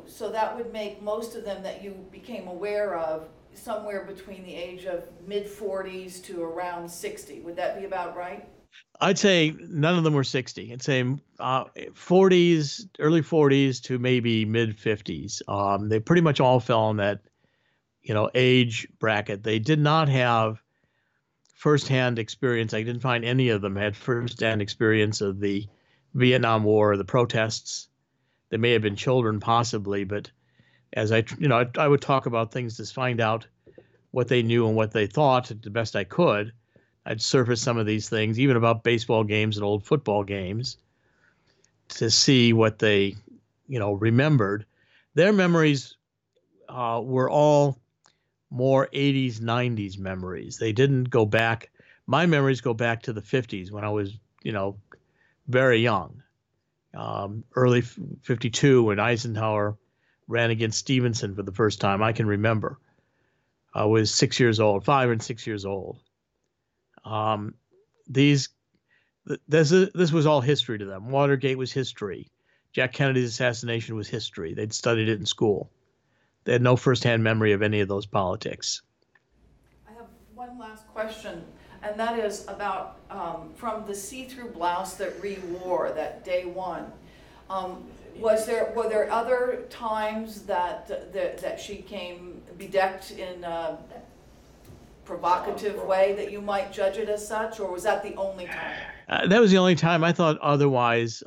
So that would make most of them that you became aware of somewhere between the age of mid-40s to around 60. Would that be about right? I'd say none of them were 60. I'd say 40s, early 40s to maybe mid 50s. They pretty much all fell in that, age bracket. They did not have firsthand experience. I didn't find any of them had firsthand experience of the Vietnam War or the protests. They may have been children possibly, but as I would talk about things to find out what they knew and what they thought the best I could. I'd surface some of these things, even about baseball games and old football games, to see what they, remembered. Their memories were all more 80s, 90s memories. They didn't go back. My memories go back to the 50s when I was, very young. Early 52 when Eisenhower ran against Stevenson for the first time. I can remember. I was 6 years old, 5 and 6 years old. This was all history to them. Watergate was history. Jack Kennedy's assassination was history. They'd studied it in school. They had no firsthand memory of any of those politics. I have one last question, and that is about from the see-through blouse that Ree wore that day one. Were there other times that she came bedecked in provocative way that you might judge it as such, or was that the only time? That was the only time. I thought otherwise.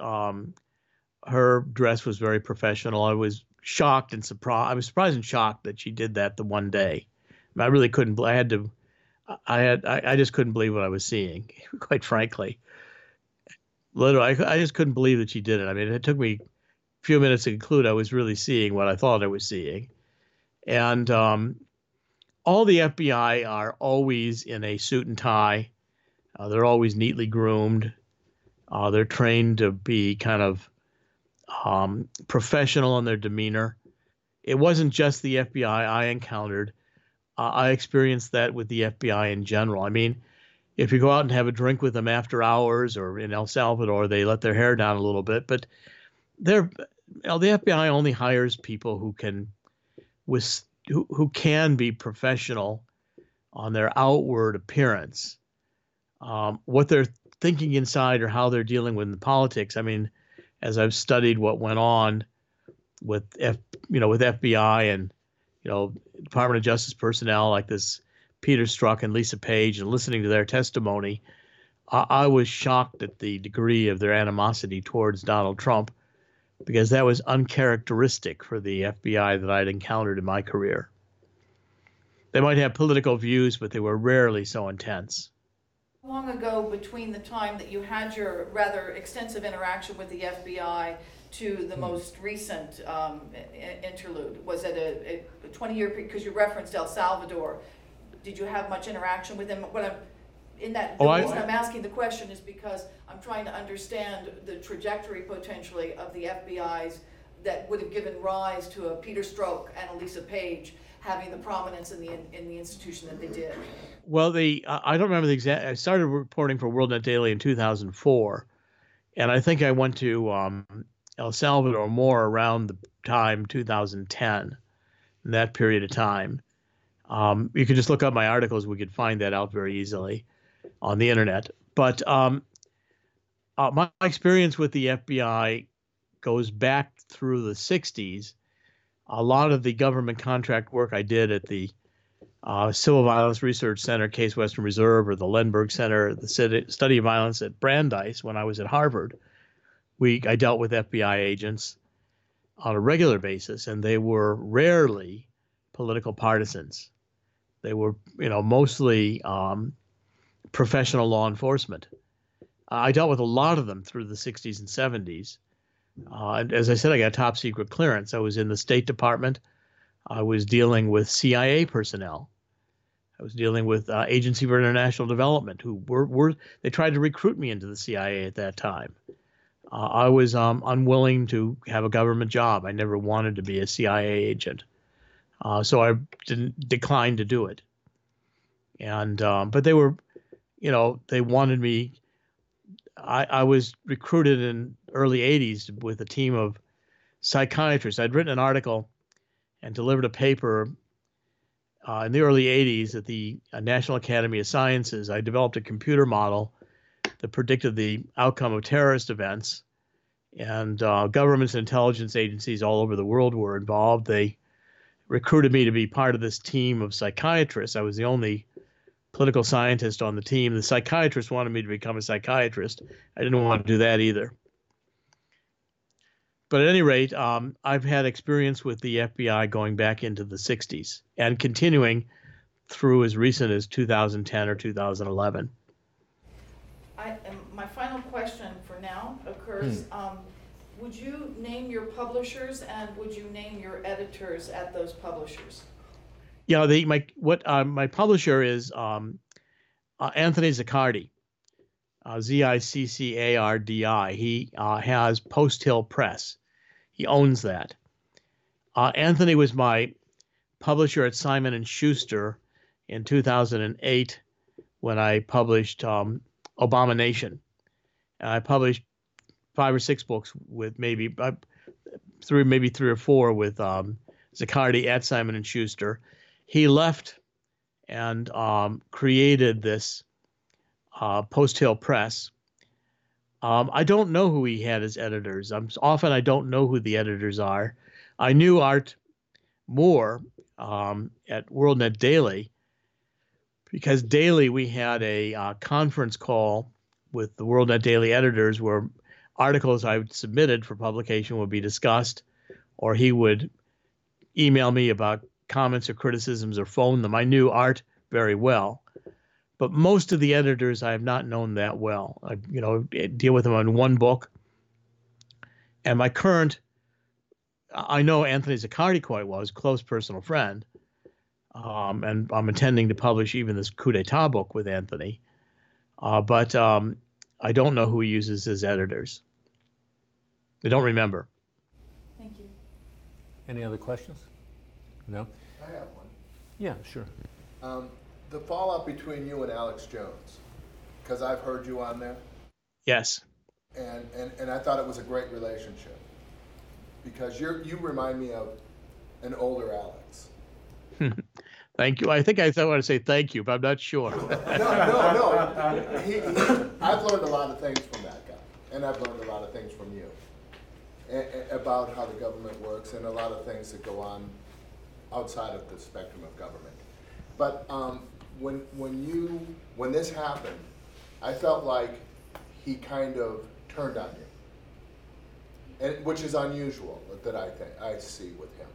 Her dress was very professional. I was shocked and surprised. I was surprised and shocked that she did that the one day. I really couldn't. I had to. I just couldn't believe what I was seeing. Quite frankly, literally, I just couldn't believe that she did it. I mean, it took me a few minutes to conclude I was really seeing what I thought I was seeing. And all the FBI are always in a suit and tie. They're always neatly groomed. They're trained to be kind of professional in their demeanor. It wasn't just the FBI I encountered. I experienced that with the FBI in general. I mean, if you go out and have a drink with them after hours, or in El Salvador, they let their hair down a little bit, but the FBI only hires people who can be professional on their outward appearance. What they're thinking inside, or how they're dealing with the politics. I mean, as I've studied what went on with FBI and Department of Justice personnel like this Peter Strzok and Lisa Page, and listening to their testimony, I was shocked at the degree of their animosity towards Donald Trump, because that was uncharacteristic for the FBI that I'd encountered in my career. They might have political views, but they were rarely so intense. How long ago, between the time that you had your rather extensive interaction with the FBI to the most recent interlude? Was it a 20-year period? Because you referenced El Salvador. Did you have much interaction with them? The reason I'm asking the question is because I'm trying to understand the trajectory potentially of the FBI's that would have given rise to a Peter Strzok and a Lisa Page having the prominence in the institution that they did. Well, I don't remember the exact. I started reporting for WorldNet Daily in 2004, and I think I went to El Salvador more around the time 2010, in that period of time. You could just look up my articles. We could find that out very easily on the internet. But my experience with the FBI goes back through the 60s. A lot of the government contract work I did at the Civil Violence Research Center, Case Western Reserve, or the Lindbergh Center, the Study of Violence at Brandeis when I was at Harvard, I dealt with FBI agents on a regular basis, and they were rarely political partisans. They were, mostly professional law enforcement. I dealt with a lot of them through the 60s and 70s. And as I said, I got top secret clearance. I was in the State Department. I was dealing with CIA personnel. I was dealing with Agency for International Development, who they tried to recruit me into the CIA at that time. I was unwilling to have a government job. I never wanted to be a CIA agent. So I declined to do it. And but they were, they wanted me. I was recruited in early 80s with a team of psychiatrists. I'd written an article and delivered a paper in the early 80s at the National Academy of Sciences. I developed a computer model that predicted the outcome of terrorist events, and governments and intelligence agencies all over the world were involved. They recruited me to be part of this team of psychiatrists. I was the only political scientist on the team. The psychiatrists wanted me to become a psychiatrist. I didn't want to do that either. But at any rate, I've had experience with the FBI going back into the 60s and continuing through as recent as 2010 or 2011. My final question for now occurs, would you name your publishers, and would you name your editors at those publishers? Yeah, my publisher is Anthony Ziccardi, Ziccardi. He has Post Hill Press. He owns that. Anthony was my publisher at Simon & Schuster in 2008 when I published Abomination. And I published 5 or 6 books with maybe 3 or 4 with Ziccardi at Simon & Schuster. He left and created this Post Hill Press. I don't know who he had as editors. Often I don't know who the editors are. I knew Art Moore at WorldNet Daily because daily we had a conference call with the WorldNet Daily editors where articles I submitted for publication would be discussed, or he would email me about comments or criticisms or phone them. I knew Art very well, but most of the editors I have not known that well. I, deal with them on one book. And I know Anthony Zaccardi quite well, he's a close personal friend. And I'm intending to publish even this coup d'etat book with Anthony. But I don't know who he uses as editors. I don't remember. Thank you. Any other questions? No? I have one. Yeah, sure. The fallout between you and Alex Jones, because I've heard you on there, Yes. and I thought it was a great relationship, because you remind me of an older Alex. Thank you. I think I want to say thank you, but I'm not sure. No. I've learned a lot of things from that guy, and I've learned a lot of things from you about how the government works and a lot of things that go on outside of the spectrum of government. But when this happened, I felt like he kind of turned on you, which is unusual that I see with him.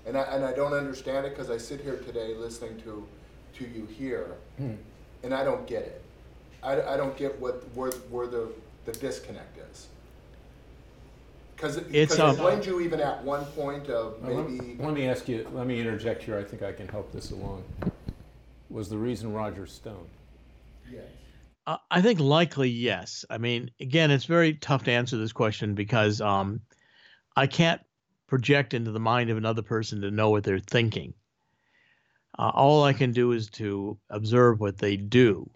And I don't understand it, because I sit here today listening to you here, and I don't get it. I don't get where the disconnect is. Because it blamed you even at one point of maybe. Let me interject here. I think I can help this along. Was the reason Roger Stone? Yes. I think likely yes. I mean, again, it's very tough to answer this question because I can't project into the mind of another person to know what they're thinking. All I can do is to observe what they do.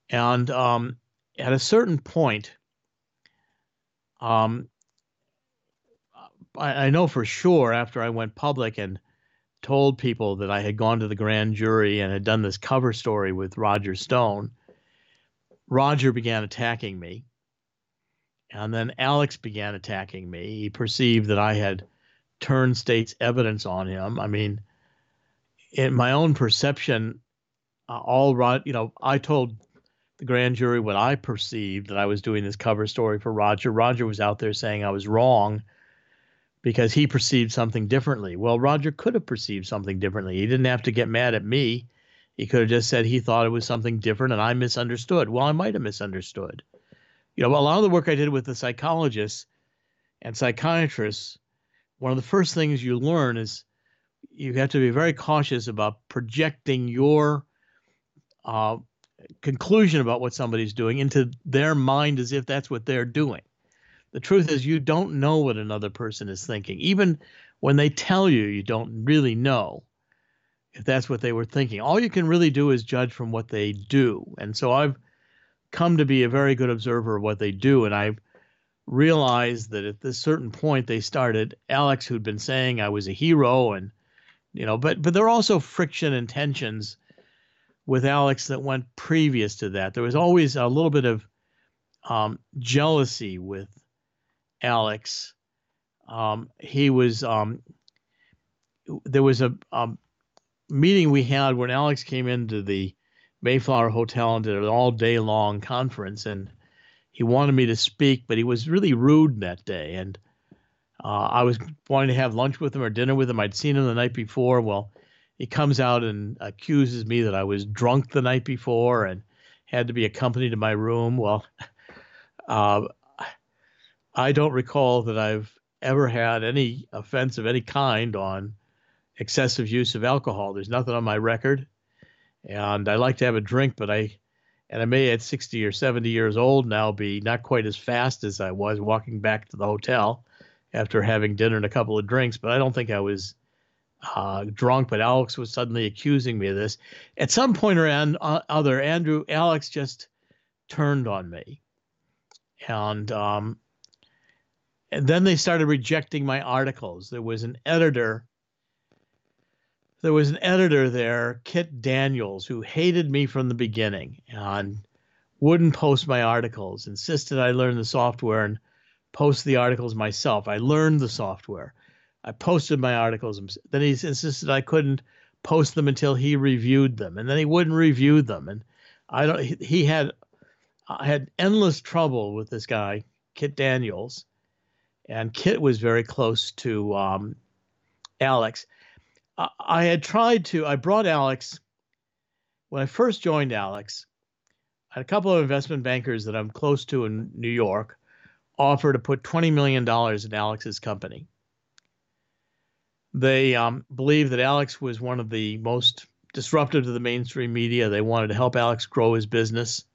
And at a certain point, I know for sure after I went public and told people that I had gone to the grand jury and had done this cover story with Roger Stone, Roger began attacking me. And then Alex began attacking me. He perceived that I had turned state's evidence on him. I mean, in my own perception, I told the grand jury what I perceived, that I was doing this cover story for Roger. Roger was out there saying I was wrong because he perceived something differently. Well, Roger could have perceived something differently. He didn't have to get mad at me. He could have just said he thought it was something different and I misunderstood. Well, I might have misunderstood. A lot of the work I did with the psychologists and psychiatrists, one of the first things you learn is you have to be very cautious about projecting your conclusion about what somebody's doing into their mind as if that's what they're doing. The truth is you don't know what another person is thinking. Even when they tell you, you don't really know if that's what they were thinking. All you can really do is judge from what they do. And so I've come to be a very good observer of what they do. And I realized that at this certain point they started, Alex, who'd been saying I was a hero, and but there are also friction and tensions with Alex that went previous to that. There was always a little bit of jealousy with Alex. There was a meeting we had when Alex came into the Mayflower Hotel and did an all-day long conference, and he wanted me to speak, but he was really rude that day. And I was wanting to have lunch with him or dinner with him. I'd seen him the night before. Well, he comes out and accuses me that I was drunk the night before and had to be accompanied to my room. Well, I don't recall that I've ever had any offense of any kind on excessive use of alcohol. There's nothing on my record. And I like to have a drink, but I may at 60 or 70 years old now be not quite as fast as I was walking back to the hotel after having dinner and a couple of drinks. But I don't think I was drunk, but Alex was suddenly accusing me of this. At some point or other, Alex just turned on me. And then they started rejecting my articles. There was an editor there, Kit Daniels, who hated me from the beginning and wouldn't post my articles, insisted I learn the software and post the articles myself. I learned the software. I posted my articles. Then he insisted I couldn't post them until he reviewed them, and then he wouldn't review them. And he had I had endless trouble with this guy, Kit Daniels, and Kit was very close to Alex. I brought Alex, when I first joined Alex, I had a couple of investment bankers that I'm close to in New York offer to put $20 million in Alex's company. They believed that Alex was one of the most disruptive to the mainstream media. They wanted to help Alex grow his business.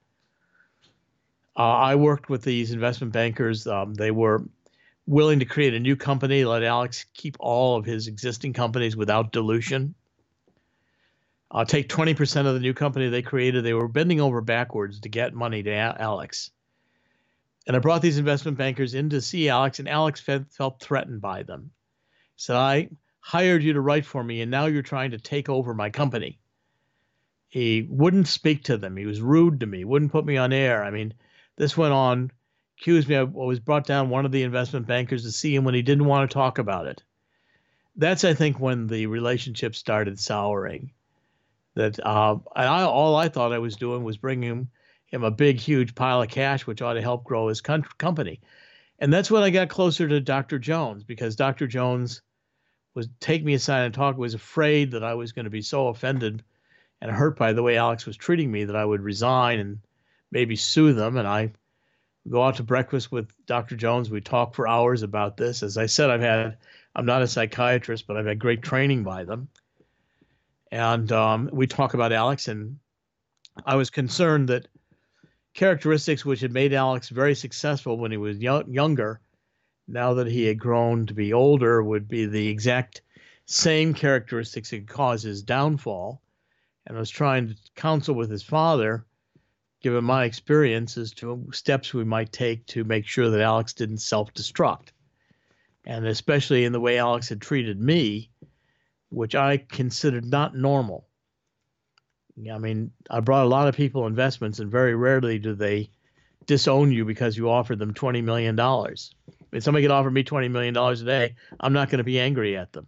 I worked with these investment bankers. They were willing to create a new company, let Alex keep all of his existing companies without dilution. Take 20% of the new company they created. They were bending over backwards to get money to Alex. And I brought these investment bankers in to see Alex, and Alex felt threatened by them. He said, I hired you to write for me, and now you're trying to take over my company. He wouldn't speak to them. He was rude to me, wouldn't put me on air. I mean, this went on, accused me. I was brought down one of the investment bankers to see him when he didn't want to talk about it. That's, I think, when the relationship started souring. That all I thought I was doing was bringing him a big, huge pile of cash, which ought to help grow his company. And that's when I got closer to Dr. Jones, because Dr. Jones would take me aside and talk, was afraid that I was going to be so offended and hurt by the way Alex was treating me that I would resign and maybe sue them. And I go out to breakfast with Dr. Jones. We talk for hours about this. As I said, I'm not a psychiatrist, but I've had great training by them. And we talk about Alex, and I was concerned that characteristics which had made Alex very successful when he was younger, now that he had grown to be older, would be the exact same characteristics that cause his downfall. And I was trying to counsel with his father, given my experience, as to steps we might take to make sure that Alex didn't self-destruct. And especially in the way Alex had treated me, which I considered not normal. I mean, I brought a lot of people investments, and very rarely do they disown you because you offered them $20 million. If somebody could offer me $20 million a day, I'm not going to be angry at them.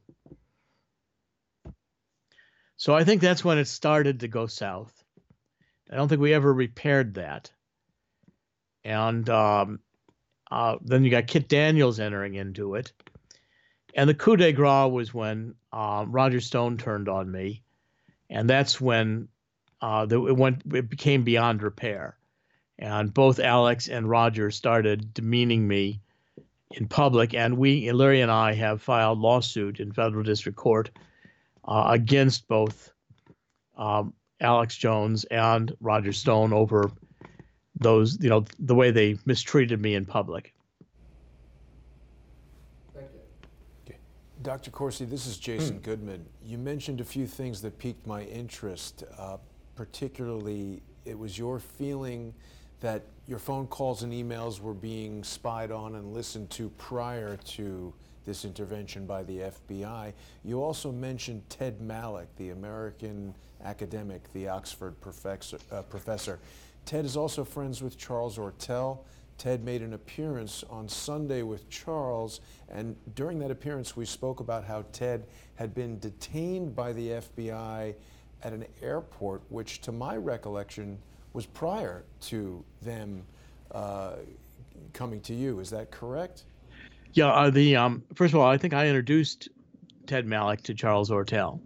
So I think that's when it started to go south. I don't think we ever repaired that. And then you got Kit Daniels entering into it. And the coup de grace was when Roger Stone turned on me. And that's when it became beyond repair. And both Alex and Roger started demeaning me in public. And Larry and I have filed lawsuit in federal district court against both Alex Jones and Roger Stone over those, the way they mistreated me in public. Dr. Corsi, this is Jason Goodman. You mentioned a few things that piqued my interest. Particularly, it was your feeling that your phone calls and emails were being spied on and listened to prior to this intervention by the FBI. You also mentioned Ted Malloch, the American academic, the Oxford professor. Ted is also friends with Charles Ortel. Ted made an appearance on Sunday with Charles, and during that appearance we spoke about how Ted had been detained by the FBI at an airport, which to my recollection was prior to them coming to you. Is that correct? Yeah, first of all, I think I introduced Ted Malloch to Charles Ortel.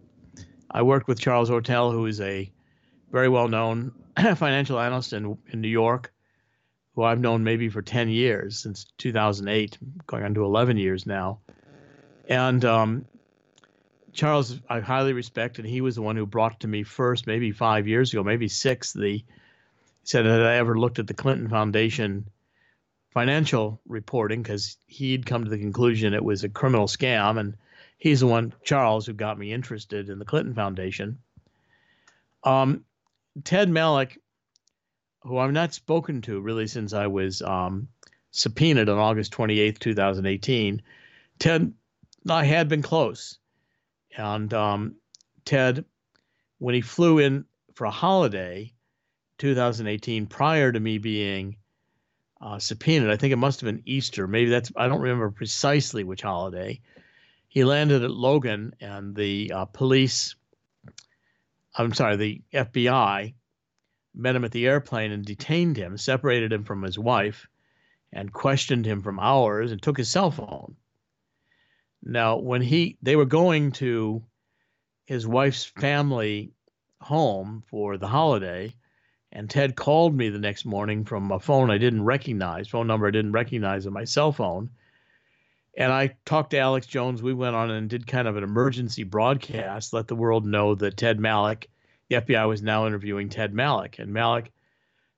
I worked with Charles Ortel, who is a very well-known financial analyst in New York, who I've known maybe for 10 years, since 2008, going on to 11 years now. And Charles, I highly respect, and he was the one who brought to me first, maybe 5 years ago, maybe 6, he said that I ever looked at the Clinton Foundation financial reporting, because he'd come to the conclusion it was a criminal scam, and he's the one, Charles, who got me interested in the Clinton Foundation. Ted Malloch, who I've not spoken to really since I was subpoenaed on August 28th, 2018. Ted and I had been close. And Ted, when he flew in for a holiday, 2018, prior to me being subpoenaed, I think it must have been Easter. Maybe I don't remember precisely which holiday. He landed at Logan, and the police I'm sorry, the FBI met him at the airplane and detained him, separated him from his wife, and questioned him for hours and took his cell phone. Now, when they were going to his wife's family home for the holiday, and Ted called me the next morning from a phone I didn't recognize, phone number I didn't recognize on my cell phone. And I talked to Alex Jones. We went on and did kind of an emergency broadcast, let the world know that Ted Malloch, the FBI was now interviewing Ted Malloch. And Malloch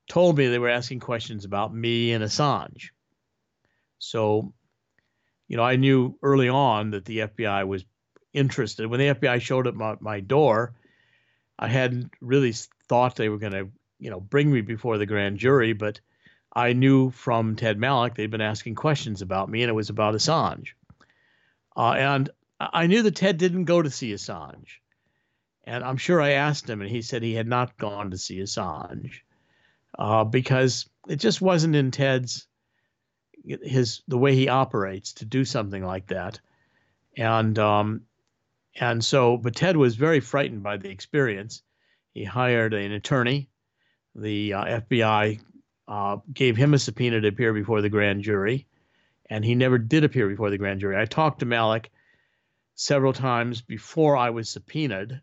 told me they were asking questions about me and Assange. So, I knew early on that the FBI was interested. When the FBI showed up at my door, I hadn't really thought they were going to, bring me before the grand jury, but I knew from Ted Malloch they'd been asking questions about me, and it was about Assange. And I knew that Ted didn't go to see Assange. And I'm sure I asked him, and he said he had not gone to see Assange because it just wasn't in Ted's, the way he operates to do something like that. And so, but Ted was very frightened by the experience. He hired an attorney. The FBI gave him a subpoena to appear before the grand jury, and he never did appear before the grand jury. I talked to Malloch several times before I was subpoenaed.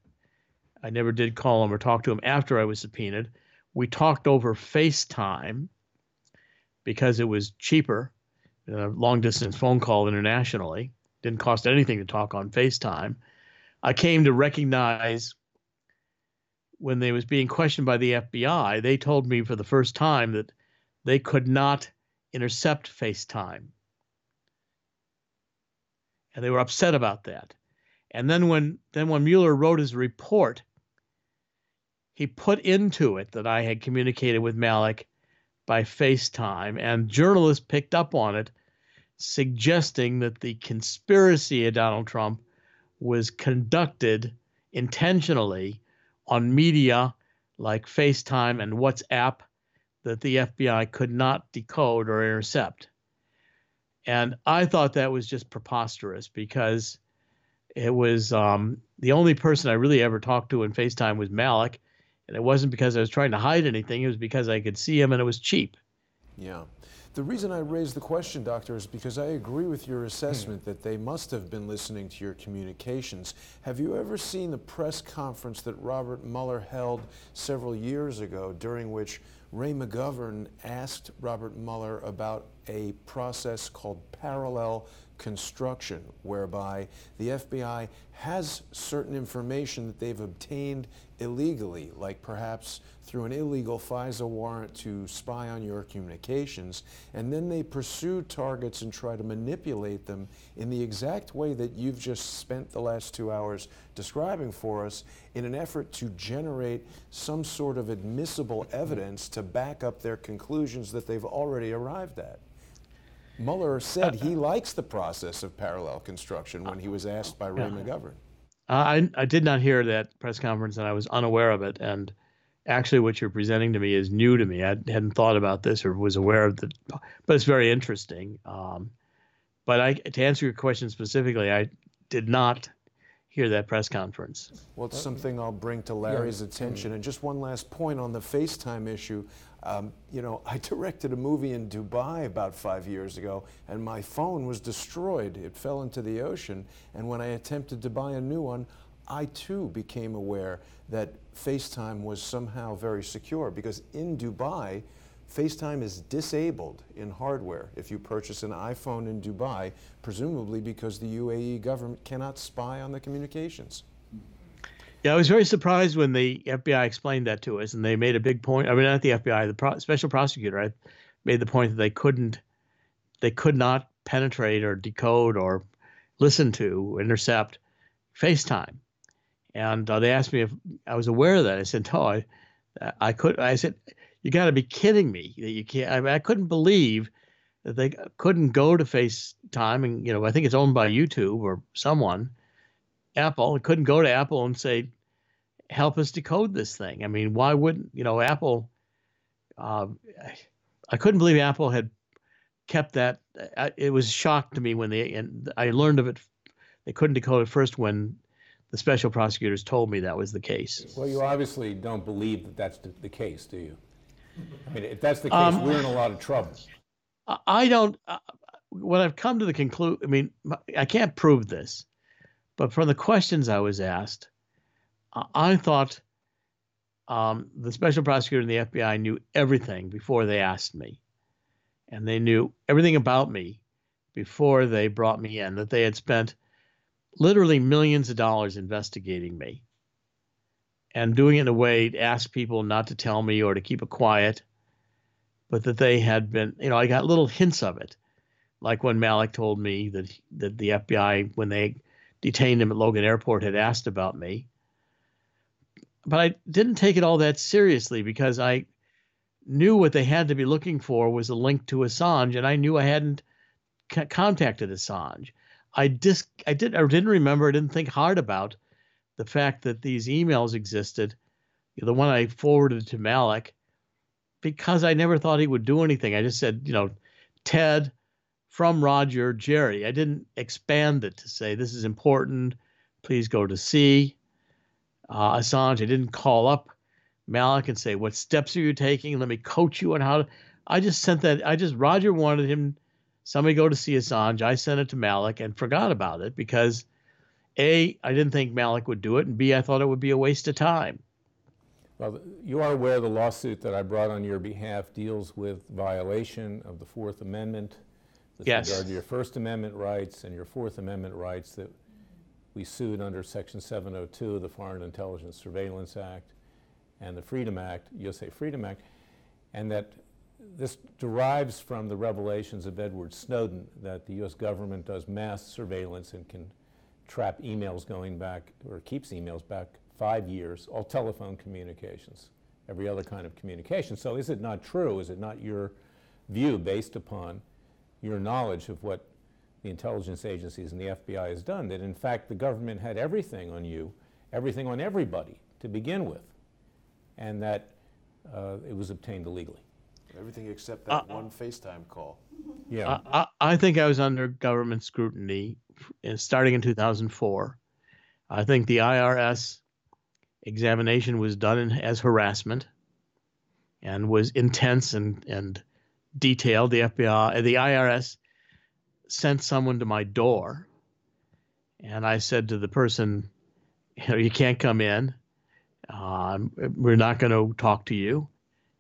I never did call him or talk to him after I was subpoenaed. We talked over FaceTime because it was cheaper than a long-distance phone call internationally. Didn't cost anything to talk on FaceTime. I came to recognize when they was being questioned by the FBI, they told me for the first time that they could not intercept FaceTime. And they were upset about that. And then when Mueller wrote his report, he put into it that I had communicated with Malloch by FaceTime, and journalists picked up on it, suggesting that the conspiracy of Donald Trump was conducted intentionally on media like FaceTime and WhatsApp that the FBI could not decode or intercept. And I thought that was just preposterous because it was the only person I really ever talked to in FaceTime was Malloch. And it wasn't because I was trying to hide anything. It was because I could see him and it was cheap. Yeah. The reason I raised the question, Doctor, is because I agree with your assessment that they must have been listening to your communications. Have you ever seen the press conference that Robert Mueller held several years ago, during which Ray McGovern asked Robert Mueller about a process called parallel construction, whereby the FBI has certain information that they've obtained illegally, like perhaps through an illegal FISA warrant to spy on your communications, and then they pursue targets and try to manipulate them in the exact way that you've just spent the last 2 hours describing for us, in an effort to generate some sort of admissible evidence to back up their conclusions that they've already arrived at. Mueller said he likes the process of parallel construction when he was asked by Ray McGovern. I did not hear that press conference, and I was unaware of it. And actually, what you're presenting to me is new to me. I hadn't thought about this or was aware of it, but it's very interesting. But to answer your question specifically, I did not hear that press conference. Well, it's something I'll bring to Larry's attention. And just one last point on the FaceTime issue. I directed a movie in Dubai about 5 years ago, and my phone was destroyed. It fell into the ocean, and when I attempted to buy a new one, I too became aware that FaceTime was somehow very secure, because in Dubai, FaceTime is disabled in hardware if you purchase an iPhone in Dubai, presumably because the UAE government cannot spy on the communications. Yeah, I was very surprised when the FBI explained that to us, and they made a big point. I mean, not the FBI, the special prosecutor made the point that they could not penetrate or decode or listen to, intercept FaceTime. And they asked me if I was aware of that. I said, no, I could. I said, you got to be kidding me that you can't. I mean, I couldn't believe that they couldn't go to FaceTime, and I think it's owned by YouTube or someone. Apple, and couldn't go to Apple and say, help us decode this thing. I mean, why wouldn't, Apple, I couldn't believe Apple had kept that. It was a shock to me when and I learned of it. They couldn't decode it first when the special prosecutors told me that was the case. Well, you obviously don't believe that that's the case, do you? I mean, if that's the case, we're in a lot of trouble. I don't. What I've come to the conclusion, I mean, I can't prove this, but from the questions I was asked, I thought the special prosecutor and the FBI knew everything before they asked me. And they knew everything about me before they brought me in, that they had spent literally millions of dollars investigating me and doing it in a way to ask people not to tell me or to keep it quiet, but that they had been, I got little hints of it. Like when Malik told me that the FBI, when they detained him at Logan Airport, had asked about me. But I didn't take it all that seriously because I knew what they had to be looking for was a link to Assange, and I knew I hadn't contacted Assange. I didn't remember, I didn't think hard about the fact that these emails existed, the one I forwarded to Malik, because I never thought he would do anything. I just said, Ted, from Roger, Jerry. I didn't expand it to say, this is important, please go to see Assange. I didn't call up Malik and say, what steps are you taking? Let me coach you on how to. I just sent that. Roger wanted somebody go to see Assange. I sent it to Malik and forgot about it because A, I didn't think Malik would do it, and B, I thought it would be a waste of time. Well, you are aware the lawsuit that I brought on your behalf deals with violation of the Fourth Amendment with Yes. regard to your First Amendment rights and your Fourth Amendment rights that we sued under Section 702 of the Foreign Intelligence Surveillance Act and the Freedom Act, USA Freedom Act, and that this derives from the revelations of Edward Snowden that the U.S. government does mass surveillance and can trap emails going back, or keeps emails back 5 years, all telephone communications, every other kind of communication. So is it not true, is it not your view based upon your knowledge of what the intelligence agencies and the FBI has done, that in fact the government had everything on you, everything on everybody to begin with, and that it was obtained illegally? Everything except that one FaceTime call. Yeah. I think I was under government scrutiny starting in 2004. I think the IRS examination was done as harassment and was intense and detailed. The IRS sent someone to my door, and I said to the person, you can't come in. We're not going to talk to you.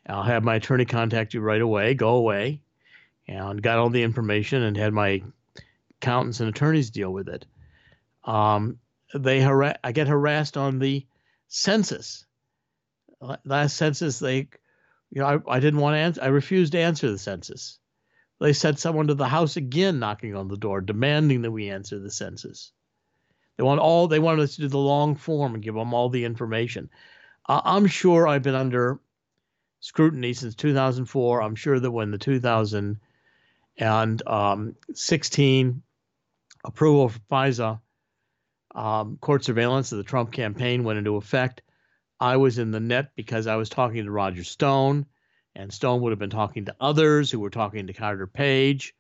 I'll have my attorney contact you right away. Go away. And got all the information and had my accountants and attorneys deal with it. I get harassed on the census. Last census, I didn't want to answer. I refused to answer the census. They sent someone to the house again, knocking on the door, demanding that we answer the census. They wanted us to do the long form and give them all the information. I'm sure I've been under scrutiny since 2004. I'm sure that when the 2016 approval for FISA court surveillance of the Trump campaign went into effect, I was in the net because I was talking to Roger Stone, and Stone would have been talking to others who were talking to Carter Page.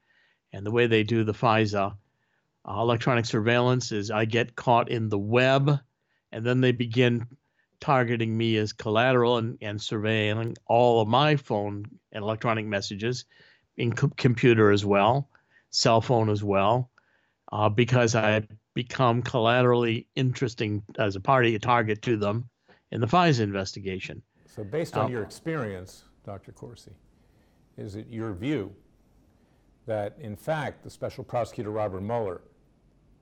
And the way they do the FISA electronic surveillance is I get caught in the web, and then they begin targeting me as collateral and surveilling all of my phone and electronic messages, in computer as well, cell phone as well, because I become collaterally interesting as a target to them in the FISA investigation. So based on your experience, Dr. Corsi, is it your view that in fact the Special Prosecutor Robert Mueller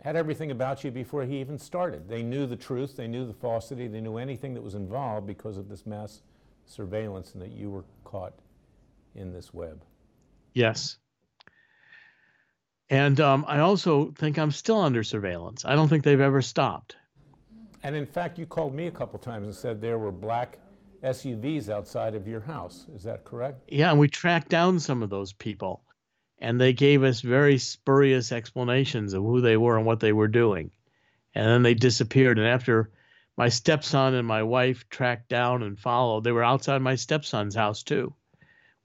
had everything about you before he even started? They knew the truth, they knew the falsity, they knew anything that was involved because of this mass surveillance, and that you were caught in this web? Yes. And I also think I'm still under surveillance. I don't think they've ever stopped. And in fact, you called me a couple times and said there were black SUVs outside of your house. Is that correct? Yeah, and we tracked down some of those people, and they gave us very spurious explanations of who they were and what they were doing. And then they disappeared. And after my stepson and my wife tracked down and followed, they were outside my stepson's house too.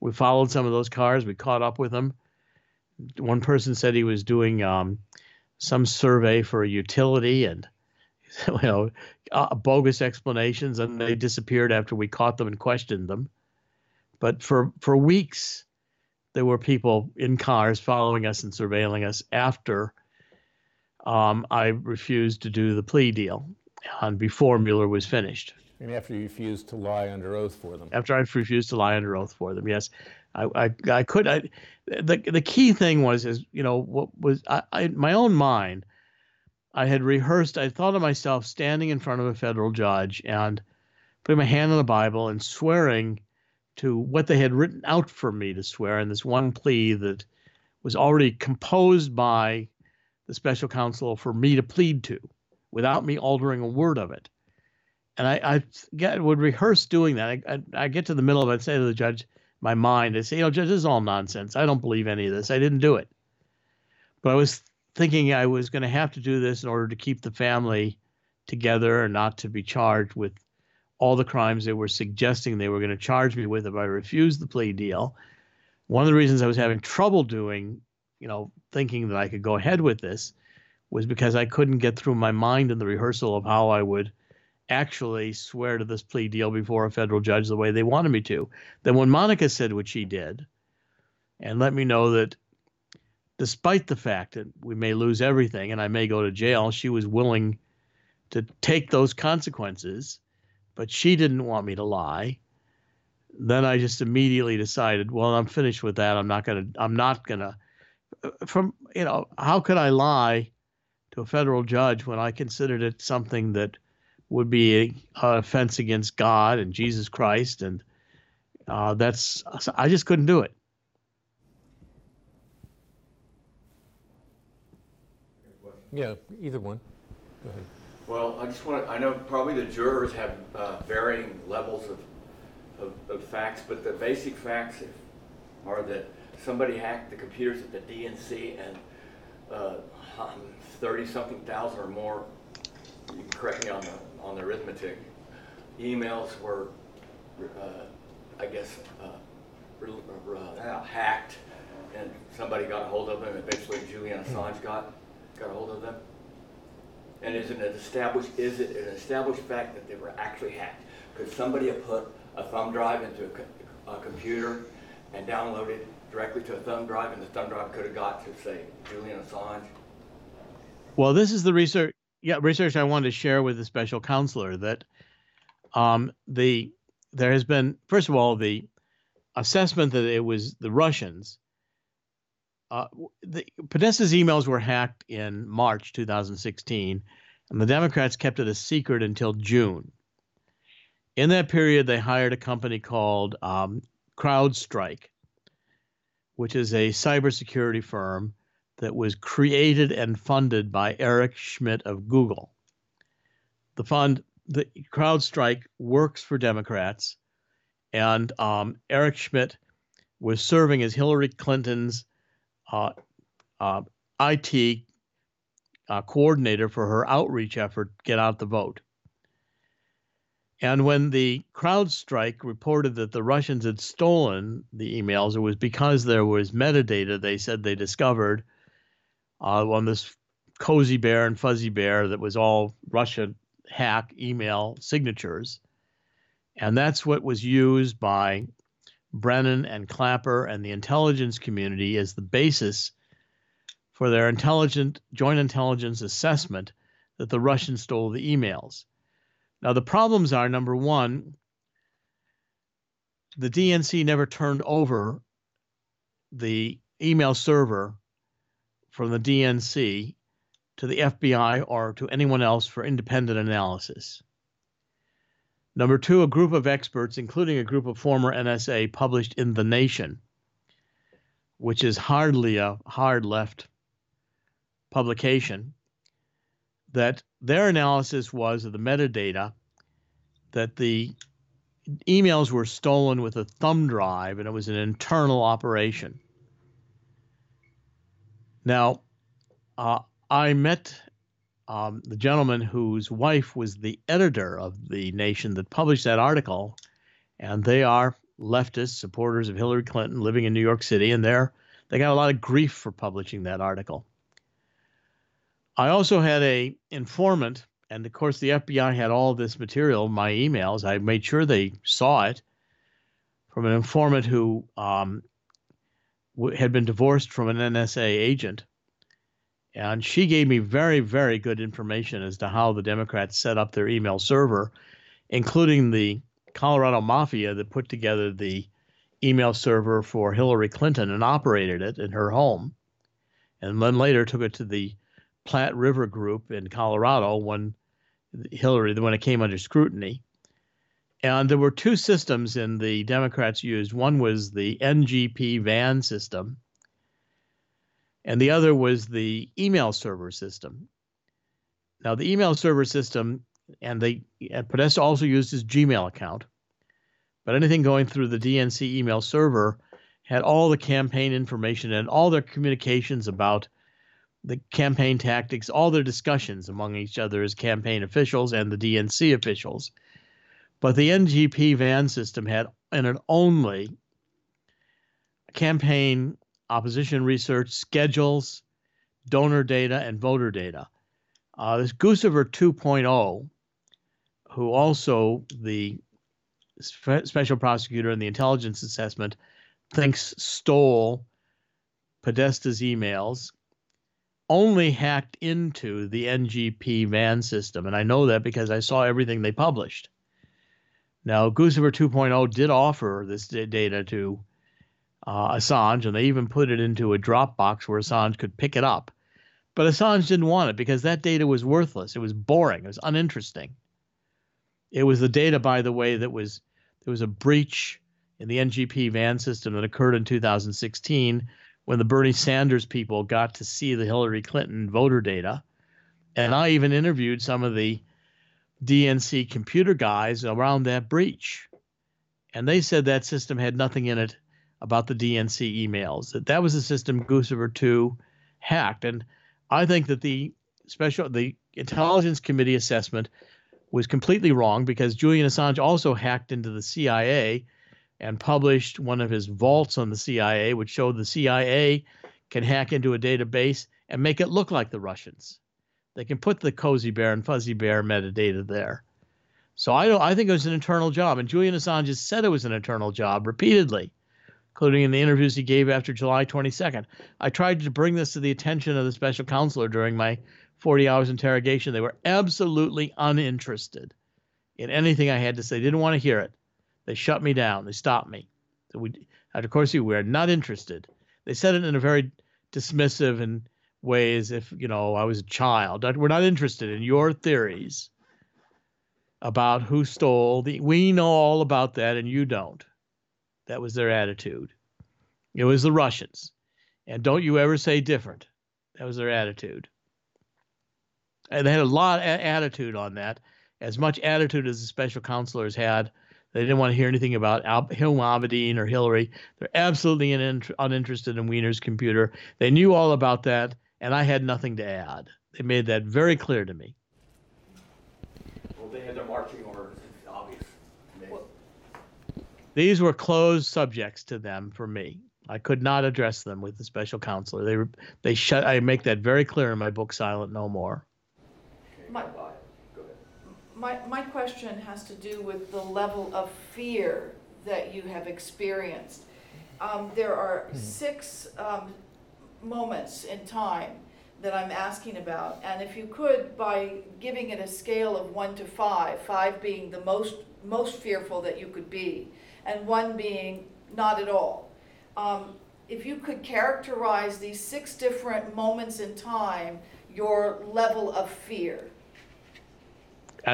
We followed some of those cars. We caught up with them. One person said he was doing some survey for a utility, and bogus explanations, and they disappeared after we caught them and questioned them. But for weeks, there were people in cars following us and surveilling us after I refused to do the plea deal and before Mueller was finished. And after you refused to lie under oath for them. After I refused to lie under oath for them, yes. The key thing was, my own mind, I had rehearsed, I thought of myself standing in front of a federal judge and putting my hand on the Bible and swearing to what they had written out for me to swear in this one plea that was already composed by the special counsel for me to plead to without me altering a word of it. And I would rehearse doing that. I get to the middle of it, I'd say to the judge, my mind, I'd say, Judge, this is all nonsense. I don't believe any of this. I didn't do it. But I was thinking I was going to have to do this in order to keep the family together and not to be charged with all the crimes they were suggesting they were going to charge me with if I refused the plea deal. One of the reasons I was having trouble doing, thinking that I could go ahead with this was because I couldn't get through my mind in the rehearsal of how I would actually swear to this plea deal before a federal judge the way they wanted me to. Then when Monica said what she did and let me know that despite the fact that we may lose everything and I may go to jail, she was willing to take those consequences, but she didn't want me to lie. Then I just immediately decided, well, I'm finished with that. I'm not gonna, how could I lie to a federal judge when I considered it something that would be an offense against God and Jesus Christ, and I just couldn't do it. Yeah, either one. Go ahead. Well, I know probably the jurors have varying levels of facts, but the basic facts are that somebody hacked the computers at the DNC and 30-something thousand or more, you can correct me on the arithmetic, emails were, hacked, and somebody got a hold of them, and eventually Julian Assange got a hold of them. And is it an established fact that they were actually hacked? Could somebody have put a thumb drive into a computer and downloaded directly to a thumb drive, and the thumb drive could have got to, say, Julian Assange? Well, this is the research I wanted to share with the special counselor, that there has been, first of all, the assessment that it was the Russians. Podesta's emails were hacked in March 2016, and the Democrats kept it a secret until June. In that period, they hired a company called CrowdStrike, which is a cybersecurity firm that was created and funded by Eric Schmidt of Google. The CrowdStrike works for Democrats, and Eric Schmidt was serving as Hillary Clinton's IT coordinator for her outreach effort, Get Out the Vote. And when the CrowdStrike reported that the Russians had stolen the emails, it was because there was metadata they said they discovered on this Cozy Bear and Fuzzy Bear that was all Russia hack email signatures. And that's what was used by Brennan and Clapper and the intelligence community as the basis for their joint intelligence assessment that the Russians stole the emails. Now, the problems are, number one, the DNC never turned over the email server from the DNC to the FBI or to anyone else for independent analysis. Number two, a group of experts, including a group of former NSA, published in The Nation, which is hardly a hard left publication, that their analysis was of the metadata that the emails were stolen with a thumb drive and it was an internal operation. Now, I met the gentleman whose wife was the editor of The Nation that published that article, and they are leftist supporters of Hillary Clinton living in New York City, and they got a lot of grief for publishing that article. I also had an informant And of course, the FBI had all this material, my emails. I made sure they saw it from an informant who had been divorced from an NSA agent. And she gave me very, very good information as to how the Democrats set up their email server, including the Colorado Mafia that put together the email server for Hillary Clinton and operated it in her home. And then later took it to the Platte River Group in Colorado when it came under scrutiny. And there were two systems the Democrats used. One was the NGP van system, and the other was the email server system. Now, the email server system, and Podesta also used his Gmail account, but anything going through the DNC email server had all the campaign information and all their communications about the campaign tactics, all their discussions among each other as campaign officials and the DNC officials. But the NGP van system had in it only campaign opposition research, schedules, donor data, and voter data. This Gusever 2.0, who also the special prosecutor in the intelligence assessment thinks stole Podesta's emails, only hacked into the NGP van system. And I know that because I saw everything they published. Now, Gusever 2.0 did offer this data to Assange, and they even put it into a Dropbox where Assange could pick it up. But Assange didn't want it because that data was worthless. It was boring. It was uninteresting. It was the data, by the way, there was a breach in the NGP van system that occurred in 2016 when the Bernie Sanders people got to see the Hillary Clinton voter data. And I even interviewed some of the DNC computer guys around that breach. And they said that system had nothing in it about the DNC emails, that was the system Gusever 2 hacked. And I think that the Intelligence Committee assessment was completely wrong because Julian Assange also hacked into the CIA and published one of his vaults on the CIA, which showed the CIA can hack into a database and make it look like the Russians. They can put the Cozy Bear and Fuzzy Bear metadata there. So I think it was an internal job. And Julian Assange has said it was an internal job repeatedly, including in the interviews he gave after July 22nd. I tried to bring this to the attention of the special counselor during my 40 hours interrogation. They were absolutely uninterested in anything I had to say. They didn't want to hear it. They shut me down. They stopped me. So Dr. Corsi, we're not interested. They said it in a very dismissive and way as if, I was a child. We're not interested in your theories about who stole we know all about that and you don't. That was their attitude. It was the Russians. And don't you ever say different. That was their attitude. And they had a lot of attitude on that, as much attitude as the special counselors had. They didn't want to hear anything about Abedin or Hillary. They're absolutely uninterested in Wiener's computer. They knew all about that, and I had nothing to add. They made that very clear to me. Well, they had their marching orders, it's obvious. These were closed subjects to them for me. I could not address them with the special counselor. They shut. I make that very clear in my book, Silent No More. My question has to do with the level of fear that you have experienced. There are 6 moments in time that I'm asking about, and if you could, by giving it a scale of 1 to 5, 5 being the most fearful that you could be, and 1 being not at all. If you could characterize these 6 different moments in time, your level of fear.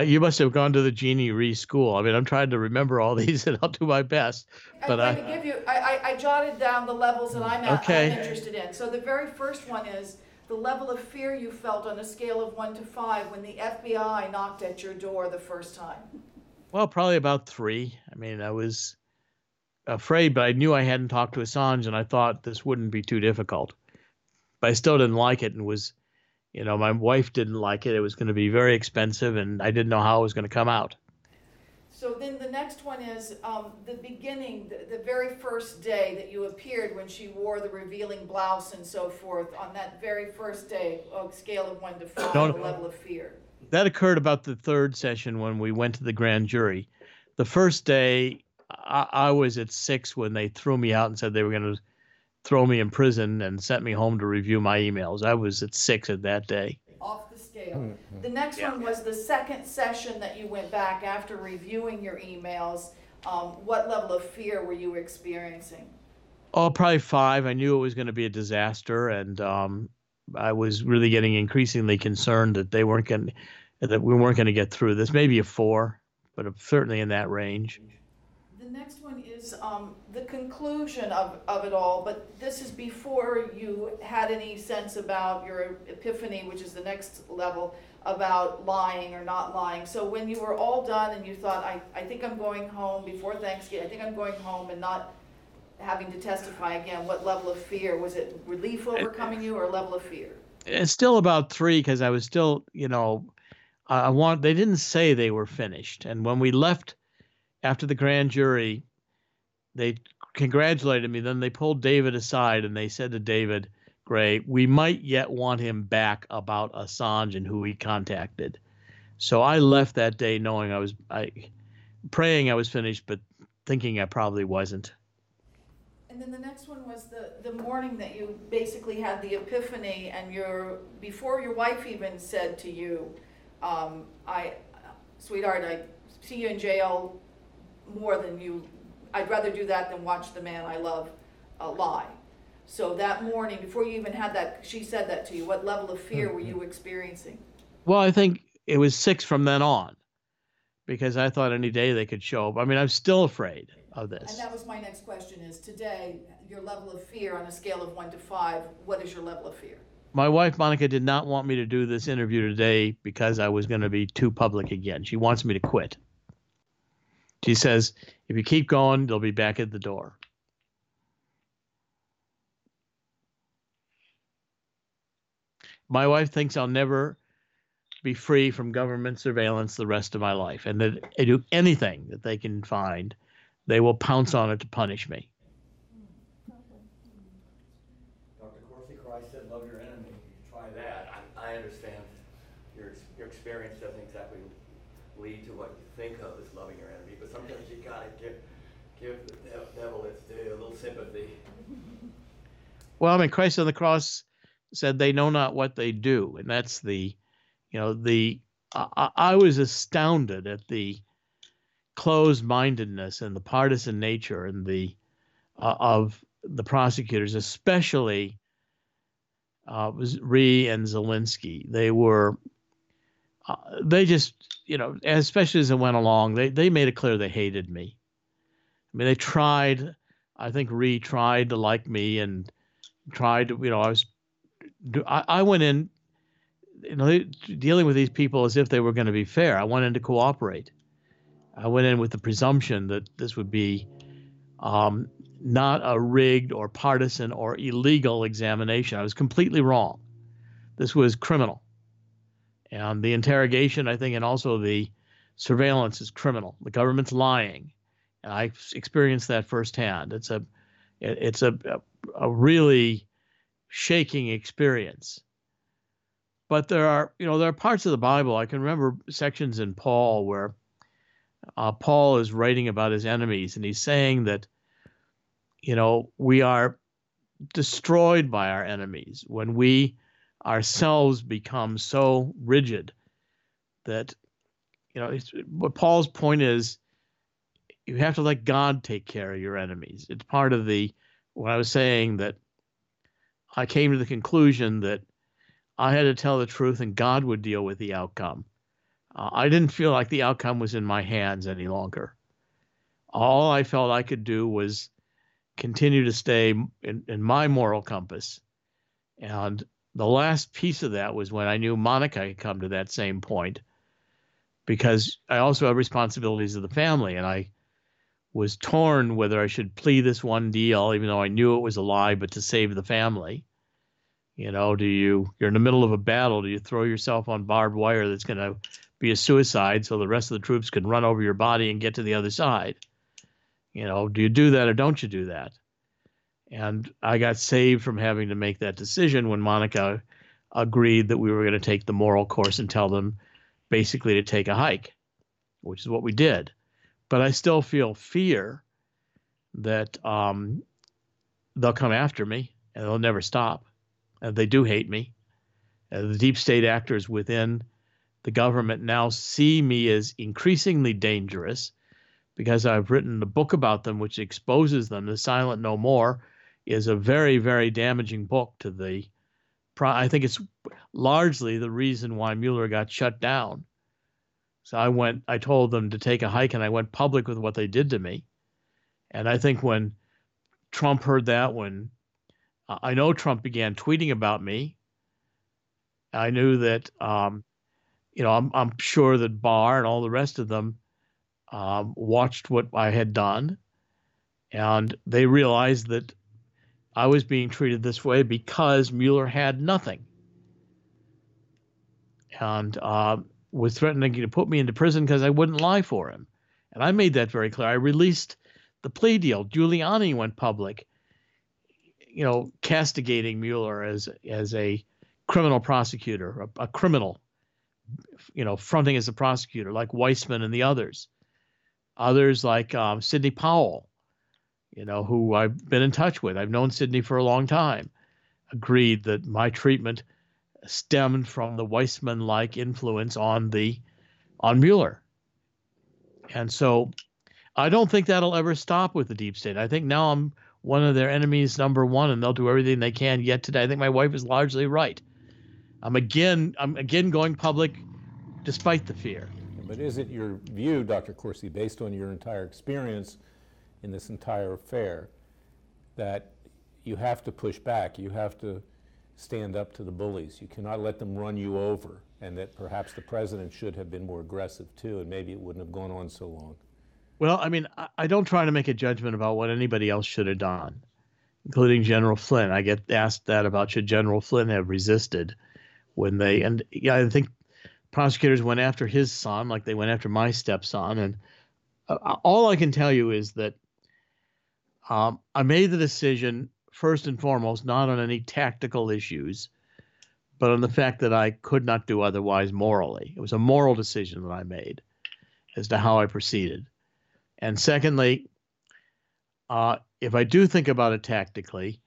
You must have gone to the Jeannie Rhee School. I mean, I'm trying to remember all these, and I'll do my best. But I jotted down the levels that I'm Okay. I'm interested in. So the very first one is the level of fear you felt on a scale of 1 to 5 when the FBI knocked at your door the first time. Well, probably about 3. I mean, I was afraid, but I knew I hadn't talked to Assange, and I thought this wouldn't be too difficult. But I still didn't like it, and was, my wife didn't like it. It was going to be very expensive, and I didn't know how it was going to come out. So then the next one is the beginning, the very first day that you appeared when she wore the revealing blouse and so forth, on that very first day, scale of 1 to 5, the level of fear. That occurred about the third session when we went to the grand jury. The first day, I was at 6 when they threw me out and said they were going to throw me in prison and sent me home to review my emails. I was at 6 at that day. Off the scale. The next one was the second session that you went back after reviewing your emails. What level of fear were you experiencing? Oh, probably 5. I knew it was going to be a disaster, and I was really getting increasingly concerned that we weren't going to get through this. Maybe a 4, but certainly in that range. The next one is the conclusion of it all, but this is before you had any sense about your epiphany, which is the next level, about lying or not lying. So when you were all done and you thought, I think I'm going home before Thanksgiving, I think I'm going home and not having to testify again, what level of fear? Was it relief overcoming you or level of fear? It's still about 3 because I was still, they didn't say they were finished. And when we left after the grand jury, they congratulated me. Then they pulled David aside and they said to David Gray, we might yet want him back about Assange and who he contacted. So I left that day knowing praying I was finished, but thinking I probably wasn't. And then the next one was the morning that you basically had the epiphany, and before your wife even said to you, sweetheart, I see you in jail more than you, I'd rather do that than watch the man I love lie. So that morning, before you even had that, she said that to you, what level of fear were you experiencing? Well, I think it was 6 from then on, because I thought any day they could show up. I mean, I'm still afraid of this. And that was my next question is, today, your level of fear on a scale of 1 to 5, what is your level of fear? My wife, Monica, did not want me to do this interview today because I was going to be too public again. She wants me to quit. She says, if you keep going, they'll be back at the door. My wife thinks I'll never be free from government surveillance the rest of my life, and that they do anything that they can find, they will pounce on it to punish me. Dr. Corsi, Christ said, love your enemy. Try that. I understand your experience doesn't exactly lead to what you think of as loving your enemy, but sometimes you gotta give the devil a little sympathy. Well, I mean, Christ on the cross said they know not what they do, and that's I was astounded at the closed-mindedness and the partisan nature and of the prosecutors, especially Ree and Zelensky. They just, especially as it went along, they made it clear they hated me. I mean, they tried. I think Ree tried to like me and tried to, I went in, dealing with these people as if they were going to be fair. I went in to cooperate. I went in with the presumption that this would be not a rigged or partisan or illegal examination. I was completely wrong. This was criminal. And the interrogation, I think, and also the surveillance is criminal. The government's lying. And I experienced that firsthand. It's a really shaking experience. But there are parts of the Bible. I can remember sections in Paul where Paul is writing about his enemies, and he's saying that, we are destroyed by our enemies when we ourselves become so rigid that, what Paul's point is, you have to let God take care of your enemies. It's part of what I was saying, that I came to the conclusion that I had to tell the truth and God would deal with the outcome. I didn't feel like the outcome was in my hands any longer. All I felt I could do was continue to stay in my moral compass. And the last piece of that was when I knew Monica had come to that same point, because I also have responsibilities of the family, and I was torn whether I should plea this one deal, even though I knew it was a lie, but to save the family. You're in the middle of a battle. Do you throw yourself on barbed wire that's going to be a suicide so the rest of the troops can run over your body and get to the other side? Do you do that or don't you do that? And I got saved from having to make that decision when Monica agreed that we were going to take the moral course and tell them basically to take a hike, which is what we did. But I still feel fear that they'll come after me and they'll never stop. And they do hate me. The deep state actors within the government now see me as increasingly dangerous because I've written a book about them, which exposes them. The Silent No More is a very, very damaging book to the. I think it's largely the reason why Mueller got shut down. So I told them to take a hike, and I went public with what they did to me. And I think when Trump heard that, when I know Trump began tweeting about me, I knew that, I'm sure that Barr and all the rest of them watched what I had done, and they realized that I was being treated this way because Mueller had nothing, and was threatening to put me into prison because I wouldn't lie for him. And I made that very clear. I released the plea deal. Giuliani went public, castigating Mueller as a criminal prosecutor, a criminal, fronting as a prosecutor, like Weissman and the others. Others like Sidney Powell, who I've been in touch with. I've known Sidney for a long time, agreed that my treatment stemmed from the Weissman-like influence on Mueller. And so I don't think that'll ever stop with the deep state. I think now I'm one of their enemies, number one, and they'll do everything they can. Yet today, I think my wife is largely right. I'm again going public despite the fear. But is it your view, Dr. Corsi, based on your entire experience in this entire affair, that you have to push back, you have to stand up to the bullies, you cannot let them run you over, and that perhaps the president should have been more aggressive too, and maybe it wouldn't have gone on so long? Well, I mean, I don't try to make a judgment about what anybody else should have done, including General Flynn. I get asked that about should General Flynn have resisted when I think prosecutors went after his son like they went after my stepson. And all I can tell you is that I made the decision, first and foremost, not on any tactical issues, but on the fact that I could not do otherwise morally. It was a moral decision that I made as to how I proceeded. And secondly, if I do think about it tactically,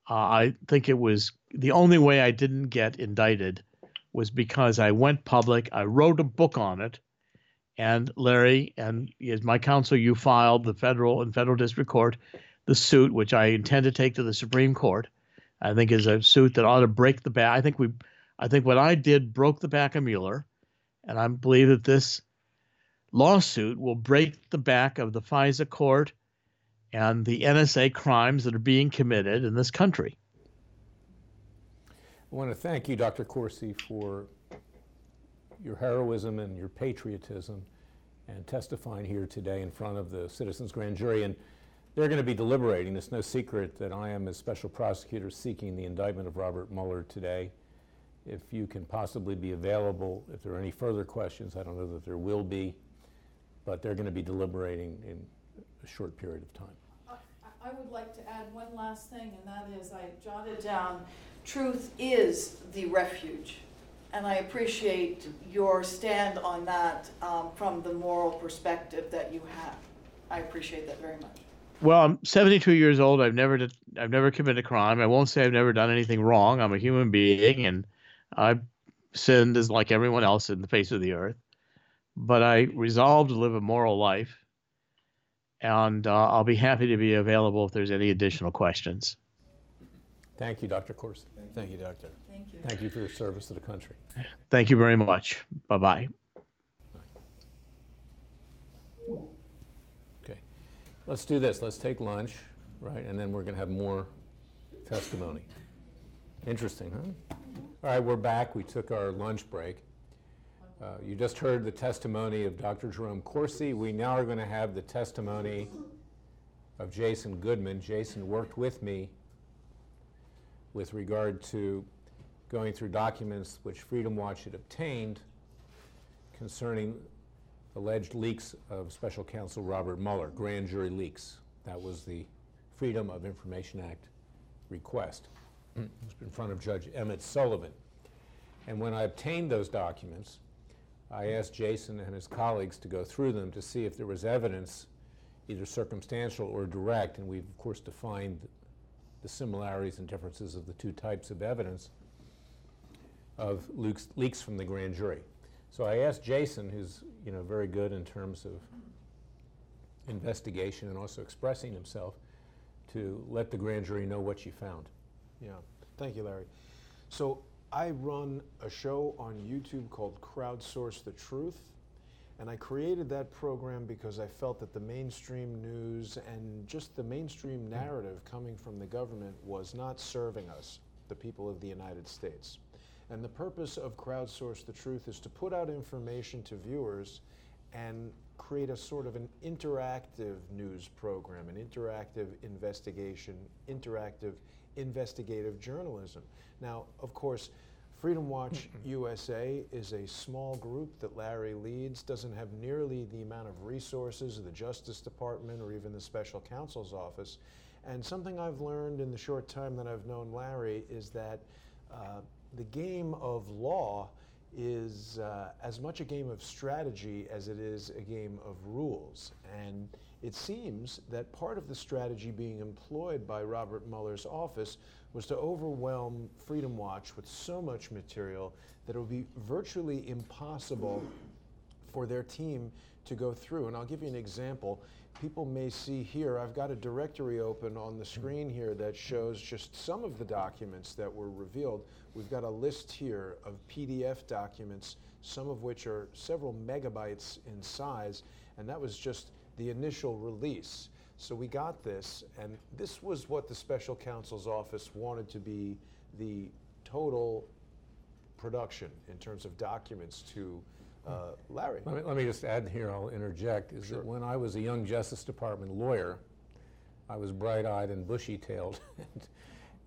I think it was the only way I didn't get indicted was because I went public. I wrote a book on it. And Larry, and as my counsel, you filed the federal district court, the suit, which I intend to take to the Supreme Court. I think is a suit that ought to break the back. I think what I did broke the back of Mueller. And I believe that this lawsuit will break the back of the FISA court and the NSA crimes that are being committed in this country. I want to thank you, Dr. Corsi, for your heroism and your patriotism and testifying here today in front of the Citizens Grand Jury. And they're going to be deliberating. It's no secret that I am, as special prosecutor, seeking the indictment of Robert Mueller today. If you can possibly be available, if there are any further questions, I don't know that there will be, but they're going to be deliberating in a short period of time. I would like to add one last thing, and that is I jotted down, truth is the refuge. And I appreciate your stand on that from the moral perspective that you have. I appreciate that very much. Well, I'm 72 years old. I've never committed a crime. I won't say I've never done anything wrong. I'm a human being, and I've sinned as like everyone else in the face of the earth. But I resolved to live a moral life, and I'll be happy to be available if there's any additional questions. Thank you, Dr. Corsi. Thank you, Doctor. Thank you. Thank you for your service to the country. Thank you very much. Bye-bye. Okay, let's do this. Let's take lunch, right? And then we're going to have more testimony. Interesting, huh? All right, we're back. We took our lunch break. You just heard the testimony of Dr. Jerome Corsi. We now are going to have the testimony of Jason Goodman. Jason worked with me with regard to going through documents which Freedom Watch had obtained concerning alleged leaks of Special Counsel Robert Mueller, grand jury leaks. That was the Freedom of Information Act request. It was in front of Judge Emmett Sullivan. And when I obtained those documents, I asked Jason and his colleagues to go through them to see if there was evidence, either circumstantial or direct, and we've of course defined the similarities and differences of the two types of evidence of leaks from the grand jury. So I asked Jason, who's very good in terms of investigation and also expressing himself, to let the grand jury know what you found. Yeah, thank you, Larry. So I run a show on YouTube called Crowdsource the Truth, and I created that program because I felt that the mainstream news and just the mainstream narrative coming from the government was not serving us, the people of the United States. And the purpose of Crowdsource the Truth is to put out information to viewers and create a sort of an interactive news program, an interactive investigation, interactive investigative journalism. Now, of course, Freedom Watch USA is a small group that Larry leads, doesn't have nearly the amount of resources of the Justice Department or even the Special Counsel's Office. And something I've learned in the short time that I've known Larry is that the game of law is as much a game of strategy as it is a game of rules. And it seems that part of the strategy being employed by Robert Mueller's office was to overwhelm Freedom Watch with so much material that it would be virtually impossible for their team to go through. And I'll give you an example. People may see here, I've got a directory open on the screen here that shows just some of the documents that were revealed. We've got a list here of PDF documents, some of which are several megabytes in size, and that was just the initial release. So we got this, and this was what the Special Counsel's Office wanted to be the total production in terms of documents to Larry. Let me just add here, I'll interject, is that when I was a young Justice Department lawyer, I was bright-eyed and bushy-tailed,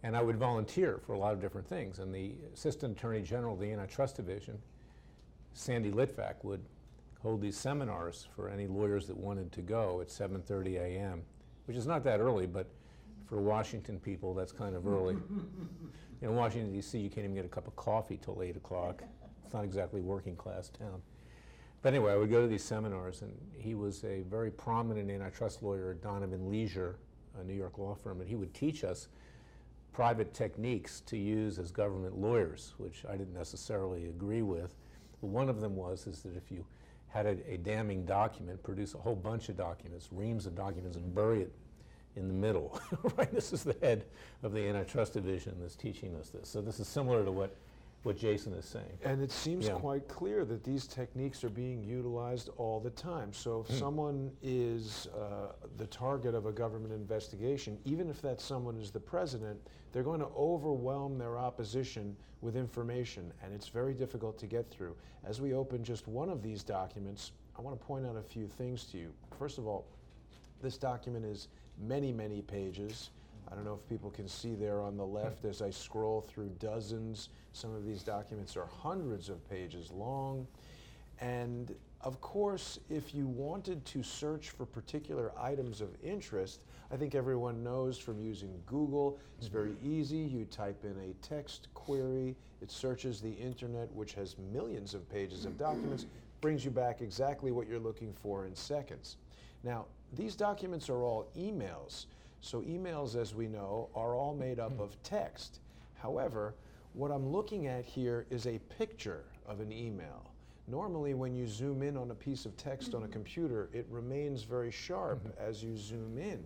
and I would volunteer for a lot of different things. And the Assistant Attorney General of the Antitrust Division, Sandy Litvak, would hold these seminars for any lawyers that wanted to go at 7:30 a.m., which is not that early, but for Washington people, that's kind of early. In Washington, D.C., you can't even get a cup of coffee till 8 o'clock. It's not exactly a working class town. But anyway, I would go to these seminars, and he was a very prominent antitrust lawyer at Donovan Leisure, a New York law firm, and he would teach us private techniques to use as government lawyers, which I didn't necessarily agree with. But one of them is that if you had a damning document, produce a whole bunch of documents, reams of documents, and bury it in the middle. Right? This is the head of the Antitrust Division that's teaching us this. So this is similar to what Jason is saying. And it seems quite clear that these techniques are being utilized all the time. So if someone is the target of a government investigation, even if that someone is the president, they're going to overwhelm their opposition with information, and it's very difficult to get through. As we open just one of these documents, I want to point out a few things to you. First of all, this document is many, many pages. I don't know if people can see there on the left as I scroll through dozens. Some of these documents are hundreds of pages long. And of course, if you wanted to search for particular items of interest, I think everyone knows from using Google, it's very easy. You type in a text query, it searches the internet, which has millions of pages of documents, brings you back exactly what you're looking for in seconds. Now, these documents are all emails. So emails, as we know, are all made up of text. However, what I'm looking at here is a picture of an email. Normally, when you zoom in on a piece of text on a computer, it remains very sharp as you zoom in.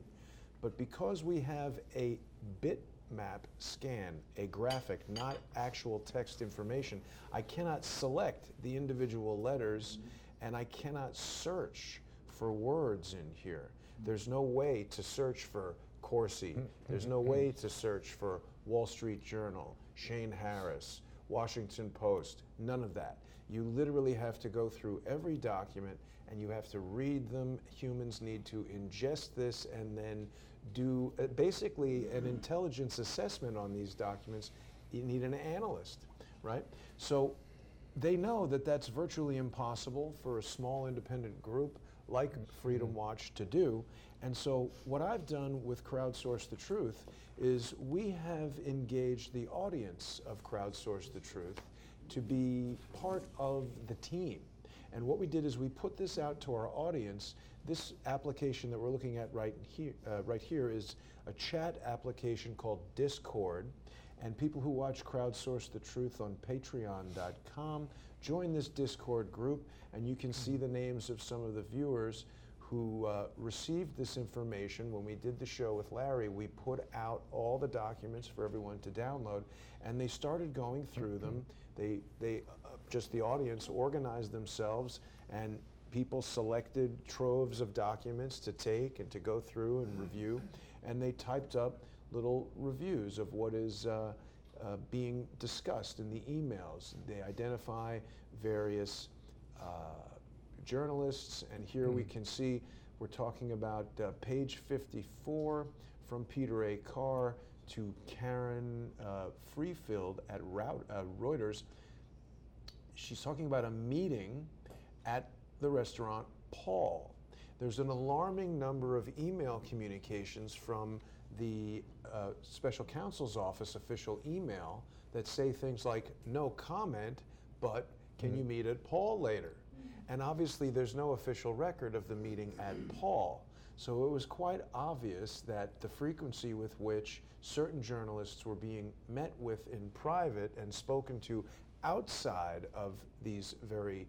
But because we have a bitmap scan, a graphic, not actual text information, I cannot select the individual letters, and I cannot search for words in here. There's no way to search for Corsi. There's no way to search for Wall Street Journal, Shane Harris, Washington Post, none of that. You literally have to go through every document and you have to read them. Humans need to ingest this and then do basically an intelligence assessment on these documents. You need an analyst, right? So they know that that's virtually impossible for a small independent group like Freedom Watch to do. And so what I've done with Crowdsource the Truth is we have engaged the audience of Crowdsource the Truth to be part of the team. And what we did is we put this out to our audience. This application that we're looking at right here is a chat application called Discord. And people who watch Crowdsource the Truth on patreon.com join this Discord group, and you can see the names of some of the viewers who received this information. When we did the show with Larry, we put out all the documents for everyone to download, and they started going through them. Just the audience organized themselves, and people selected troves of documents to take and to go through and review, and they typed up little reviews of what is being discussed in the emails. They identify various journalists, and here we can see we're talking about page 54 from Peter A. Carr to Karen Freefield at Reuters. She's talking about a meeting at the restaurant Paul. There's an alarming number of email communications from the special counsel's office official email that say things like, no comment, but can you meet at Paul later? And obviously there's no official record of the meeting at Paul. So it was quite obvious that the frequency with which certain journalists were being met with in private and spoken to outside of these very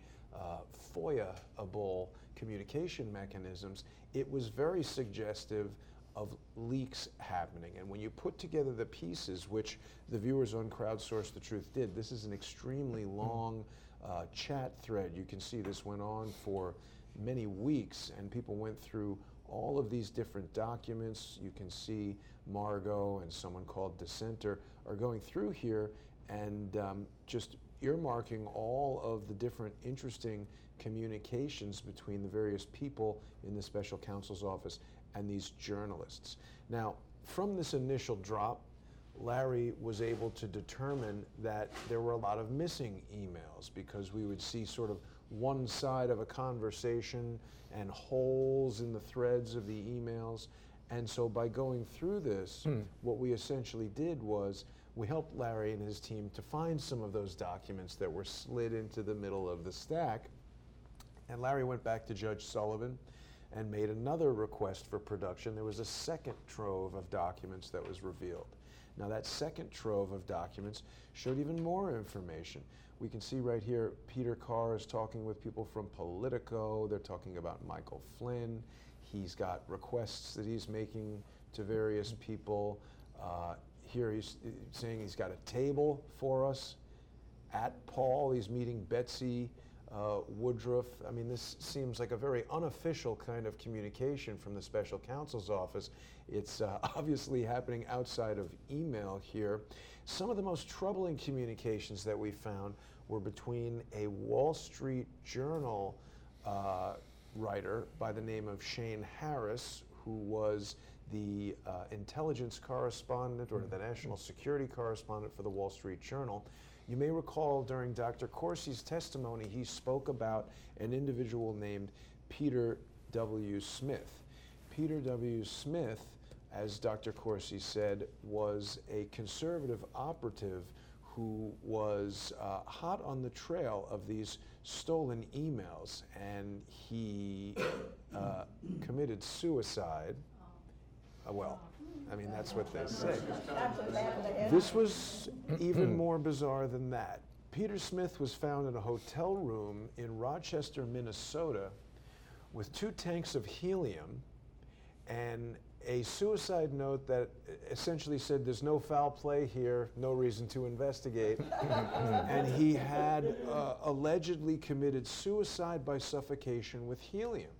FOIA-able communication mechanisms, it was very suggestive of leaks happening. And when you put together the pieces, which the viewers on Crowdsource the Truth did, this is an extremely long chat thread. You can see this went on for many weeks, and people went through all of these different documents. You can see Margot and someone called Dissenter are going through here and just earmarking all of the different interesting communications between the various people in the special counsel's office and these journalists. Now, from this initial drop, Larry was able to determine that there were a lot of missing emails, because we would see sort of one side of a conversation and holes in the threads of the emails. And so by going through this, what we essentially did was we helped Larry and his team to find some of those documents that were slid into the middle of the stack. And Larry went back to Judge Sullivan and made another request for production. There was a second trove of documents that was revealed. Now that second trove of documents showed even more information. We can see right here, Peter Carr is talking with people from Politico. They're talking about Michael Flynn. He's got requests that he's making to various people. Here he's saying he's got a table for us at Paul. He's meeting Betsy Woodruff. I mean, this seems like a very unofficial kind of communication from the special counsel's office. It's obviously happening outside of email here. Some of the most troubling communications that we found were between a Wall Street Journal writer by the name of Shane Harris, who was the intelligence correspondent or the national security correspondent for the Wall Street Journal. You may recall during Dr. Corsi's testimony, he spoke about an individual named Peter W. Smith. Peter W. Smith, as Dr. Corsi said, was a conservative operative who was hot on the trail of these stolen emails, and he committed suicide. Well, I mean, that's what they say. This was even more bizarre than that. Peter Smith was found in a hotel room in Rochester, Minnesota, with 2 tanks of helium and a suicide note that essentially said, there's no foul play here, no reason to investigate. And he had allegedly committed suicide by suffocation with helium.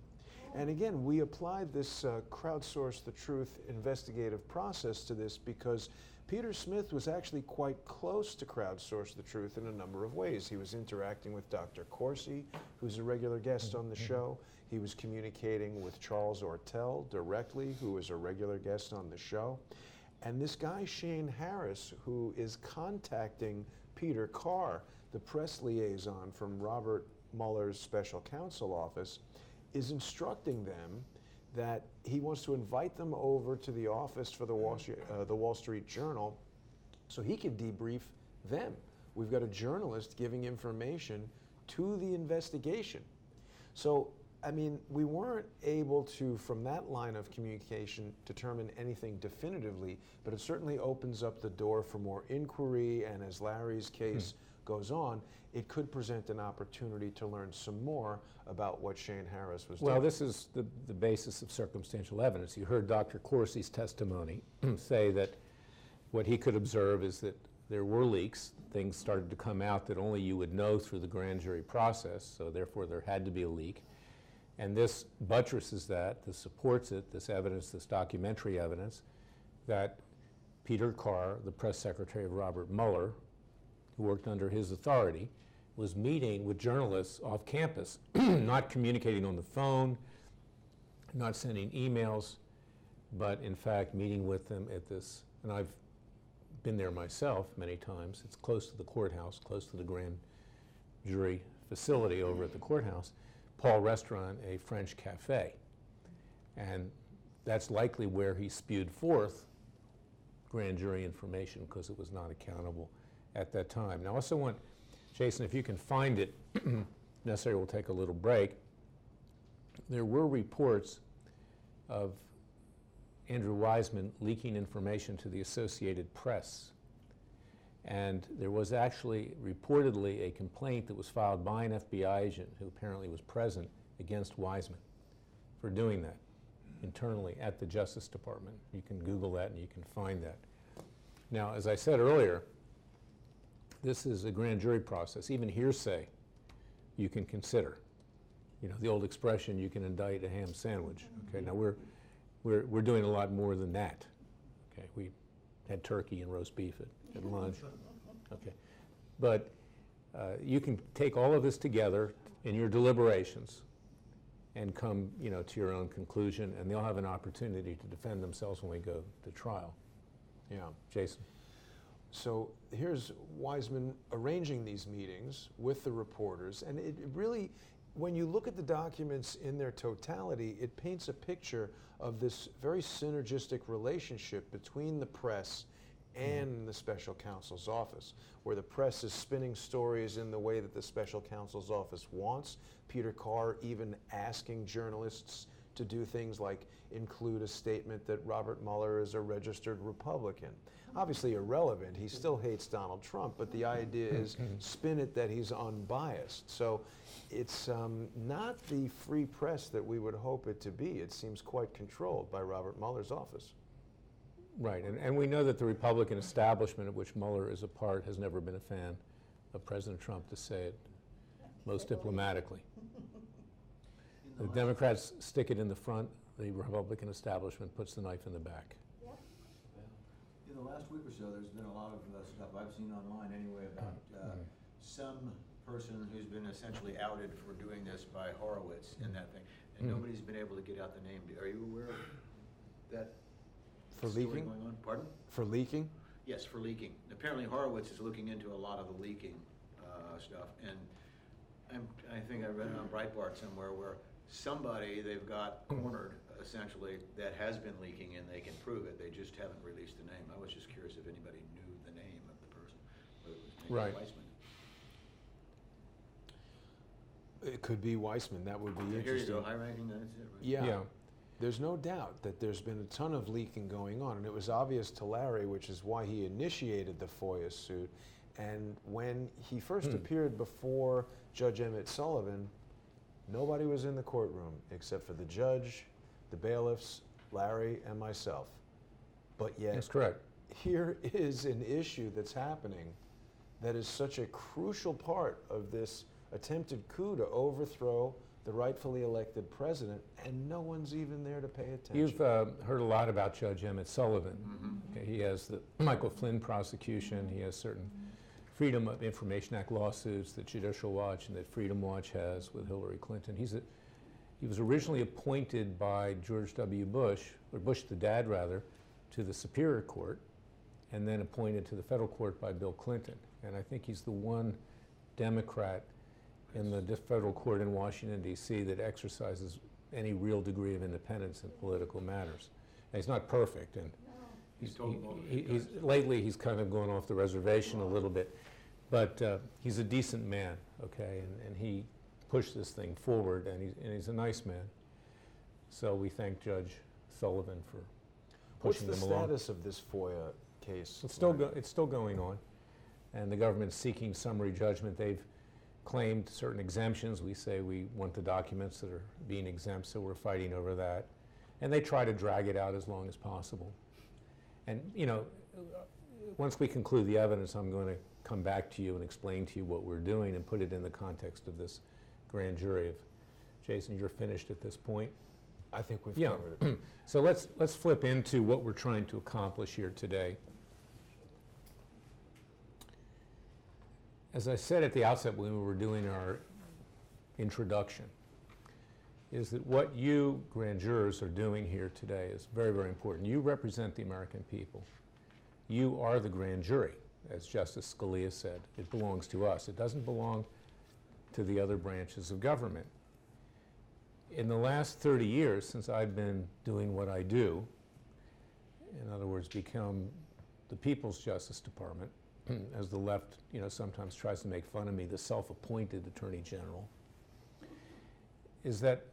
And again, we applied this Crowdsource the Truth investigative process to this because Peter Smith was actually quite close to Crowdsource the Truth in a number of ways. He was interacting with Dr. Corsi, who's a regular guest on the show. He was communicating with Charles Ortel directly, who is a regular guest on the show. And this guy, Shane Harris, who is contacting Peter Carr, the press liaison from Robert Mueller's special counsel office, is instructing them that he wants to invite them over to the office for the Wall Street Journal so he can debrief them. We've got a journalist giving information to the investigation. So, I mean, we weren't able to, from that line of communication, determine anything definitively, but it certainly opens up the door for more inquiry, and as Larry's case goes on, it could present an opportunity to learn some more about what Shane Harris was doing. Well, this is the basis of circumstantial evidence. You heard Dr. Corsi's testimony say that what he could observe is that there were leaks. Things started to come out that only you would know through the grand jury process, so therefore there had to be a leak. And this buttresses that, this supports it, this evidence, this documentary evidence, that Peter Carr, the press secretary of Robert Mueller, who worked under his authority, was meeting with journalists off campus, not communicating on the phone, not sending emails, but in fact meeting with them at this, and I've been there myself many times. It's close to the courthouse, close to the grand jury facility over at the courthouse, Paul Restaurant, a French cafe. And that's likely where he spewed forth grand jury information because it was not accountable at that time. Now, I also want, Jason, if you can find it, necessary we'll take a little break. There were reports of Andrew Wiseman leaking information to the Associated Press. And there was actually reportedly a complaint that was filed by an FBI agent who apparently was present against Wiseman for doing that internally at the Justice Department. You can Google that and you can find that. Now, as I said earlier, this is a grand jury process. Even hearsay you can consider. You know, the old expression, you can indict a ham sandwich. Okay, now we're doing a lot more than that. Okay, we had turkey and roast beef at lunch. Okay, but you can take all of this together in your deliberations and come, you know, to your own conclusion, and they'll have an opportunity to defend themselves when we go to trial. Yeah. Jason. So here's Wiseman arranging these meetings with the reporters, and it really, when you look at the documents in their totality, it paints a picture of this very synergistic relationship between the press and the special counsel's office, where the press is spinning stories in the way that the special counsel's office wants. Peter Carr even asking journalists to do things like include a statement that Robert Mueller is a registered Republican. Obviously irrelevant, he still hates Donald Trump, but the idea is spin it that he's unbiased. So it's not the free press that we would hope it to be. It seems quite controlled by Robert Mueller's office. Right, and we know that the Republican establishment of which Mueller is a part has never been a fan of President Trump, to say it most diplomatically. The Democrats stick it in the front, the Republican establishment puts the knife in the back. In the last week or so, there's been a lot of stuff I've seen online anyway about some person who's been essentially outed for doing this by Horowitz and that thing, and nobody's been able to get out the name. Are you aware of that? For story leaking? Going on? Pardon? For leaking? Yes, for leaking. Apparently Horowitz is looking into a lot of the leaking stuff, and I think I read it on Breitbart somewhere where somebody they've got cornered essentially that has been leaking, and they can prove it. They just haven't released the name. I was just curious if anybody knew the name of the person. Whether it was Right. Weissman. It could be Wiseman. That would be interesting. Here you go, high ranking, that's it, right? Yeah. There's no doubt that there's been a ton of leaking going on, and it was obvious to Larry, which is why he initiated the FOIA suit. And when he first appeared before Judge Emmett Sullivan, nobody was in the courtroom except for the judge, the bailiffs, Larry, and myself. But yet, That's correct. here is an issue that's happening that is such a crucial part of this attempted coup to overthrow the rightfully elected president, and no one's even there to pay attention. You've heard a lot about Judge Emmett Sullivan. Okay, he has the Michael Flynn prosecution. He has certain Freedom of Information Act lawsuits that Judicial Watch and that Freedom Watch has with Hillary Clinton. He was originally appointed by George W. Bush, or Bush the dad rather, to the Superior Court, and then appointed to the federal court by Bill Clinton. And I think he's the one Democrat in the federal court in Washington, D.C. that exercises any real degree of independence in political matters. And he's not perfect, and lately he's kind of gone off the reservation a little bit, but he's a decent man, okay, and he push this thing forward, and he's a nice man. So we thank Judge Sullivan for pushing them along. What's the status of this FOIA case? It's still going on, and the government's seeking summary judgment. They've claimed certain exemptions. We say we want the documents that are being exempt, so we're fighting over that. And they try to drag it out as long as possible. And, you know, once we conclude the evidence, I'm going to come back to you and explain to you what we're doing and put it in the context of this grand jury. If, Jason, you're finished at this point? I think we've Yeah. covered it. So let's flip into what we're trying to accomplish here today. As I said at the outset when we were doing our introduction, is that what you grand jurors are doing here today is very, very important. You represent the American people. You are the grand jury, as Justice Scalia said. It belongs to us. It doesn't belong to the other branches of government. In the last 30 years, since I've been doing what I do, in other words, become the People's Justice Department, as the left, you know, sometimes tries to make fun of me, the self-appointed Attorney General, is that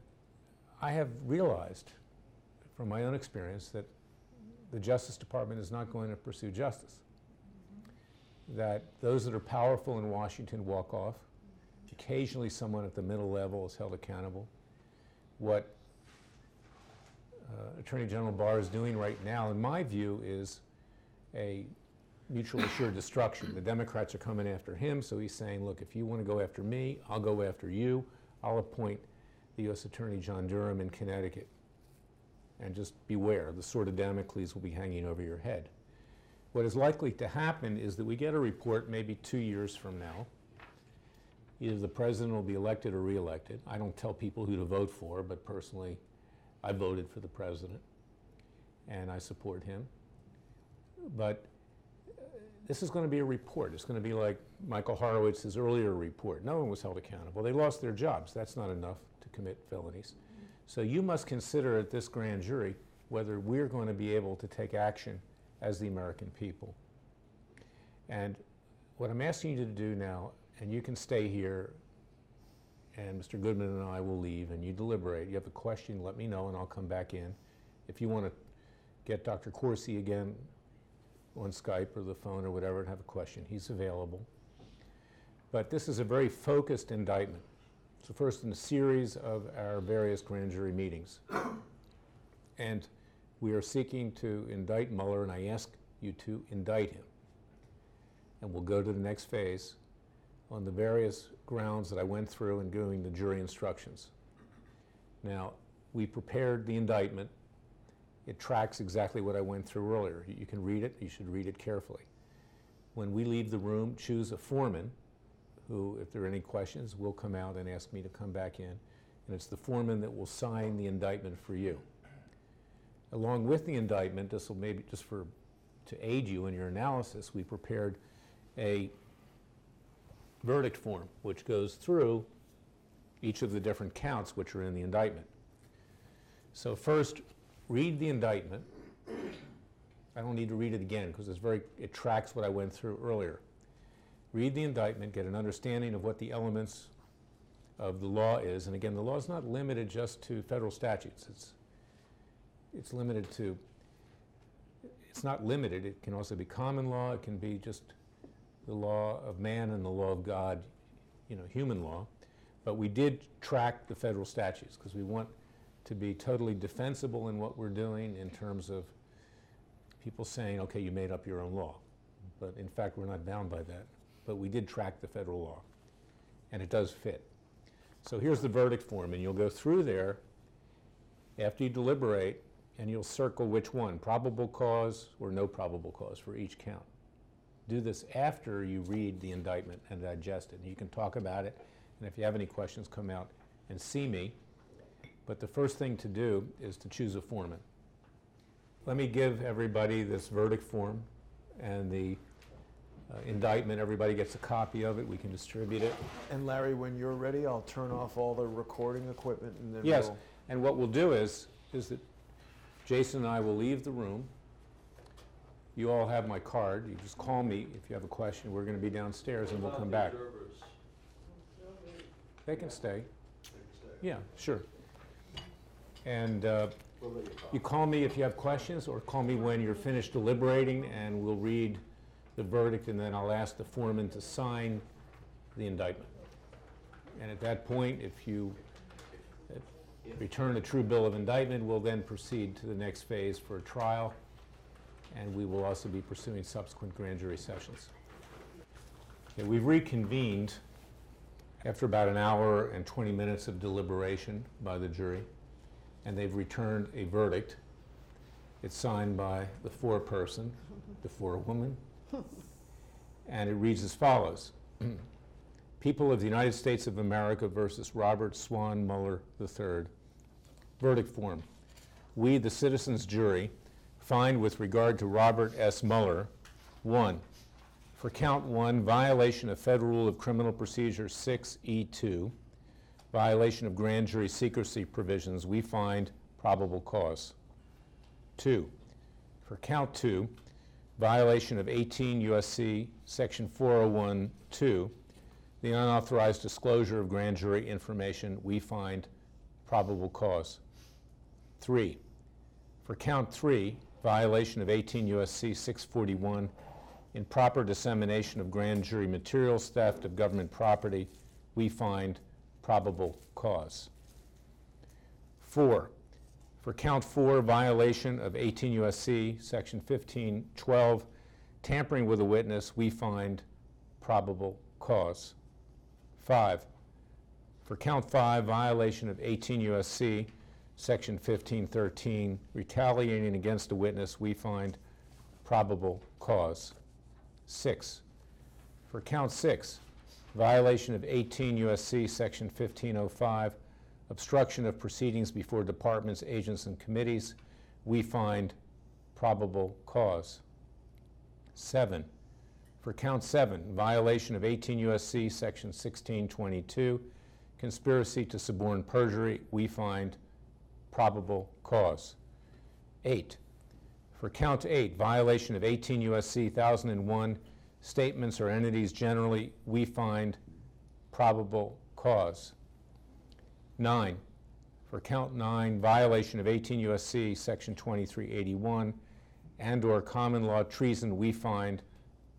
I have realized from my own experience that the Justice Department is not going to pursue justice. That those that are powerful in Washington walk off. Occasionally someone at the middle level is held accountable. What Attorney General Barr is doing right now, in my view, is a mutually assured destruction. The Democrats are coming after him, so he's saying, look, if you want to go after me, I'll go after you. I'll appoint the U.S. Attorney John Durham in Connecticut. And just beware, the sword of Damocles will be hanging over your head. What is likely to happen is that we get a report maybe 2 years from now. Either the president will be elected or reelected. I don't tell people who to vote for, but personally, I voted for the president, and I support him. But this is going to be a report. It's going to be like Michael Horowitz's earlier report. No one was held accountable. They lost their jobs. That's not enough to commit felonies. So you must consider at this grand jury whether we're going to be able to take action as the American people. And what I'm asking you to do now, and you can stay here, and Mr. Goodman and I will leave, and you deliberate. You have a question, let me know, and I'll come back in. If you want to get Dr. Corsi again on Skype or the phone or whatever and have a question, he's available. But this is a very focused indictment. It's the first in a series of our various grand jury meetings. And we are seeking to indict Mueller, and I ask you to indict him. And we'll go to the next phase on the various grounds that I went through in doing the jury instructions. Now, we prepared the indictment. It tracks exactly what I went through earlier. You can read it. You should read it carefully. When we leave the room, choose a foreman who, if there are any questions, will come out and ask me to come back in. And it's the foreman that will sign the indictment for you. Along with the indictment, this will maybe just to aid you in your analysis, we prepared a verdict form which goes through each of the different counts which are in the indictment. So first, read the indictment. I don't need to read it again because it tracks what I went through earlier. Read the indictment, get an understanding of what the elements of the law is. And again, the law is not limited just to federal statutes. It's limited to, it's not limited. It can also be common law. It can be just the law of man and the law of God, you know, human law. But we did track the federal statutes because we want to be totally defensible in what we're doing in terms of people saying, okay, you made up your own law. But in fact, we're not bound by that. But we did track the federal law, and it does fit. So here's the verdict form, and you'll go through there after you deliberate, and you'll circle which one, probable cause or no probable cause for each count. Do this after you read the indictment and digest it. You can talk about it, and if you have any questions, come out and see me. But the first thing to do is to choose a foreman. Let me give everybody this verdict form and the indictment. Everybody gets a copy of it. We can distribute it. And Larry, when you're ready, I'll turn off all the recording equipment and then Yes, we'll... and what we'll do is that Jason and I will leave the room. You all have my card. You just call me if you have a question. We're going to be downstairs and we'll come back. They can stay. Yeah, sure. And you call me if you have questions, or call me when you're finished deliberating, and we'll read the verdict, and then I'll ask the foreman to sign the indictment. And at that point, if you return a true bill of indictment, we'll then proceed to the next phase for a trial, and we will also be pursuing subsequent grand jury sessions. Okay, we've reconvened after about an hour and 20 minutes of deliberation by the jury, and they've returned a verdict. It's signed by the foreperson, the forewoman, and it reads as follows. People of the United States of America versus Robert Swan Mueller III. Verdict form. We, the citizens' jury, find with regard to Robert S. Mueller, 1, for count 1, violation of Federal Rule of Criminal Procedure 6E2, violation of grand jury secrecy provisions, we find probable cause. 2, for count 2, violation of 18 U.S.C. Section 401(2), the unauthorized disclosure of grand jury information, we find probable cause. 3, for count 3, violation of 18 U.S.C. 641, improper dissemination of grand jury materials, theft of government property, we find probable cause. 4, for count 4, violation of 18 U.S.C. Section 1512, tampering with a witness, we find probable cause. 5, for count 5, violation of 18 U.S.C. Section 1513, retaliating against a witness, we find probable cause. 6, for count 6, violation of 18 U.S.C. Section 1505, obstruction of proceedings before departments, agents, and committees, we find probable cause. 7, for count 7, violation of 18 U.S.C. Section 1622, conspiracy to suborn perjury, we find probable cause. 8, for count 8, violation of 18 U.S.C. 1001, statements or entities generally, we find probable cause. 9, for count 9, violation of 18 U.S.C. Section 2381 and/or common law treason, we find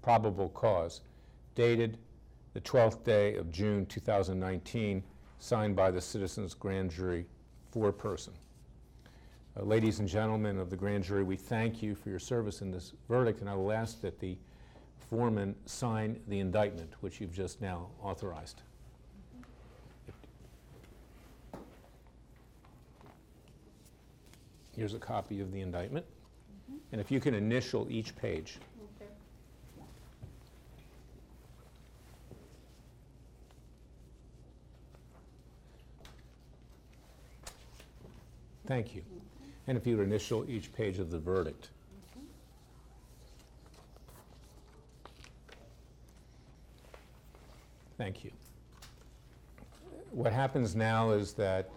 probable cause. Dated the 12th day of June 2019, signed by the Citizens Grand Jury foreperson. Ladies and gentlemen of the grand jury, we thank you for your service in this verdict, and I will ask that the foreman sign the indictment, which you've just now authorized. Here's a copy of the indictment. And if you can initial each page. Okay. Thank you. And if you would initial each page of the verdict. Thank you. What happens now is that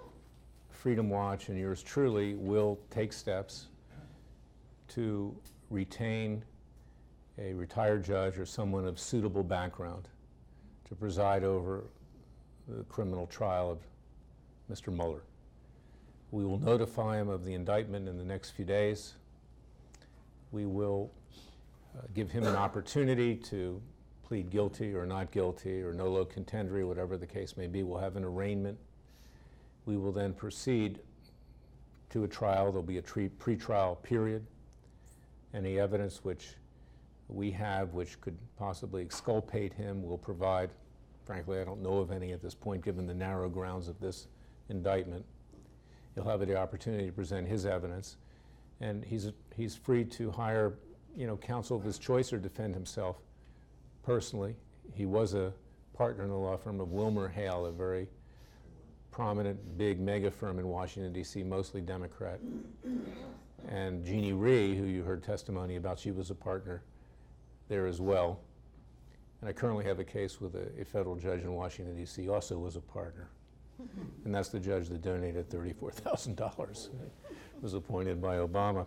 Freedom Watch and yours truly will take steps to retain a retired judge or someone of suitable background to preside over the criminal trial of Mr. Mueller. We will notify him of the indictment in the next few days. We will give him an opportunity to plead guilty or not guilty or nolo contendere, whatever the case may be. We'll have an arraignment. We will then proceed to a trial. There'll be a pre-trial period. Any evidence which we have which could possibly exculpate him, we'll provide. Frankly, I don't know of any at this point, given the narrow grounds of this indictment. He'll have the opportunity to present his evidence, and he's free to hire, counsel of his choice or defend himself personally. He was a partner in the law firm of Wilmer Hale, a very prominent, big mega firm in Washington, D.C., mostly Democrat. And Jeannie Rhee, who you heard testimony about, she was a partner there as well. And I currently have a case with a federal judge in Washington, D.C., also was a partner. And that's the judge that donated $34,000, was appointed by Obama.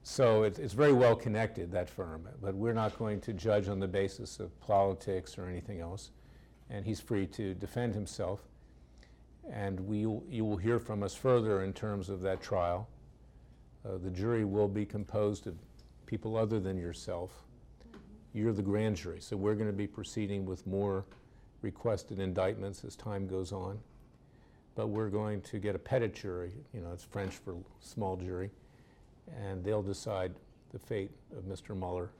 So it's very well connected, that firm, but we're not going to judge on the basis of politics or anything else. and he's free to defend himself. And you will hear from us further in terms of that trial. The jury will be composed of people other than yourself. You're the grand jury, so we're going to be proceeding with more requested indictments as time goes on. But we're going to get a petit jury, it's French for small jury, and they'll decide the fate of Mr. Mueller.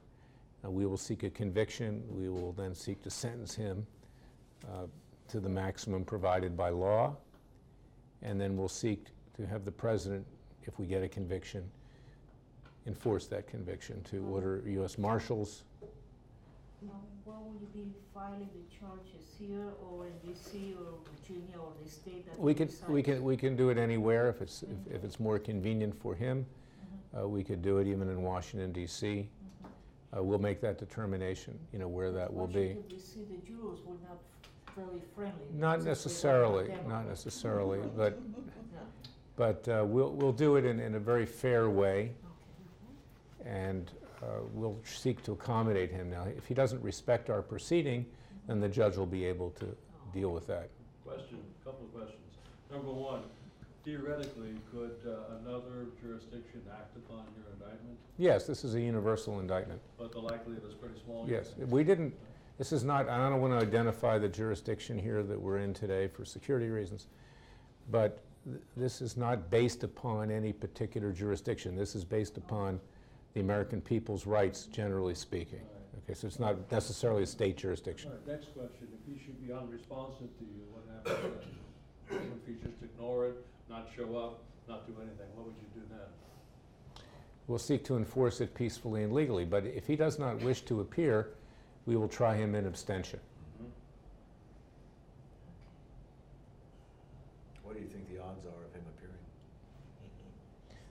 We will seek a conviction. We will then seek to sentence him to the maximum provided by law, and then we'll seek to have the president, if we get a conviction, enforce that conviction to order U.S. Marshals. Where will you be filing the charges, here or in D.C. or Virginia or the state that We can do it anywhere if it's more convenient for him. We could do it even in Washington, D.C. We'll make that determination, where that will be. Washington, D.C., the jurors were not very friendly. Not necessarily, but we'll do it in a very fair way, and we'll seek to accommodate him. Now, if he doesn't respect our proceeding, then the judge will be able to deal with that. Question, a couple of questions. Number one, theoretically, could another jurisdiction act upon your indictment? Yes, this is a universal indictment. But the likelihood is pretty small? Yes, we didn't, this is not, I don't want to identify the jurisdiction here that we're in today for security reasons, but this is not based upon any particular jurisdiction. This is based upon the American people's rights, generally speaking. Right. Okay, so it's not necessarily a state jurisdiction. All right, next question. If he should be unresponsive to you, what happens then? If you just ignore it, not show up, not do anything, what would you do then? We'll seek to enforce it peacefully and legally, but if he does not wish to appear, we will try him in abstention. What do you think the odds are of him appearing?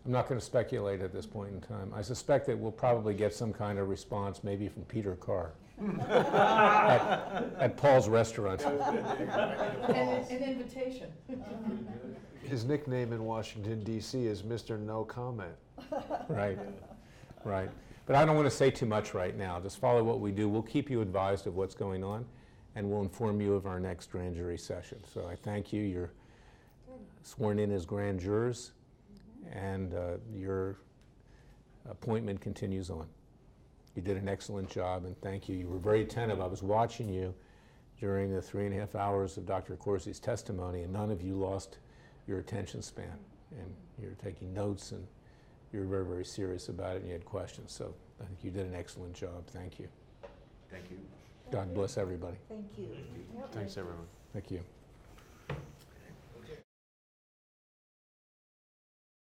I'm not going to speculate at this point in time. I suspect that we'll probably get some kind of response, maybe from Peter Carr at Paul's restaurant. An invitation. His nickname in Washington, D.C. is Mr. No Comment. Right, right. But I don't want to say too much right now. Just follow what we do. We'll keep you advised of what's going on, and we'll inform you of our next grand jury session. So I thank you. You're sworn in as grand jurors, and your appointment continues on. You did an excellent job, and thank you. You were very attentive. I was watching you during the 3.5 hours of Dr. Corsi's testimony, and none of you lost your attention span. And you're taking notes, and you're very, very serious about it, and you had questions. So I think you did an excellent job. Thank you. Thank you. God bless everybody. Thank you. Thanks, everyone. Thank you.